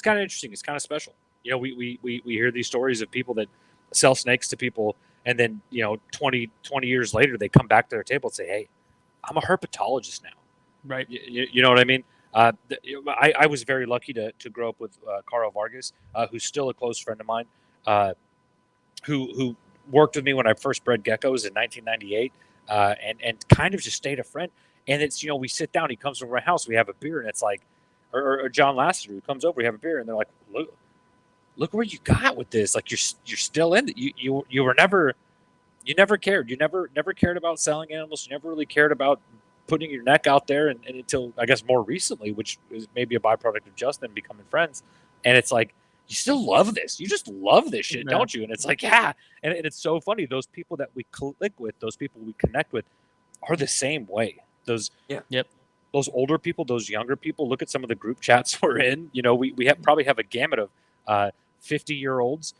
interesting. It's kind of special. We hear these stories of people that sell snakes to people, and then 20 years later they come back to their table and say, hey, I'm a herpetologist now. Right. You know what I mean? I was very lucky to grow up with Carl Vargas, who's still a close friend of mine, who worked with me when I first bred geckos in 1998, and kind of just stayed a friend. And it's, we sit down, he comes over my house, we have a beer, and it's like, or John Lasseter, who comes over, we have a beer, and they're like, look where you got with this. Like you're still in it. You never cared. You never cared about selling animals. You never really cared about putting your neck out there, and until I guess more recently, which is maybe a byproduct of Justin becoming friends. And it's like, you still love this. You just love this shit, don't you? And it's like, yeah. And it's so funny. Those people that we click with, those people we connect with, are the same way. Those older people, those younger people. Look at some of the group chats we're in. We probably have a gamut of 50-year-olds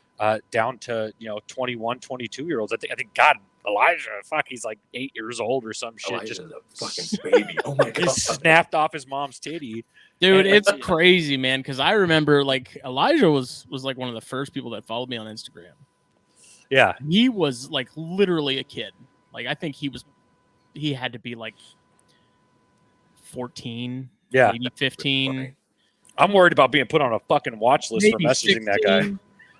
down to 21, 22-year-olds. I think God, Elijah, he's like 8 years old or some shit. Elijah's a fucking baby. Oh my God. Just snapped off his mom's titty. Dude, it's crazy, man, because I remember like Elijah was like one of the first people that followed me on Instagram. Yeah. He was like literally a kid. Like I think he had to be like 14, maybe 15. I'm worried about being put on a fucking watch list for messaging 16. That guy.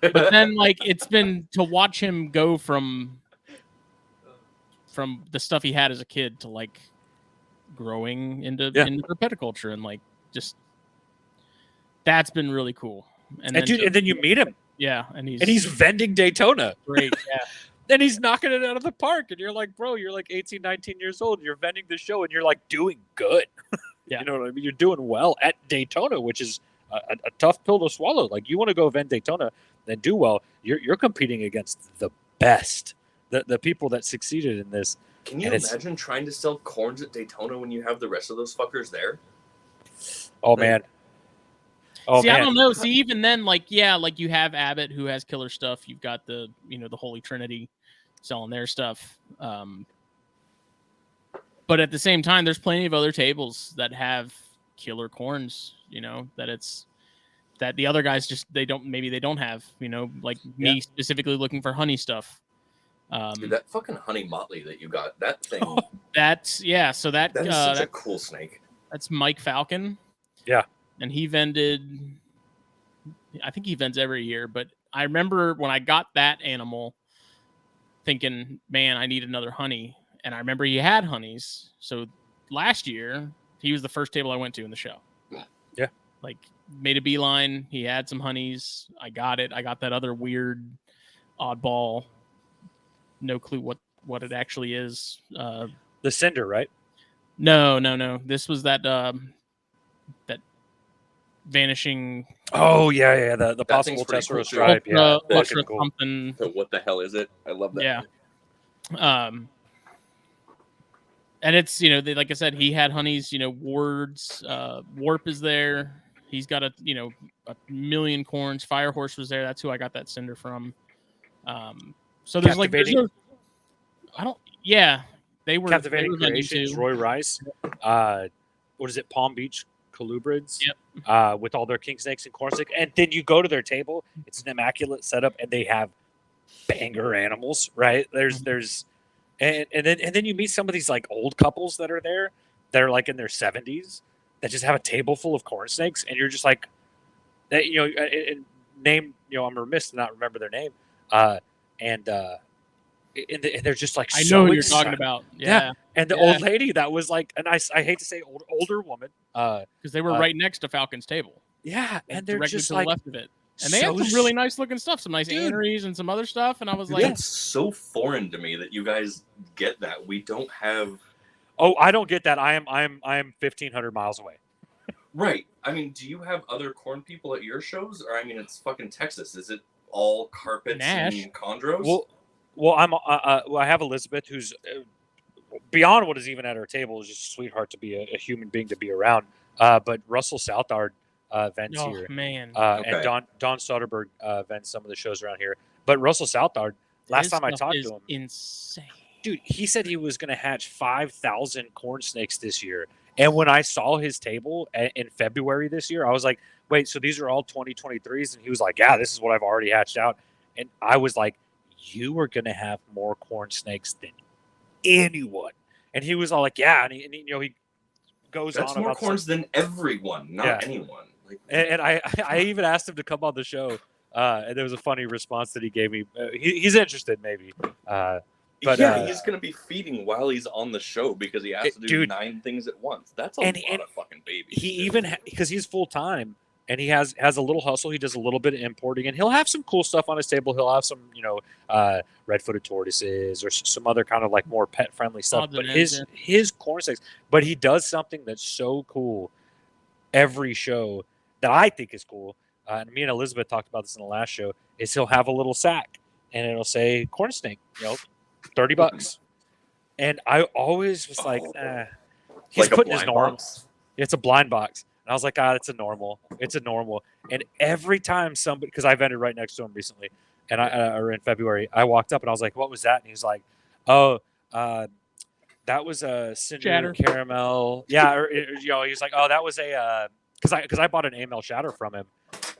But then like it's been to watch him go from the stuff he had as a kid to like growing into herpeticulture, and like just that's been really cool. And then you meet him. Yeah, and he's vending Daytona. Great, yeah. Then he's knocking it out of the park, and you're like, bro, you're like 18, 19 years old. You're vending the show, and you're like doing good. Yeah. You know what I mean? You're doing well at Daytona, which is a tough pill to swallow. Like, you want to go vend Daytona, then do well. You're competing against the best, the people that succeeded in this. Can you imagine trying to sell corns at Daytona when you have the rest of those fuckers there? Oh, man. Oh, see, man. I don't know. See, even then, like you have Abbott, who has killer stuff. You've got the Holy Trinity selling their stuff. But at the same time, there's plenty of other tables that have killer corns, that the other guys just, they don't have, like me specifically looking for honey stuff. Dude, that fucking honey motley that you got, that thing. That's is such a cool snake. That's Mike Falcon. Yeah. And he vended, I think he vends every year, but I remember when I got that animal thinking, man, I need another honey. And I remember he had honeys. So last year, he was the first table I went to in the show. Yeah. Like, made a beeline. He had some honeys. I got it. I got that other weird oddball. No clue what it actually is. The Cinder, right? No. This was that that vanishing. Oh yeah. The possible Tessera stripe. Ultra Cool. something. So what the hell is it? I love that. Yeah. And it's, you know, like I said, he had Honey's, you know, words. Warp is there. He's got a million corns. Fire Horse was there. That's who I got that cinder from. So there's Captivating, they were Captivating vending Creations, too. Roy Rice. What is it? Palm Beach Colubrids. Yep. With all their king snakes and corn snake, and then you go to their table. It's an immaculate setup, and they have banger animals. Right? There's and then you meet some of these like old couples that are there that are like in their 70s that just have a table full of corn snakes, and you're just like, that, you know, name, you know, I'm remiss to not remember their name, and they're just like, I so know who you're excited. talking about. Yeah. And the old lady that was like a nice, I hate to say older woman, because they were right next to Falcon's table. Yeah, and they're directly just to like the left of it. And they had some really nice looking stuff, some nice aneries and some other stuff. And I was like, it's so foreign to me that you guys get that. We don't have. Oh, I don't get that. I am 1,500 miles away. Right. I mean, do you have other corn people at your shows? Or I mean, it's fucking Texas. Is it all carpets and chondros? Well, I have Elizabeth, who's beyond what is even at her table, is just a sweetheart to be a human being to be around. But Russell Southard vents here. Man. And Don Soderberg vents some of the shows around here. But Russell Southard, last time I talked to him, insane. Dude, he said he was going to hatch 5,000 corn snakes this year. And when I saw his table in February this year, I was like, wait, so these are all 2023s? And he was like, yeah, this is what I've already hatched out. And I was like, you are going to have more corn snakes than anyone. And he was all like, yeah. And he you know, he goes That's on more about corns than everyone, not anyone. Like, and I even asked him to come on the show. And there was a funny response that he gave me. He's interested, maybe. But he's going to be feeding while he's on the show because he has to do 9 things at once. That's a lot of fucking babies. He even, because he's full time and he has a little hustle. He does a little bit of importing, and he'll have some cool stuff on his table. He'll have some, you know, red-footed tortoises or some other kind of like more pet-friendly stuff. But his corn snakes, but he does something that's so cool every show that I think is cool. And me and Elizabeth talked about this in the last show. Is he'll have a little sack and it'll say corn snake, you know, $30. And I always was like, he's like putting his normal. Box? It's a blind box. And I was like, it's a normal. It's a normal. And every time somebody, because I vended right next to him recently, and or in February, I walked up and I was like, what was that? And he was like, oh, that was a cinder caramel. Yeah. Or, you know, he was like, oh, that was a, because I bought an AML shatter from him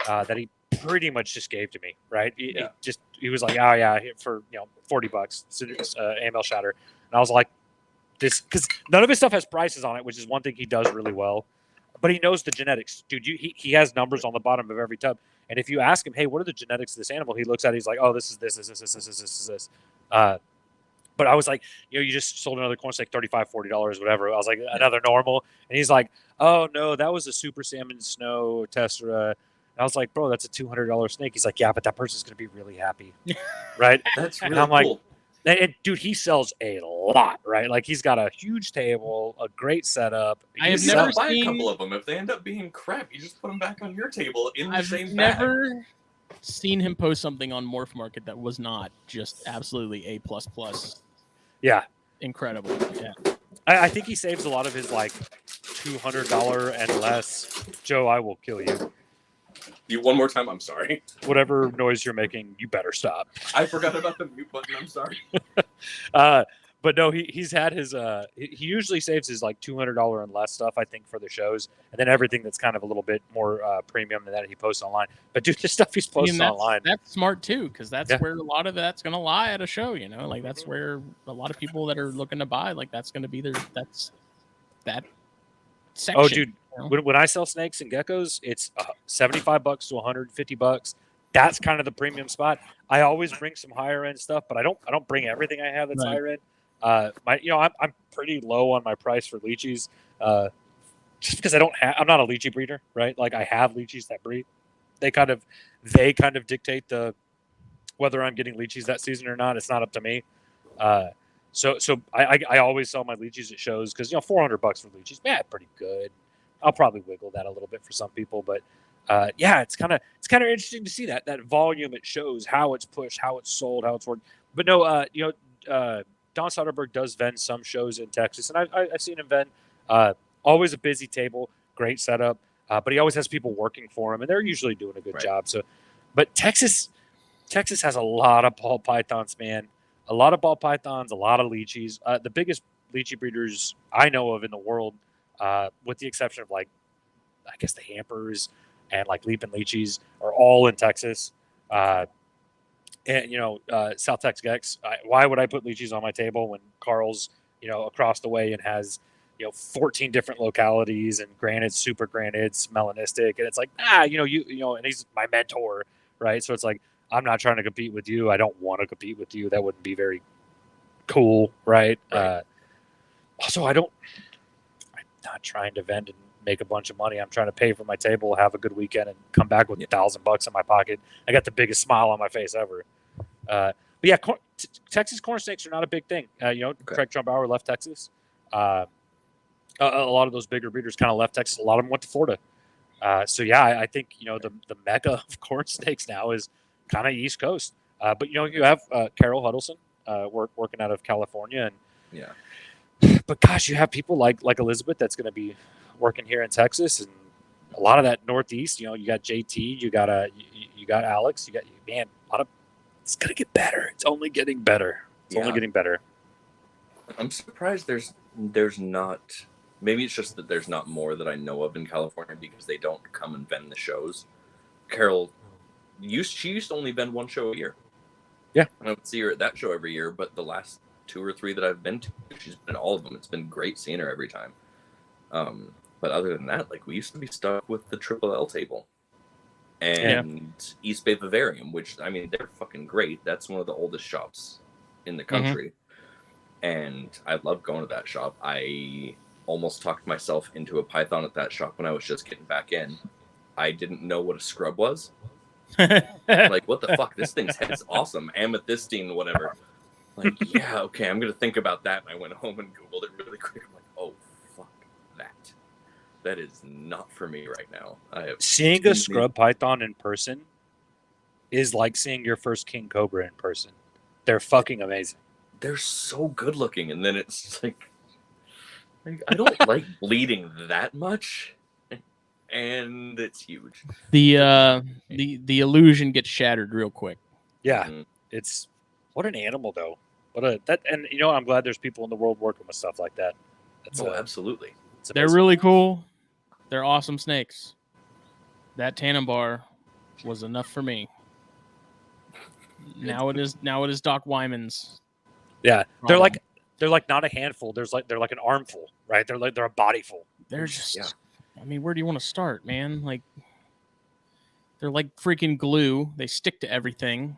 that he pretty much just gave to me, right? He was like, oh yeah, for, you know, $40, AML shatter. And I was like, this, because none of his stuff has prices on it, which is one thing he does really well. But he knows the genetics, dude. He has numbers on the bottom of every tub, and if you ask him, hey, what are the genetics of this animal? He looks at it, he's like, oh, this is this. But I was like, you know, you just sold another corn snake $35, $40, whatever. I was like, another normal, and he's like, oh no, that was a super salmon snow tessera. And I was like, bro, that's a $200 snake. He's like, yeah, but that person's gonna be really happy, right? That's really and I'm cool. Like, and dude, he sells a lot, right? Like he's got a huge table, a great setup. I have never buy seen a couple of them. If they end up being crap, you just put them back on your table in the same bag. I've never seen him post something on Morph Market that was not just absolutely A++. Yeah, incredible. Yeah, I think he saves a lot of his like $200 and less. Joe, I will kill you. You one more time. I'm sorry. Whatever noise you're making, you better stop. I forgot about the mute button. I'm sorry. But no, he's had his. He usually saves his like $200 and less stuff, I think, for the shows, and then everything that's kind of a little bit more premium than that he posts online. But dude, the stuff he's posting online, that's smart too, because that's where a lot of that's going to lie at a show. You know, like that's where a lot of people that are looking to buy, like that's going to be that section. Oh, dude. When I sell snakes and geckos, it's $75 to $150. That's kind of the premium spot. I always bring some higher end stuff, but I don't bring everything I have that's higher end. I'm pretty low on my price for leechies, just because I'm not a leechie breeder, right? Like I have leechies that breed. They kind of dictate whether I'm getting leechies that season or not. It's not up to me. So I always sell my leechies at shows because, you know, $400 for leechies, pretty good. I'll probably wiggle that a little bit for some people, but it's kind of interesting to see that volume. It shows how it's pushed, how it's sold, how it's worked. But no, Don Soderbergh does vend some shows in Texas, and I've seen him vend. Always a busy table, great setup, but he always has people working for him, and they're usually doing a good job. So, but Texas has a lot of ball pythons, man. A lot of ball pythons, a lot of lychees. The biggest lychee breeders I know of in the world, with the exception of like, I guess the Hampers and like Leaping Lychees, are all in Texas. And South Texas. Why would I put lychees on my table when Carl's across the way and has 14 different localities and granites, super granites, melanistic, and it's like and he's my mentor, right? So it's like, I'm not trying to compete with you. I don't want to compete with you. That wouldn't be very cool, right? Also, I'm not trying to vend and make a bunch of money. I'm trying to pay for my table, have a good weekend, and come back with $1,000 in my pocket. I got the biggest smile on my face ever. But yeah, Texas corn snakes are not a big thing. Craig Trumbauer left Texas. A lot of those bigger breeders kind of left Texas. A lot of them went to Florida. So yeah, I think the mecca of corn snakes now is kind of East Coast. But you have Carol Huddleston working out of California, and but gosh, you have people like Elizabeth that's going to be working here in Texas, and a lot of that Northeast. You got JT, you got Alex, a lot of. It's going to get better. It's only getting better. It's only getting better. I'm surprised there's not. Maybe it's just that there's not more that I know of in California because they don't come and vend the shows. Carol, she used to only vend one show a year. Yeah. And I would see her at that show every year, but the last 2 or 3 that I've been to, she's been in all of them. It's been great seeing her every time. But other than that, like, we used to be stuck with the Triple L table. And East Bay Vivarium, which, I mean, they're fucking great. That's one of the oldest shops in the country. And I love going to that shop. I almost talked myself into a python at that shop when I was just getting back in. I didn't know what a scrub was. Like, what the fuck? This thing's head's awesome. Amethystine, whatever. Like, yeah, okay, I'm going to think about that. And I went home and Googled it really quick. I'm like, oh, fuck that. That is not for me right now. Seeing a scrub python in person is like seeing your first king cobra in person. They're fucking amazing. They're so good looking, and then it's like I don't like bleeding that much, and it's huge. The illusion gets shattered real quick. Yeah, it's what an animal though. And I'm glad there's people in the world working with stuff like that. Absolutely. They're really cool. They're awesome snakes. That Tannenbar was enough for me. Now it is Doc Wyman's. Yeah, they're like not a handful. They're like an armful, right? They're a bodyful. They're just. I mean, where do you want to start, man? Like, they're like freaking glue. They stick to everything.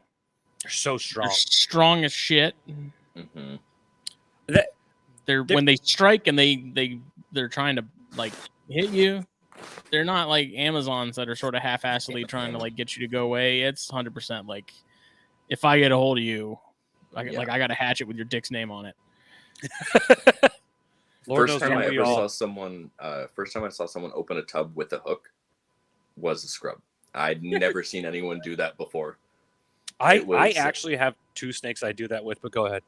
They're so strong. They're strong as shit. Mm-hmm. When they strike and they're trying to like hit you. They're not like Amazons that are sort of half-assedly trying to like get you to go away. It's 100% like, if I get a hold of you, I got a hatchet with your dick's name on it. First time I saw someone open a tub with a hook was a scrub. I'd never seen anyone do that before. I actually have 2 snakes I do that with, but go ahead.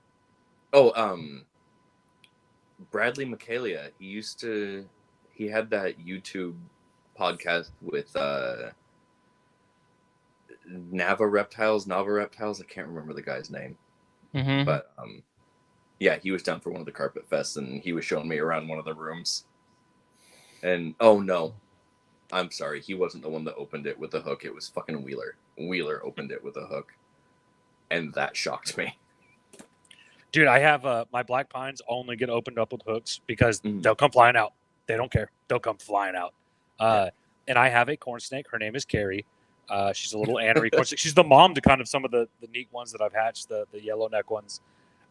Bradley Michaelia, he had that YouTube podcast with Nava Reptiles. I can't remember the guy's name. But he was down for one of the carpet fests, and he was showing me around one of the rooms. And oh no, I'm sorry, he wasn't the one that opened it with a hook. It was fucking Wheeler. Wheeler opened it with a hook, and that shocked me. Dude, I have my black pines only get opened up with hooks because they'll come flying out. They don't care. They'll come flying out. And I have a corn snake. Her name is Carrie. She's a little anery corn snake. She's the mom to kind of some of the neat ones that I've hatched, the yellow neck ones.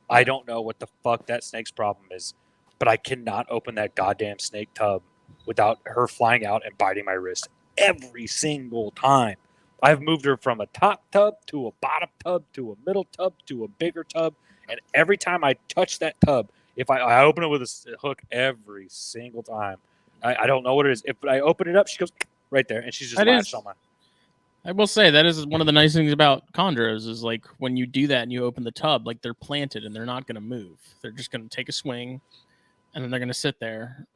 I don't know what the fuck that snake's problem is, but I cannot open that goddamn snake tub without her flying out and biting my wrist every single time. I've moved her from a top tub to a bottom tub to a middle tub to a bigger tub. And every time I touch that tub, if I open it with a hook every single time, I don't know what it is. If I open it up, she goes right there, and she's just latched on my. I will say that is one of the nice things about chondros is like when you do that and you open the tub, like they're planted and they're not going to move. They're just going to take a swing and then they're going to sit there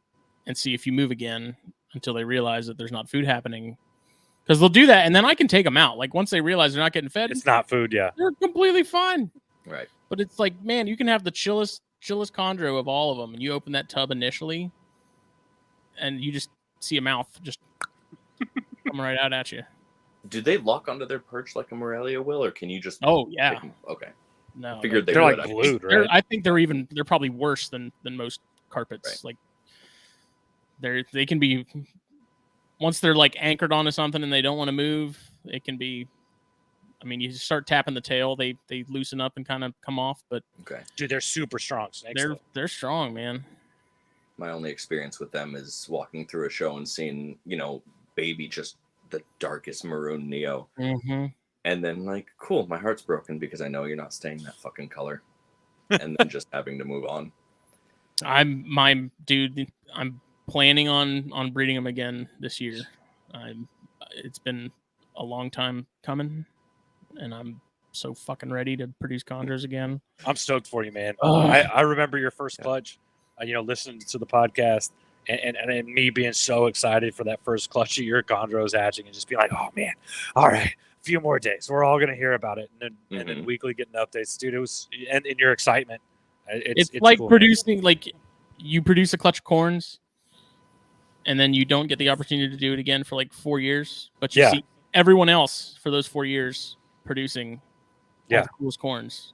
and see if you move again until they realize that there's not food happening. Because they'll do that and then I can take them out. Like once they realize they're not getting fed, It's not food, yeah. they're completely fine. Right. But it's like, man, you can have the chillest chondro of all of them and you open that tub initially and you just see a mouth just coming right out at you. Do they lock onto their perch like a Morelia will, or can you just? Oh yeah. Okay. No. Figured They're would. like glued, right? I think they're probably worse than most carpets. Right. Like they can be once they're like anchored onto something and they don't want to move. It can be. I mean, you start tapping the tail, they loosen up and kind of come off. But Okay. Dude, they're super strong snakes. They're strong, man. My only experience with them is walking through a show and seeing, baby just the darkest maroon neo. Mm-hmm. And then like, cool, my heart's broken because I know you're not staying that fucking color. And then just having to move on. I'm planning on breeding them again this year. It's been a long time coming, and I'm so fucking ready to produce chondros again. I'm stoked for you, man. I remember your first clutch, listening to the podcast and me being so excited for that first clutch of your chondros hatching and just be like, oh man, all right, a few more days. We're all going to hear about it. And then weekly getting updates, dude. It was, and your excitement. It's like cool, producing, like you produce a clutch of corns and then you don't get the opportunity to do it again for like 4 years, but you see everyone else for those 4 years producing all the coolest corns,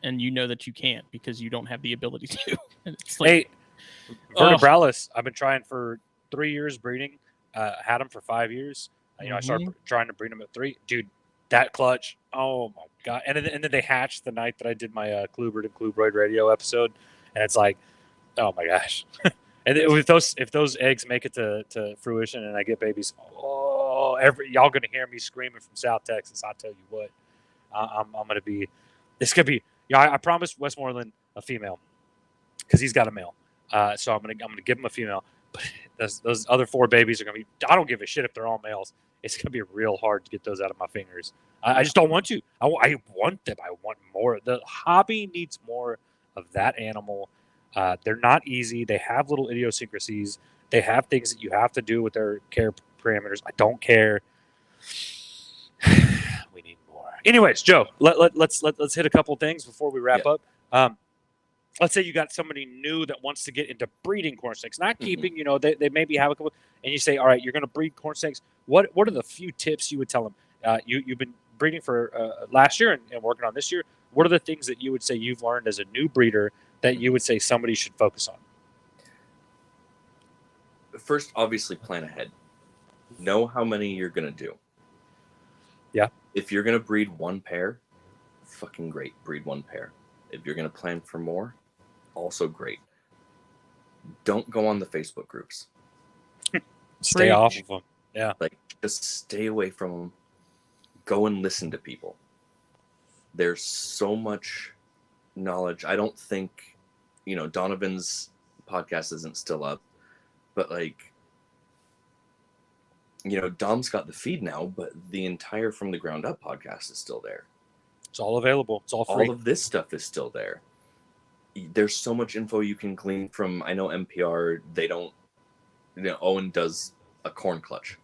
and you know that you can't because you don't have the ability to. It's like, hey, vertebralis, I've been trying for 3 years breeding. Had them for 5 years. I started trying to breed them at 3. Dude, that clutch, oh my god! And then they hatched the night that I did my Kluber and Klubroid radio episode, and it's like, oh my gosh! And if those eggs make it to fruition and I get babies, y'all gonna hear me screaming from South Texas. I'll tell you what, I'm gonna be. This could be. I promised Westmoreland a female because he's got a male. So I'm gonna give him a female. But those other 4 babies are gonna be. I don't give a shit if they're all males. It's gonna be real hard to get those out of my fingers. I just don't want to. I want them. I want more. The hobby needs more of that animal. They're not easy. They have little idiosyncrasies. They have things that you have to do with their care parameters. I don't care. We need more. Anyways, Joe, let's hit a couple things before we wrap up. Let's say you got somebody new that wants to get into breeding corn snakes, not keeping. They maybe have a couple, and you say, all right, you're going to breed corn snakes. What are the few tips you would tell them? You've been breeding for last year and working on this year. What are the things that you would say you've learned as a new breeder that you would say somebody should focus on? First, obviously, plan ahead. Know how many you're going to do. Yeah. If you're going to breed 1 pair, fucking great. Breed 1 pair. If you're going to plan for more, also great. Don't go on the Facebook groups. Stay off of them. Yeah. Like, just stay away from them. Go and listen to people. There's so much knowledge. I don't think, Donovan's podcast isn't still up, but like, Dom's got the feed now, but the entire From the Ground Up podcast is still there. It's all available. It's all free. All of this stuff is still there. There's so much info you can glean from. I know NPR, they don't, Owen does a corn clutch.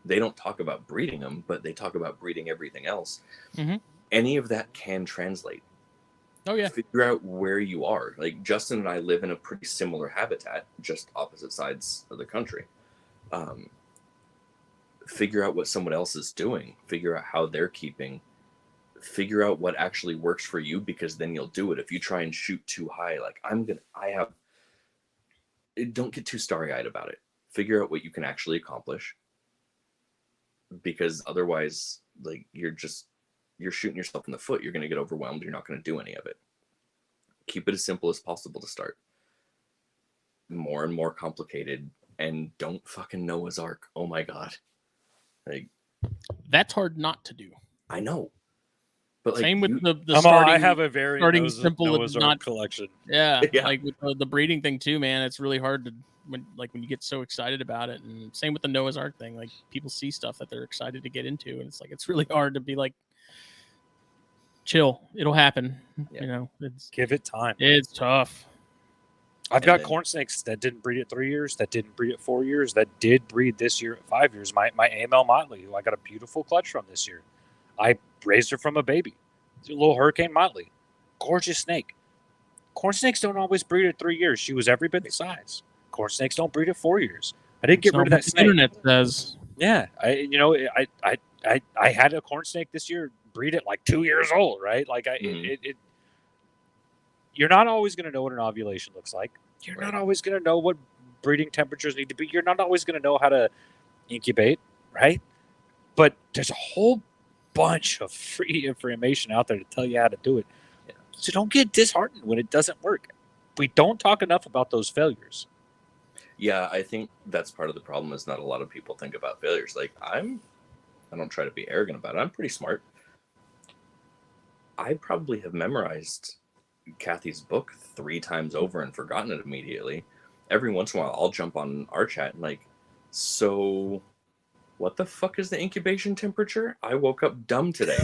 They don't talk about breeding them, but they talk about breeding everything else. Mm-hmm. Any of that can translate. Oh, yeah. Figure out where you are. Like, Justin and I live in a pretty similar habitat, just opposite sides of the country. Figure out what someone else is doing. Figure out how they're keeping. Figure out what actually works for you, because then you'll do it. If you try and shoot too high, like don't get too starry-eyed about it. Figure out what you can actually accomplish, because otherwise, like, you're shooting yourself in the foot. You're going to get overwhelmed. You're not going to do any of it. Keep it as simple as possible to start. More and more complicated, and don't fucking Noah's Ark. Oh my God. Like, that's hard not to do. I know. But like, same with the starting. I have a very simple Noah's not collection. Yeah, like with the breeding thing too, man. It's really hard to when you get so excited about it. And same with the Noah's Ark thing. Like people see stuff that they're excited to get into, and it's like it's really hard to be like, chill, it'll happen. Yeah. You know, Give it time. it's tough. I've got corn snakes that didn't breed at 3 years, that didn't breed at 4 years, that did breed this year at 5 years. My AML Motley, who I got a beautiful clutch from this year, I raised her from a baby. It's a little Hurricane Motley, gorgeous snake. Corn snakes don't always breed at 3 years. She was every bit the size. Corn snakes don't breed at 4 years. I didn't get rid of that snake. The internet says. Yeah, I had a corn snake this year breed at like 2 years old, right? Like you're not always going to know what an ovulation looks like. You're not always going to know what breeding temperatures need to be. You're not always going to know how to incubate, right? But there's a whole bunch of free information out there to tell you how to do it. Yeah. So don't get disheartened when it doesn't work. We don't talk enough about those failures. Yeah, I think that's part of the problem is not a lot of people think about failures. Like I don't try to be arrogant about it. I'm pretty smart. I probably have memorized Kathy's book 3 times over and forgotten it immediately. Every once in a while, I'll jump on our chat and like, so what the fuck is the incubation temperature? I woke up dumb today.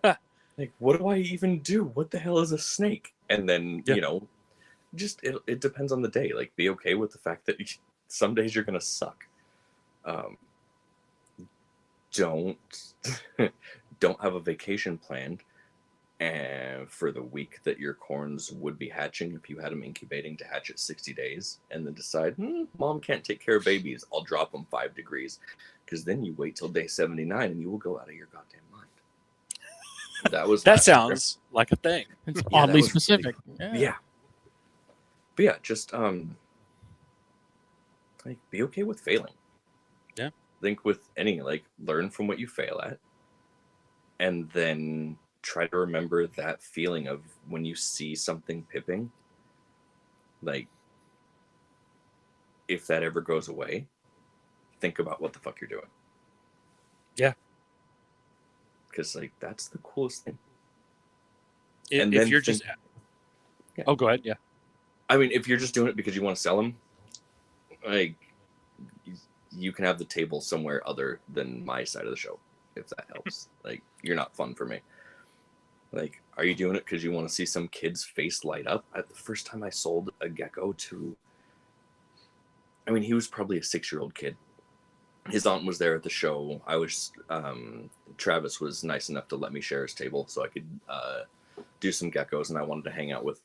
Like, what do I even do? What the hell is a snake? And then, you know, just it depends on the day. Like, be okay with the fact that some days you're gonna suck. Don't have a vacation planned and for the week that your corns would be hatching if you had them incubating to hatch at 60 days and then decide, mom can't take care of babies, I'll drop them 5 degrees, because then you wait till day 79 and you will go out of your goddamn mind. That sounds like a thing. It's oddly specific. Yeah. But yeah, just like be okay with failing. Yeah. I think with any, like, learn from what you fail at and then try to remember that feeling of when you see something pipping, like if that ever goes away, think about what the fuck you're doing. Yeah. Because like that's the coolest thing. If you're just Oh, go ahead. Yeah. I mean, if you're just doing it because you want to sell them, like you can have the table somewhere other than my side of the show, if that helps. Like, you're not fun for me. Like, are you doing it because you want to see some kid's face light up? The first time I sold a gecko to, I mean, he was probably a 6-year-old kid. His aunt was there at the show. Travis was nice enough to let me share his table so I could do some geckos, and I wanted to hang out with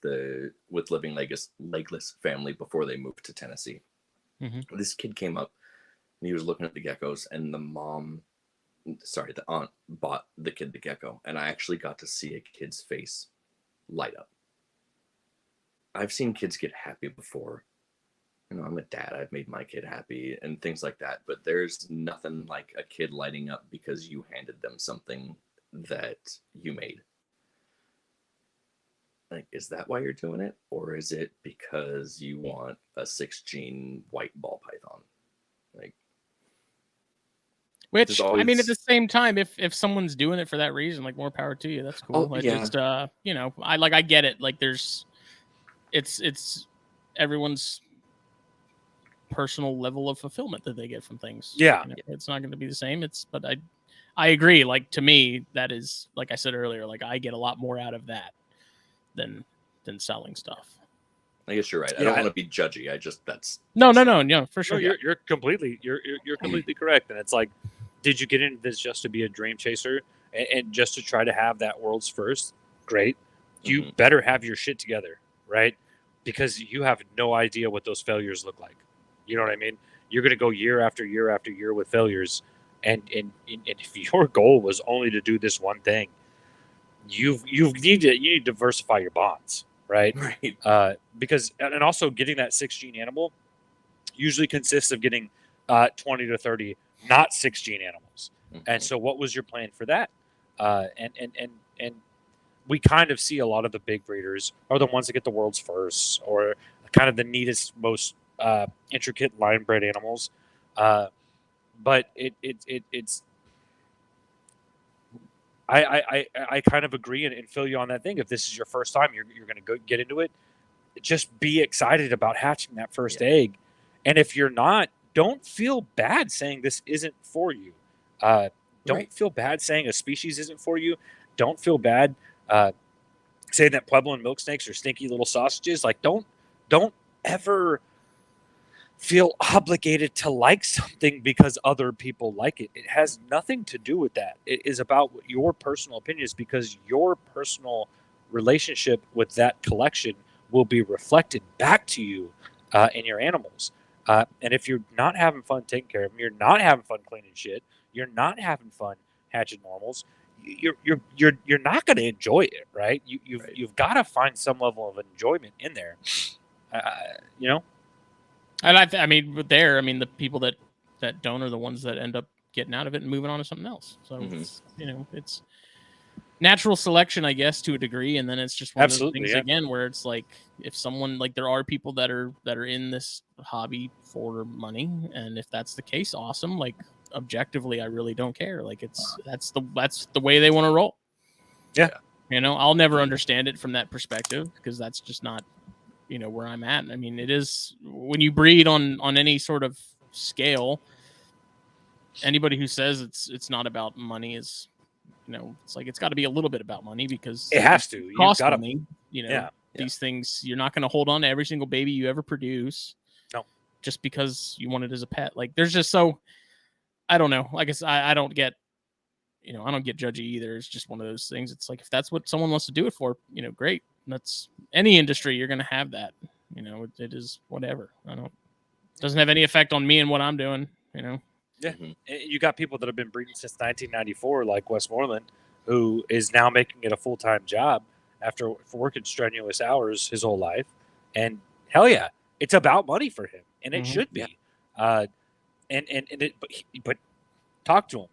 Living Legless family before they moved to Tennessee. Mm-hmm. This kid came up, and he was looking at the geckos, and the aunt bought the kid the gecko, and I actually got to see a kid's face light up. I've seen kids get happy before. You know, I'm a dad. I've made my kid happy and things like that, but there's nothing like a kid lighting up because you handed them something that you made. Like, is that why you're doing it? Or is it because you want a 6-gene white ball python? Like, which, I mean, at the same time, if someone's doing it for that reason, like, more power to you. That's cool. Oh, yeah. Just, I get it. Like, it's everyone's personal level of fulfillment that they get from things. Yeah. It's not going to be the same. But I agree. Like, to me, that is, like I said earlier, like, I get a lot more out of that than selling stuff. I guess you're right. I don't want to be judgy. No, for sure. No, you're completely correct. And it's like, did you get into this just to be a dream chaser and just to try to have that world's first? Great. You better have your shit together, right? Because you have no idea what those failures look like. You know what I mean? You're going to go year after year after year with failures. And if your goal was only to do this one thing, you need to diversify your bonds, right? Right. Because and also getting that 6-gene animal usually consists of getting 20 to 30 not 6-gene animals. Mm-hmm. And so what was your plan for that? And we kind of see a lot of the big breeders are the ones that get the world's first or kind of the neatest, most intricate line bred animals. But it's I kind of agree and feel you on that thing. If this is your first time, you're going to go get into it. Just be excited about hatching that first egg And if you're not, don't feel bad saying this isn't for you. Don't feel bad saying a species isn't for you. Don't feel bad saying that Puebloan milk snakes are stinky little sausages. Like, don't ever feel obligated to like something because other people like it. It has nothing to do with that. It is about what your personal opinion is, because your personal relationship with that collection will be reflected back to you in your animals. And if you're not having fun taking care of them, you're not having fun cleaning shit, you're not having fun hatching normals, you're not going to enjoy it, right? You've got to find some level of enjoyment in there, you know. And I mean, the people that don't are the ones that end up getting out of it and moving on to something else. So it's, it's natural selection, I guess, to a degree, and then it's just one of those things again where it's like, if someone, like, there are people that are in this hobby for money, and if that's the case, awesome. Like, objectively, I really don't care. Like, that's the way they want to roll. Yeah. I'll never understand it from that perspective, because that's just not where I'm at. I mean, it is, when you breed on any sort of scale, anybody who says it's not about money is, it's like, it's got to be a little bit about money, because it has to cost money. These things, you're not going to hold on to every single baby you ever produce. No. Just because you want it as a pet. Like, there's just, so I don't know. Like, I don't get, I don't get judgy either. It's just one of those things. It's like, if that's what someone wants to do it for, great. That's any industry, you're going to have that. It is whatever. It doesn't have any effect on me and what I'm doing. Yeah, you got people that have been breeding since 1994, like Westmoreland, who is now making it a full-time job after working strenuous hours his whole life. And hell yeah, it's about money for him, and it should be. But talk to him.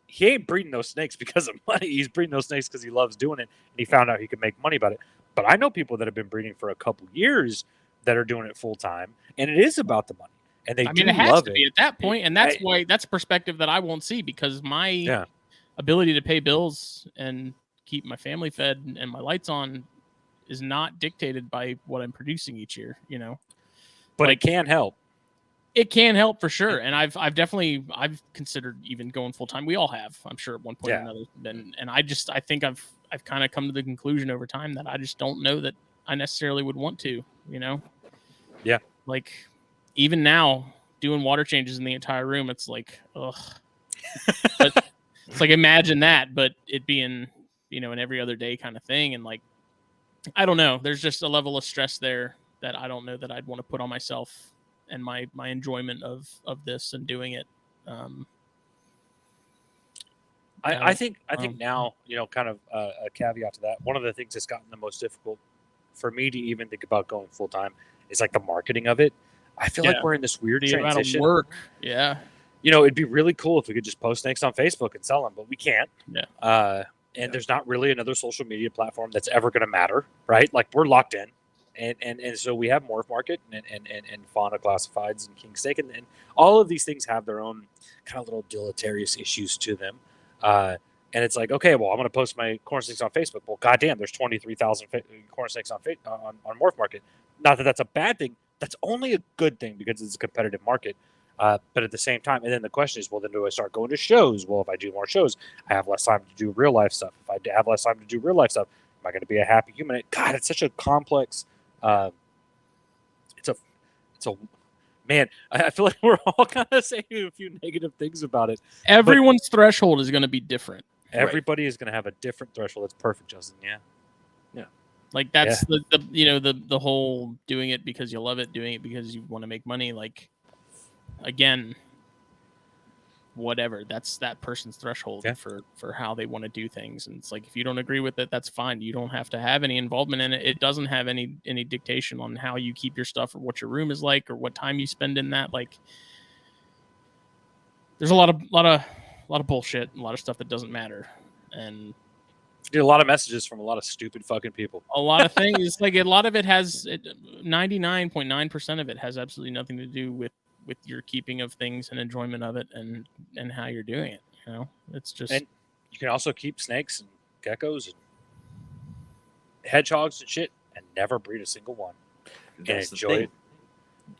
He ain't breeding those snakes because of money. He's breeding those snakes because he loves doing it, and he found out he could make money about it. But I know people that have been breeding for a couple years that are doing it full time, and it is about the money. And they it has to be at that point, and that's why that's perspective that I won't see, because my ability to pay bills and keep my family fed and my lights on is not dictated by what I'm producing each year. But like, it can help. It can help for sure, and I've considered even going full time. We all have, I'm sure, at one point or another. And I think I've kind of come to the conclusion over time that I just don't know that I necessarily would want to. Yeah. Like, even now, doing water changes in the entire room, it's like, ugh. But it's like, imagine that, but it being, an every other day kind of thing, and like, I don't know. There's just a level of stress there that I don't know that I'd want to put on myself and my enjoyment of this and doing it. I think now, kind of a caveat to that, one of the things that's gotten the most difficult for me to even think about going full time is like the marketing of it. I feel like we're in this weird transition. Work. Yeah. It'd be really cool if we could just post snakes on Facebook and sell them, but we can't. Yeah. And there's not really another social media platform that's ever going to matter, right? Like, we're locked in. And so we have Morph Market and Fauna Classifieds and King Steak, and all of these things have their own kind of little deleterious issues to them. And it's like, okay, well, I'm going to post my corn snakes on Facebook. Well, goddamn, there's 23,000 corn snakes on Morph Market. Not that that's a bad thing. That's only a good thing because it's a competitive market. But at the same time, and then the question is, well, then do I start going to shows? Well, if I do more shows, I have less time to do real life stuff. If I have less time to do real life stuff, am I going to be a happy human? God, it's such a complex. It's a man. I feel like we're all kind of saying a few negative things about it. Everyone's threshold is going to be different. Everybody is going to have a different threshold. That's perfect, Justin. Yeah. Like, that's the whole doing it because you love it, doing it because you want to make money. Like, again, whatever, that's that person's threshold for how they want to do things. And it's like, if you don't agree with it, that's fine. You don't have to have any involvement in it. It doesn't have any dictation on how you keep your stuff or what your room is like or what time you spend in that. Like, there's a lot of bullshit, a lot of stuff that doesn't matter. And get a lot of messages from a lot of stupid fucking people. A lot of things, like, a lot of it has 99.9% of it has absolutely nothing to do with your keeping of things and enjoyment of it and how you're doing it. It's just. And you can also keep snakes and geckos and hedgehogs and shit and never breed a single one. That's and enjoy it.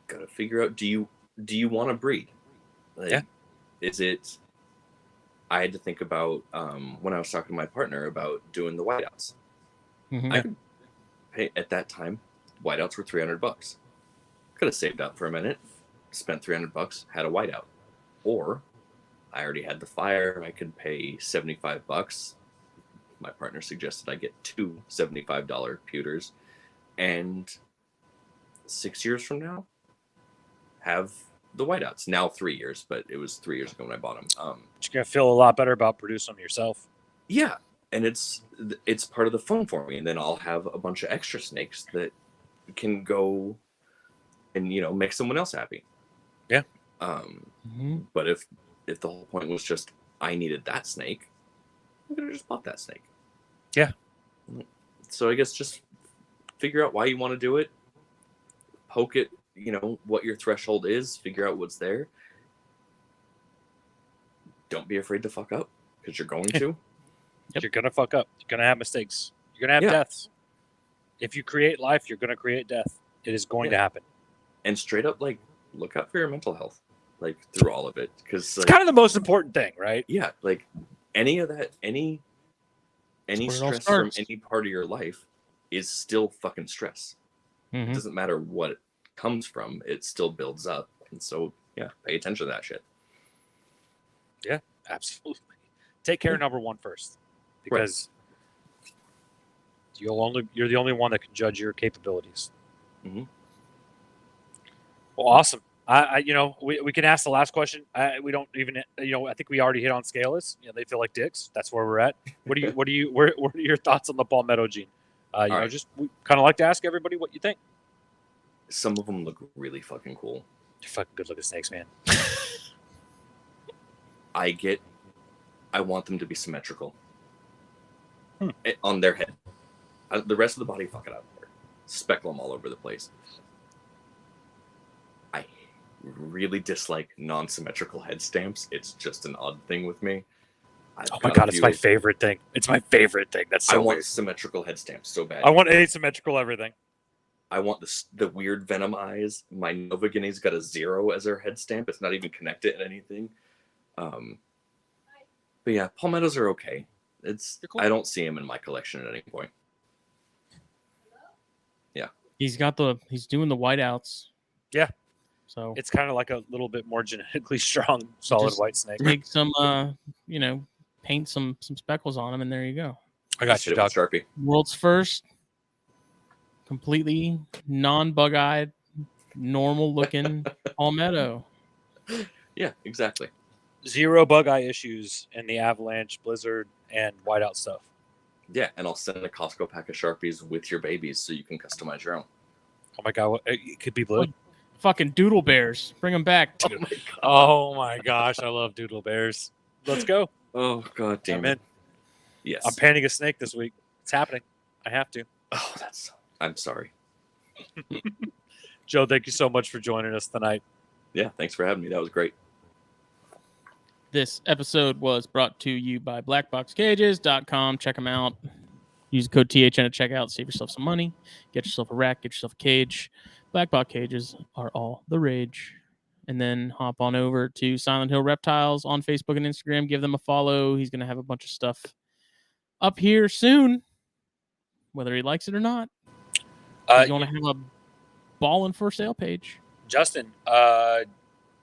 Gotta figure out, do you do you want to breed? Like, Yeah. Is it? I had to think about when I was talking to my partner about doing the whiteouts. Mhm. I could pay at that time. Whiteouts were $300. Could have saved up for a minute, spent $300, had a whiteout, or I already had the fire. I could pay $75. My partner suggested I get two $75 pewters, and 6 years from now, have the whiteouts. Now 3 years, but it was 3 years ago when I bought them. But you're gonna feel a lot better about producing them yourself. Yeah, and it's part of the fun for me. And then I'll have a bunch of extra snakes that can go and make someone else happy. Yeah. But if the whole point was just I needed that snake, I could have just bought that snake. Yeah. So I guess just figure out why you want to do it. Poke it, what your threshold is. Figure out what's there. Don't be afraid to fuck up, because you're going to. Yep. You're gonna fuck up. You're gonna have mistakes. You're gonna have deaths. If you create life, you're gonna create death. It is going to happen. And straight up, look out for your mental health, through all of it, because it's kind of the most important thing, right? Yeah, any of that, any stress from any part of your life is still fucking stress. Mm-hmm. It doesn't matter what it comes from; it still builds up. And so, pay attention to that shit. Yeah, absolutely. Take care of number one first, because you're the only one that can judge your capabilities. Mm-hmm. Well, awesome. We can ask the last question. We don't even, I think we already hit on scaleless. They feel like dicks. That's where we're at. What are your thoughts on the palmetto gene? We kind of like to ask everybody what you think. Some of them look really fucking cool. They're fucking good looking snakes, man. I want them to be symmetrical on their head. The rest of the body, fuck it out there. Speckle them all over the place. I really dislike non-symmetrical head stamps. It's just an odd thing with me. Oh my god, it's my favorite thing. It's my favorite thing. That's so I want weird. symmetrical head stamps so bad. I want asymmetrical everything. I want the weird venom eyes. My Nova Guinea's got a 0 as their head stamp. It's not even connected to anything. But yeah, palmettos are okay. Cool. I don't see them in my collection at any point. Yeah. He's doing the whiteouts. Yeah. So it's kind of like a little bit more genetically strong, solid white snake. Take some, paint some speckles on them, and there you go. I got you, Doc. Sharpie. World's first, completely non-bug-eyed, normal-looking palmetto. Yeah, exactly. 0 bug eye issues in the avalanche, blizzard, and whiteout stuff. Yeah, and I'll send a Costco pack of Sharpies with your babies so you can customize your own. Oh my god, it could be blue. Fucking doodle bears, bring them back. Oh my gosh, I love doodle bears. Let's go. Oh god damn it. Yes. I'm painting a snake this week. It's happening. I have to. Oh, I'm sorry. Joe, thank you so much for joining us tonight. Yeah, thanks for having me. That was great. This episode was brought to you by BlackBoxCages.com. Check them out. Use the code THN at checkout. Save yourself some money. Get yourself a rack. Get yourself a cage. Black Box cages are all the rage. And then hop on over to Silent Hill Reptiles on Facebook and Instagram. Give them a follow. He's going to have a bunch of stuff up here soon, whether he likes it or not. He's going to have a ballin' for sale page. Justin, I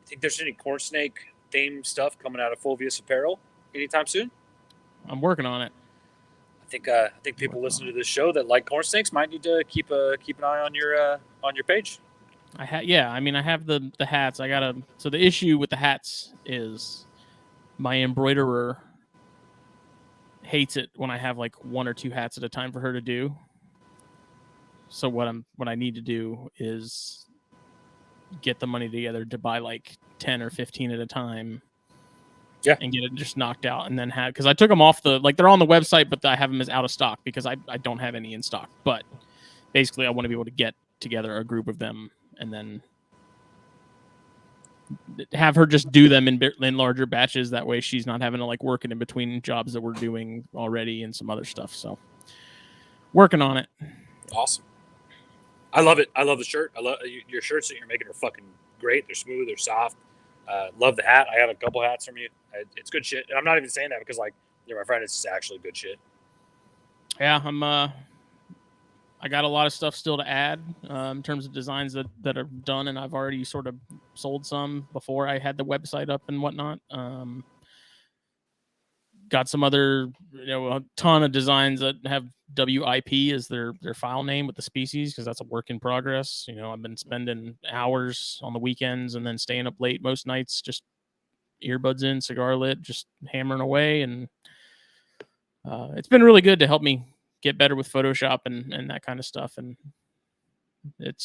think there's any corn snake themed stuff coming out of Fulvius Apparel anytime soon? I'm working on it. I think people listening to this show that like corn snakes might need to keep an eye on your page. I have the hats. So the issue with the hats is my embroiderer hates it when I have like 1 or 2 hats at a time for her to do. So what I need to do is get the money together to buy like 10 or 15 at a time. Yeah. And get it just knocked out, and then because I took them off they're on the website, but I have them as out of stock because I don't have any in stock. But basically, I want to be able to get together a group of them and then have her just do them in larger batches. That way, she's not having to like work it in between jobs that we're doing already and some other stuff. So, working on it. Awesome. I love it. I love the shirt. I love your shirts that you're making are fucking great. They're smooth. They're soft. Love the hat. I have a couple hats from you. It's good shit. And I'm not even saying that because, like, you're my friend. It's just actually good shit. Yeah, I got a lot of stuff still to add in terms of designs that are done, and I've already sort of sold some before I had the website up and whatnot. Got some other, a ton of designs that have WIP as their file name with the species, because that's a work in progress. I've been spending hours on the weekends and then staying up late most nights, just earbuds in, cigar lit, just hammering away. And it's been really good to help me get better with Photoshop and that kind of stuff. And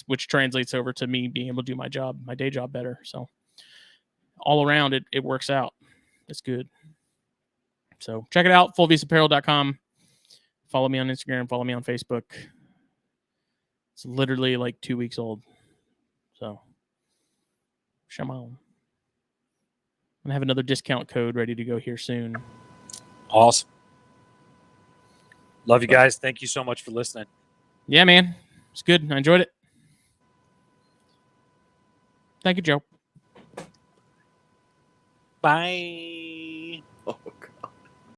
which translates over to me being able to do my day job better. So all around it works out. It's good. So check it out, fullvisaapparel.com. Follow me on Instagram, follow me on Facebook. It's literally like 2 weeks old. So come on. I'm gonna have another discount code ready to go here soon. Awesome. Love you guys. Thank you so much for listening. Yeah, man. It's good. I enjoyed it. Thank you, Joe. Bye.